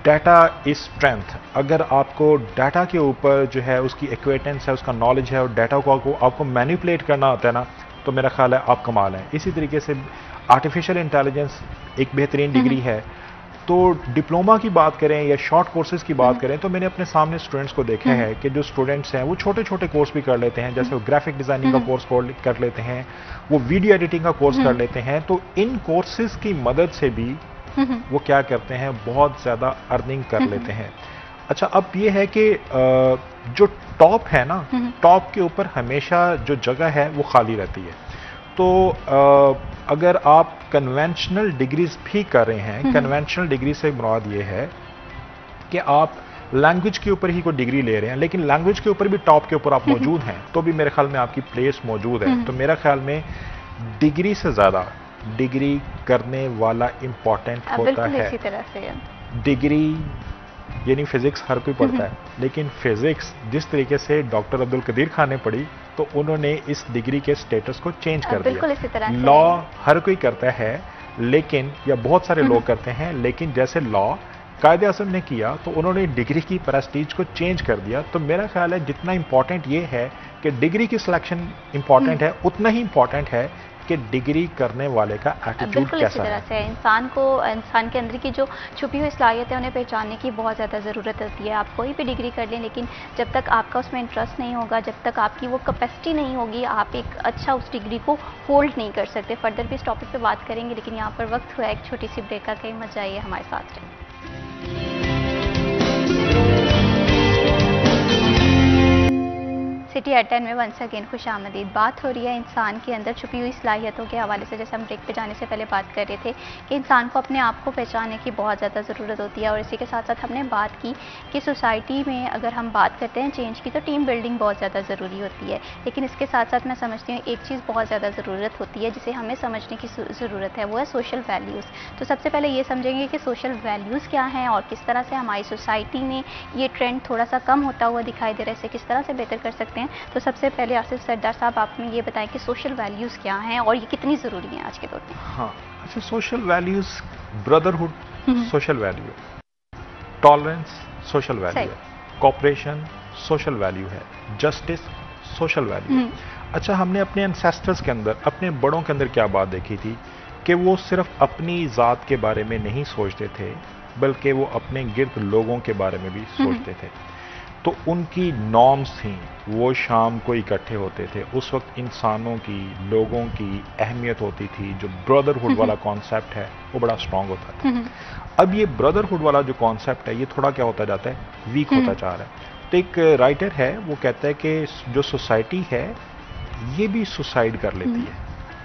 data is strength. अगर आपको डाटा के ऊपर जो है उसकी एक्वेटेंस है, उसका नॉलेज है, और डाटा को आपको मैनिपुलेट करना होता है ना, तो मेरा ख्याल है आप कमाल हैं। इसी तरीके से आर्टिफिशियल इंटेलिजेंस एक बेहतरीन डिग्री है। तो डिप्लोमा की बात करें या शॉर्ट कोर्सेज की बात करें, तो मैंने अपने सामने स्टूडेंट्स को देखा है कि जो स्टूडेंट्स हैं वो छोटे छोटे कोर्स भी कर लेते हैं, जैसे वो ग्राफिक डिज़ाइनिंग का कोर्स कर लेते हैं, वो वीडियो एडिटिंग का कोर्स कर लेते हैं। तो इन कोर्सेज की मदद से भी वो क्या करते हैं, बहुत ज़्यादा अर्निंग कर लेते हैं। अच्छा, अब ये है कि जो टॉप है ना, टॉप के ऊपर हमेशा जो जगह है वो खाली रहती है। तो अगर आप कन्वेंशनल डिग्रीज भी कर रहे हैं, कन्वेंशनल डिग्री से मुराद ये है कि आप लैंग्वेज के ऊपर ही कोई डिग्री ले रहे हैं, लेकिन लैंग्वेज के ऊपर भी टॉप के ऊपर आप मौजूद हैं, तो भी मेरे ख्याल में आपकी प्लेस मौजूद है। तो मेरा ख्याल में डिग्री से ज़्यादा डिग्री करने वाला इम्पॉर्टेंट होता है। इसी तरह से डिग्री यानी फिजिक्स हर कोई पढ़ता है, लेकिन फिजिक्स जिस तरीके से डॉक्टर अब्दुल कदीर खान ने पढ़ी, तो उन्होंने इस डिग्री के स्टेटस को चेंज कर दिया। लॉ हर कोई करता है, लेकिन या बहुत सारे लोग करते हैं, लेकिन जैसे लॉ कायदे आज़म ने किया, तो उन्होंने डिग्री की प्रेस्टीज को चेंज कर दिया। तो मेरा ख्याल है जितना इंपॉर्टेंट ये है कि डिग्री की सिलेक्शन इंपॉर्टेंट है, उतना ही इंपॉर्टेंट है कि डिग्री करने वाले का एटीट्यूड कैसा है। से इंसान के अंदर की जो छुपी हुई सलाहियत है उन्हें पहचानने की बहुत ज़्यादा ज़रूरत होती है। आप कोई भी डिग्री कर लें, लेकिन जब तक आपका उसमें इंटरेस्ट नहीं होगा, जब तक आपकी वो कैपेसिटी नहीं होगी, आप एक अच्छा उस डिग्री को होल्ड नहीं कर सकते। फर्दर भी इस टॉपिक पे बात करेंगे, लेकिन यहाँ पर वक्त हुआ एक छोटी सी ब्रेक का। कहीं मत जाइए, हमारे साथ रहें। सिटी एट 10 में वंस अगेन खुश आमदीद। बात हो रही है इंसान के अंदर छुपी हुई सलाहियतों के हवाले से। जैसे हम ब्रेक पे जाने से पहले बात कर रहे थे कि इंसान को अपने आप को पहचानने की बहुत ज़्यादा ज़रूरत होती है, और इसी के साथ साथ हमने बात की कि सोसाइटी में अगर हम बात करते हैं चेंज की, तो टीम बिल्डिंग बहुत ज़्यादा ज़रूरी होती है। लेकिन इसके साथ साथ मैं समझती हूँ एक चीज़ बहुत ज़्यादा ज़रूरत होती है जिसे हमें समझने की ज़रूरत है, वो है सोशल वैल्यूज़। तो सबसे पहले ये समझेंगे कि सोशल वैल्यूज़ क्या हैं और किस तरह से हमारी सोसाइटी में ये ट्रेंड थोड़ा सा कम होता हुआ दिखाई दे रहा है, इसे किस तरह से बेहतर कर सकते हैं। हैं, तो सबसे पहले आसिफ सरदार साहब आप हमें ये बताएं कि सोशल वैल्यूज़ क्या हैं और ये कितनी ज़रूरी हैं आज के दौर में? हाँ, अच्छा, social values, brotherhood social value है, टॉलरेंस सोशल वैल्यू है, कोऑपरेशन सोशल वैल्यू है, जस्टिस सोशल वैल्यू है। अच्छा, हमने अपने एंसेस्टर्स के अंदर, अपने बड़ों के अंदर क्या बात देखी थी कि वो सिर्फ अपनी ज़ात के बारे में नहीं सोचते थे, बल्कि वो अपने गिर्द लोगों के बारे में भी सोचते थे। तो उनकी नॉर्म्स थी, वो शाम को इकट्ठे होते थे। उस वक्त इंसानों की, लोगों की अहमियत होती थी। जो ब्रदरहुड वाला कॉन्सेप्ट है वो बड़ा स्ट्रांग होता था। अब ये ब्रदरहुड वाला जो कॉन्सेप्ट है ये थोड़ा क्या होता जाता है, वीक होता जा रहा है। तो एक राइटर है वो कहता है कि जो सोसाइटी है ये भी सुसाइड कर लेती है।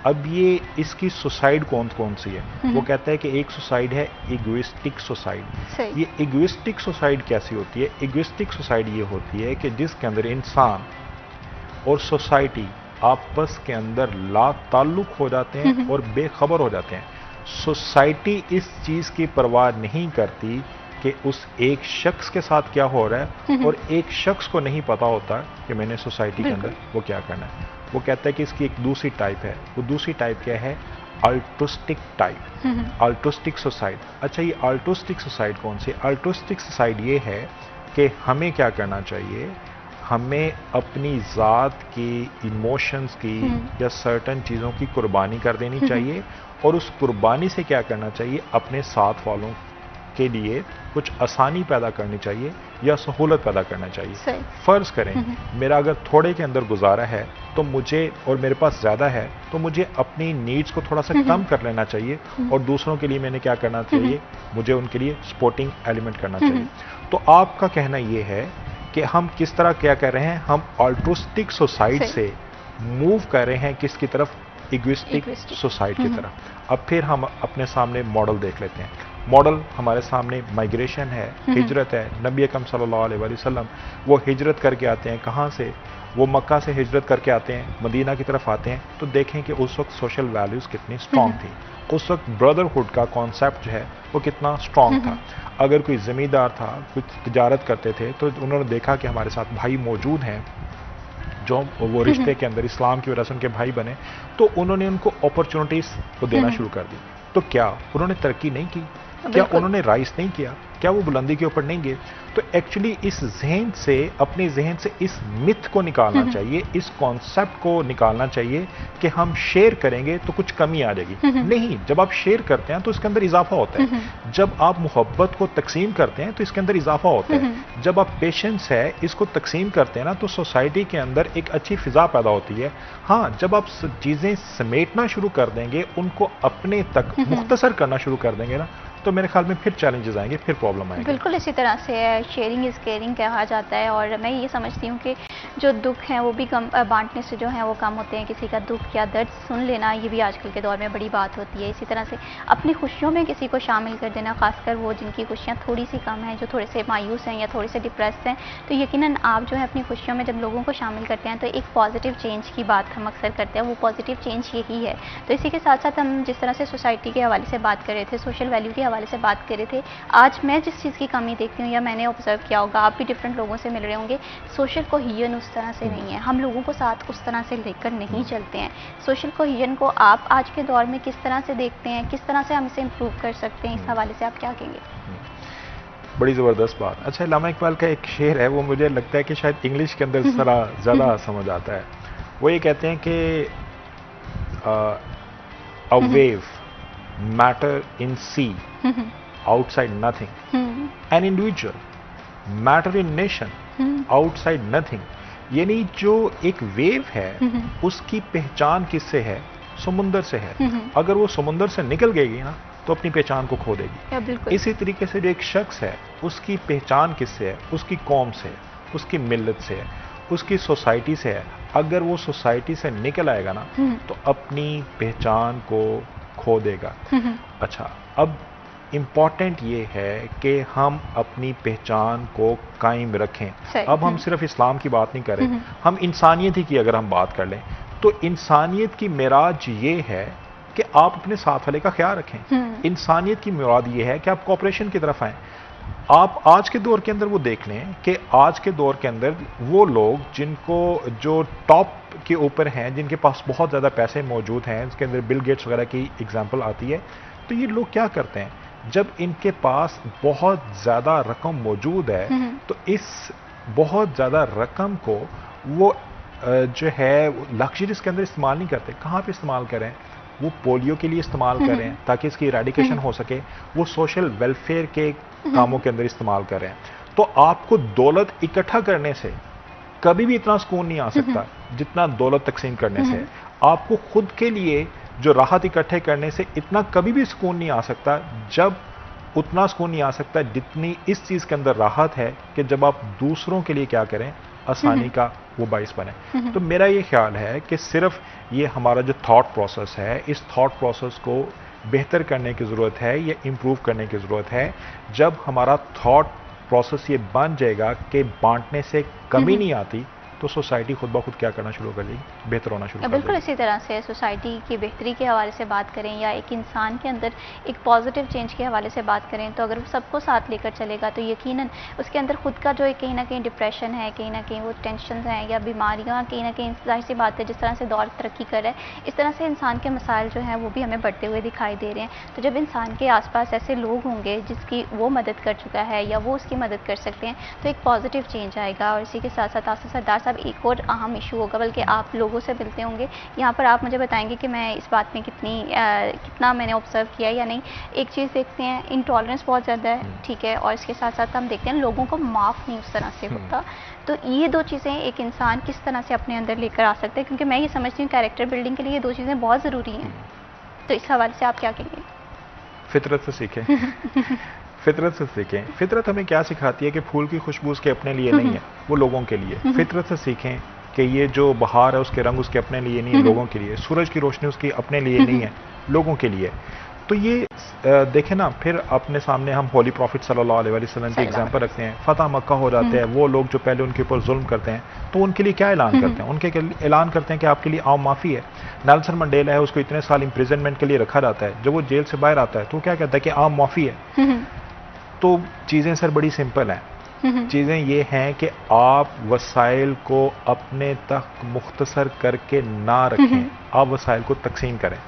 अब ये इसकी सुसाइड कौन कौन सी है? वो कहता है कि एक सुसाइड है इगोइस्टिक सुसाइड। ये इगोइस्टिक सुसाइड कैसी होती है? इगोइस्टिक सुसाइड ये होती है कि जिसके अंदर इंसान और सोसाइटी आपस के अंदर ला ताल्लुक हो जाते हैं और बेखबर हो जाते हैं। सोसाइटी इस चीज की परवाह नहीं करती कि उस एक शख्स के साथ क्या हो रहा है, और एक शख्स को नहीं पता होता कि मैंने सोसाइटी के अंदर वो क्या करना है। वो कहता है कि इसकी एक दूसरी टाइप है। वो दूसरी टाइप क्या है? अल्ट्रुस्टिक टाइप, अल्ट्रुस्टिक सुसाइड। अच्छा, ये अल्ट्रुस्टिक सुसाइड कौन सी? अल्ट्रुस्टिक सुसाइड ये है कि हमें क्या करना चाहिए, हमें अपनी ज़ात की, इमोशंस की या सर्टन चीज़ों की कुर्बानी कर देनी चाहिए, और उस कुर्बानी से क्या करना चाहिए, अपने साथ वालों के लिए कुछ आसानी पैदा करनी चाहिए या सहूलत पैदा करना चाहिए। फर्ज करें मेरा अगर थोड़े के अंदर गुजारा है तो मुझे, और मेरे पास ज़्यादा है तो मुझे अपनी नीड्स को थोड़ा सा कम कर लेना चाहिए, और दूसरों के लिए मैंने क्या करना चाहिए, मुझे उनके लिए सपोर्टिंग एलिमेंट करना चाहिए। तो आपका कहना ये है कि हम किस तरह क्या कर रहे हैं, हम अल्ट्रुस्टिक सोसाइटी से मूव कर रहे हैं किसकी तरफ? इगोइस्टिक सोसाइटी की तरफ। अब फिर हम अपने सामने मॉडल देख लेते हैं। मॉडल हमारे सामने माइग्रेशन है, हिजरत है। नबी अकरम सल्लल्लाहु अलैहि वसल्लम वो हिजरत करके आते हैं। कहाँ से? वो मक्का से हिजरत करके आते हैं, मदीना की तरफ आते हैं। तो देखें कि उस वक्त सोशल वैल्यूज़ कितनी स्ट्रांग थी। उस वक्त ब्रदरहुड का कॉन्सेप्ट जो है वो कितना स्ट्रांग था। अगर कोई ज़मींदार था, कुछ तिजारत करते थे, तो उन्होंने देखा कि हमारे साथ भाई मौजूद हैं जो वो रिश्ते के अंदर इस्लाम की वजह से उनके भाई बने, तो उन्होंने उनको अपॉर्चुनिटीज़ को देना शुरू कर दी। तो क्या उन्होंने तरक्की नहीं की? क्या उन्होंने राइज नहीं किया? क्या वो बुलंदी के ऊपर नहीं गए? तो एक्चुअली इस जहन से, अपने जहन से इस मिथ को निकालना चाहिए, इस कॉन्सेप्ट को निकालना चाहिए कि हम शेयर करेंगे तो कुछ कमी आ जाएगी। नहीं, जब आप शेयर करते हैं तो इसके अंदर इजाफा होता है। जब आप मोहब्बत को तकसीम करते हैं तो इसके अंदर इजाफा होता है। जब आप पेशेंस है इसको तकसीम करते हैं ना, तो सोसाइटी के अंदर एक अच्छी फिजा पैदा होती है। हाँ, जब आप चीजें समेटना शुरू कर देंगे, उनको अपने तक मुख्तसर करना शुरू कर देंगे ना, तो मेरे ख्याल में फिर चैलेंजेस आएंगे, फिर प्रॉब्लम आएगी। बिल्कुल इसी तरह से शेयरिंग इज़ केयरिंग कहा जाता है, और मैं ये समझती हूँ कि जो दुख हैं वो भी कम बांटने से जो है वो कम होते हैं। किसी का दुख या दर्द सुन लेना ये भी आजकल के दौर में बड़ी बात होती है। इसी तरह से अपनी खुशियों में किसी को शामिल कर देना, खासकर वो जिनकी खुशियाँ थोड़ी सी कम हैं, जो थोड़े से मायूस हैं या थोड़े से डिप्रेस हैं, तो यकीनन आप जो है अपनी खुशियों में जब लोगों को शामिल करते हैं तो एक पॉजिटिव चेंज की बात हम अक्सर करते हैं। वो पॉजिटिव चेंज यही है। तो इसी के साथ साथ हम जिस तरह से सोसाइटी के हवाले से बात कर रहे थे, सोशल वैल्यू के हवाले से बात कर रहे थे, आज मैं जिस चीज़ की कमी देखती हूँ या मैंने ऑब्जर्व किया होगा, आप भी डिफरेंट लोगों से मिल रहे होंगे, सोशल कोहिजन उस तरह से नहीं है। हम लोगों को साथ उस तरह से लेकर नहीं चलते हैं। सोशल कोहिजन को आप आज के दौर में किस तरह से देखते हैं, किस तरह से हम इसे इम्प्रूव कर सकते हैं, इस हवाले से आप क्या कहेंगे? बड़ी ज़बरदस्त बात। अच्छा, अल्लामा इकबाल का एक शेर है, वो मुझे लगता है कि शायद इंग्लिश के अंदर जरा ज़्यादा समझ आता है। वो ये कहते हैं कि a wave matter in sea outside nothing, an individual matter in nation, outside nothing। यानी जो एक वेव है उसकी पहचान किससे है? समुंदर से है। अगर वो समुंदर से निकल गई ना तो अपनी पहचान को खो देगी। इसी तरीके से जो एक शख्स है उसकी पहचान किससे है? उसकी कौम से, उसकी मिल्लत से है, उसकी सोसाइटी से है। अगर वो सोसाइटी से निकल आएगा ना तो अपनी पहचान को खो देगा। अच्छा, अब इम्पॉर्टेंट ये है कि हम अपनी पहचान को कायम रखें। अब हम सिर्फ इस्लाम की बात नहीं कर रहे, हम इंसानियत ही की अगर हम बात कर लें तो इंसानियत की मिराज ये है कि आप अपने साथ वाले का ख्याल रखें। इंसानियत की मुराद ये है कि आप कोऑपरेशन की तरफ आएं। आप आज के दौर के अंदर वो देख लें कि आज के दौर के अंदर वो लोग जिनको जो टॉप के ऊपर हैं, जिनके पास बहुत ज़्यादा पैसे मौजूद हैं, इसके अंदर बिल गेट्स वगैरह की एग्जांपल आती है, तो ये लोग क्या करते हैं, जब इनके पास बहुत ज़्यादा रकम मौजूद है तो इस बहुत ज़्यादा रकम को वो जो है लग्जरीज के अंदर इस्तेमाल नहीं करते। कहाँ पे इस्तेमाल करें? वो पोलियो के लिए इस्तेमाल करें ताकि इसकी इरेडिकेशन हो सके, वो सोशल वेलफेयर के कामों के अंदर इस्तेमाल करें। तो आपको दौलत इकट्ठा करने से कभी भी इतना सुकून नहीं आ सकता जितना दौलत तकसीम करने से। आपको खुद के लिए जो राहत इकट्ठे करने से इतना कभी भी सुकून नहीं आ सकता, जब उतना सुकून नहीं आ सकता जितनी इस चीज के अंदर राहत है कि जब आप दूसरों के लिए क्या करें, आसानी का वो बाइस बने। तो मेरा ये ख्याल है कि सिर्फ ये हमारा जो थॉट प्रोसेस है, इस थॉट प्रोसेस को बेहतर करने की ज़रूरत है या इम्प्रूव करने की ज़रूरत है। जब हमारा थॉट प्रोसेस ये बन जाएगा कि बांटने से कमी नहीं आती, तो सोसाइटी खुद ब खुद क्या करना शुरू कर देगी, बेहतर होना शुरू कर देगी। बिल्कुल इसी तरह से सोसाइटी की बेहतरी के हवाले से बात करें या एक इंसान के अंदर एक पॉजिटिव चेंज के हवाले से बात करें, तो अगर वो सबको साथ लेकर चलेगा तो यकीनन उसके अंदर खुद का जो एक कहीं ना कहीं डिप्रेशन है, कहीं ना कहीं वो टेंशन हैं या बीमारियाँ, कहीं ना कहीं जाहिर सी बात है जिस तरह से दौर तरक्की कर रहा है, इस तरह से इंसान के मसाइल जो हैं वो भी हमें बढ़ते हुए दिखाई दे रहे हैं। तो जब इंसान के आसपास ऐसे लोग होंगे जिसकी वो मदद कर चुका है या वो उसकी मदद कर सकते हैं, तो एक पॉजिटिव चेंज आएगा। और इसी के साथ साथ आसिफ सरदार साहब एक और अहम इशू होगा, बल्कि आप लोगों से मिलते होंगे, यहाँ पर आप मुझे बताएंगे कि मैं इस बात में कितना मैंने ऑब्जर्व किया या नहीं। एक चीज़ देखते हैं, इंटॉलरेंस बहुत ज़्यादा है, ठीक है, और इसके साथ साथ हम देखते हैं लोगों को माफ़ नहीं उस तरह से होता। तो ये दो चीज़ें एक इंसान किस तरह से अपने अंदर लेकर आ सकते हैं, क्योंकि मैं ये समझती हूँ कैरेक्टर बिल्डिंग के लिए ये दो चीज़ें बहुत ज़रूरी हैं। तो इस हवाले से आप क्या कहेंगे? फितरत से सीखें। फितरत से सीखें। फितरत हमें क्या सिखाती है कि फूल की खुशबू उसके अपने लिए नहीं है, वो लोगों के लिए। फितरत से सीखें कि ये जो बहार है उसके रंग उसके अपने लिए नहीं है, लोगों के लिए। सूरज की रोशनी उसकी अपने लिए नहीं है, लोगों के लिए। तो ये देखें ना, फिर अपने सामने हम होली प्रॉफिट सल्लल्लाहु अलैहि वसल्लम की एग्जांपल रखते हैं। फतह मक्का हो जाते हैं, वो लोग जो पहले उनके ऊपर जुल्म करते हैं, तो उनके लिए क्या ऐलान करते हैं? उनके ऐलान करते हैं कि आपके लिए आम माफ़ी है। नेल्सन मंडेला है, उसको इतने साल इम्प्रिजनमेंट के लिए रखा जाता है, जब वो जेल से बाहर आता है तो क्या कहता है कि आम माफ़ी है। तो चीज़ें सर बड़ी सिंपल हैं। चीज़ें ये हैं कि आप वसाइल को अपने तक मुख्तसर करके ना रखें, आप वसाइल को तकसीम करें।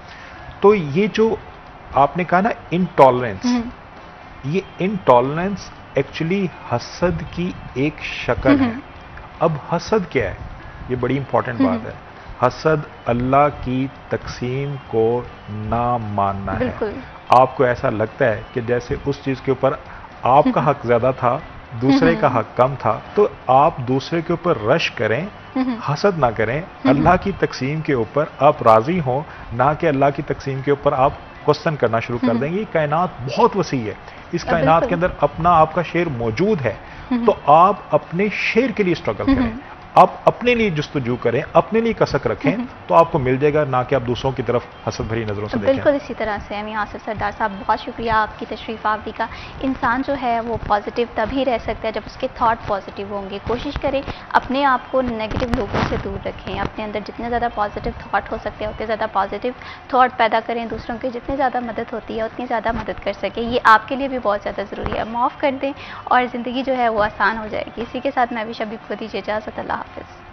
तो ये जो आपने कहा ना इनटॉलरेंस, ये इनटॉलरेंस एक्चुअली हसद की एक शक्ल है। अब हसद क्या है, ये बड़ी इंपॉर्टेंट बात है। हसद अल्लाह की तकसीम को ना मानना है। आपको ऐसा लगता है कि जैसे उस चीज़ के ऊपर आपका हक ज़्यादा था, दूसरे का हक कम था, तो आप दूसरे के ऊपर रश करें, हसद ना करें। अल्लाह की तकसीम के ऊपर आप राज़ी हों, ना कि अल्लाह की तकसीम के ऊपर आप क्वेश्चन करना शुरू कर देंगे। कायनात बहुत वसी है, इस कायनात के अंदर अपना आपका शेर मौजूद है, तो आप अपने शेर के लिए स्ट्रगल करें, आप अपने लिए जुस्तजू करें, अपने लिए कसक रखें, तो आपको मिल जाएगा, ना कि आप दूसरों की तरफ हसद भरी नजरों से देखें। बिल्कुल इसी तरह से हम आसिफ सरदार साहब, बहुत शुक्रिया आपकी तशरीफ आवरी का। इंसान जो है वो पॉजिटिव तभी रह सकता है जब उसके थॉट पॉजिटिव होंगे। कोशिश करें अपने आप को नेगेटिव लोगों से दूर रखें, अपने अंदर जितने ज़्यादा पॉजिटिव थॉट हो सकते हैं उतने ज़्यादा पॉजिटिव थॉट पैदा करें, दूसरों की जितनी ज़्यादा मदद होती है उतनी ज़्यादा मदद कर सकें। ये आपके लिए भी बहुत ज़्यादा ज़रूरी है। माफ़ कर दें और ज़िंदगी जो है वो आसान हो जाएगी। इसी के साथ मैं भी शबीब को दीजिए इजाज़त। अल्लाह हाफ़िज़।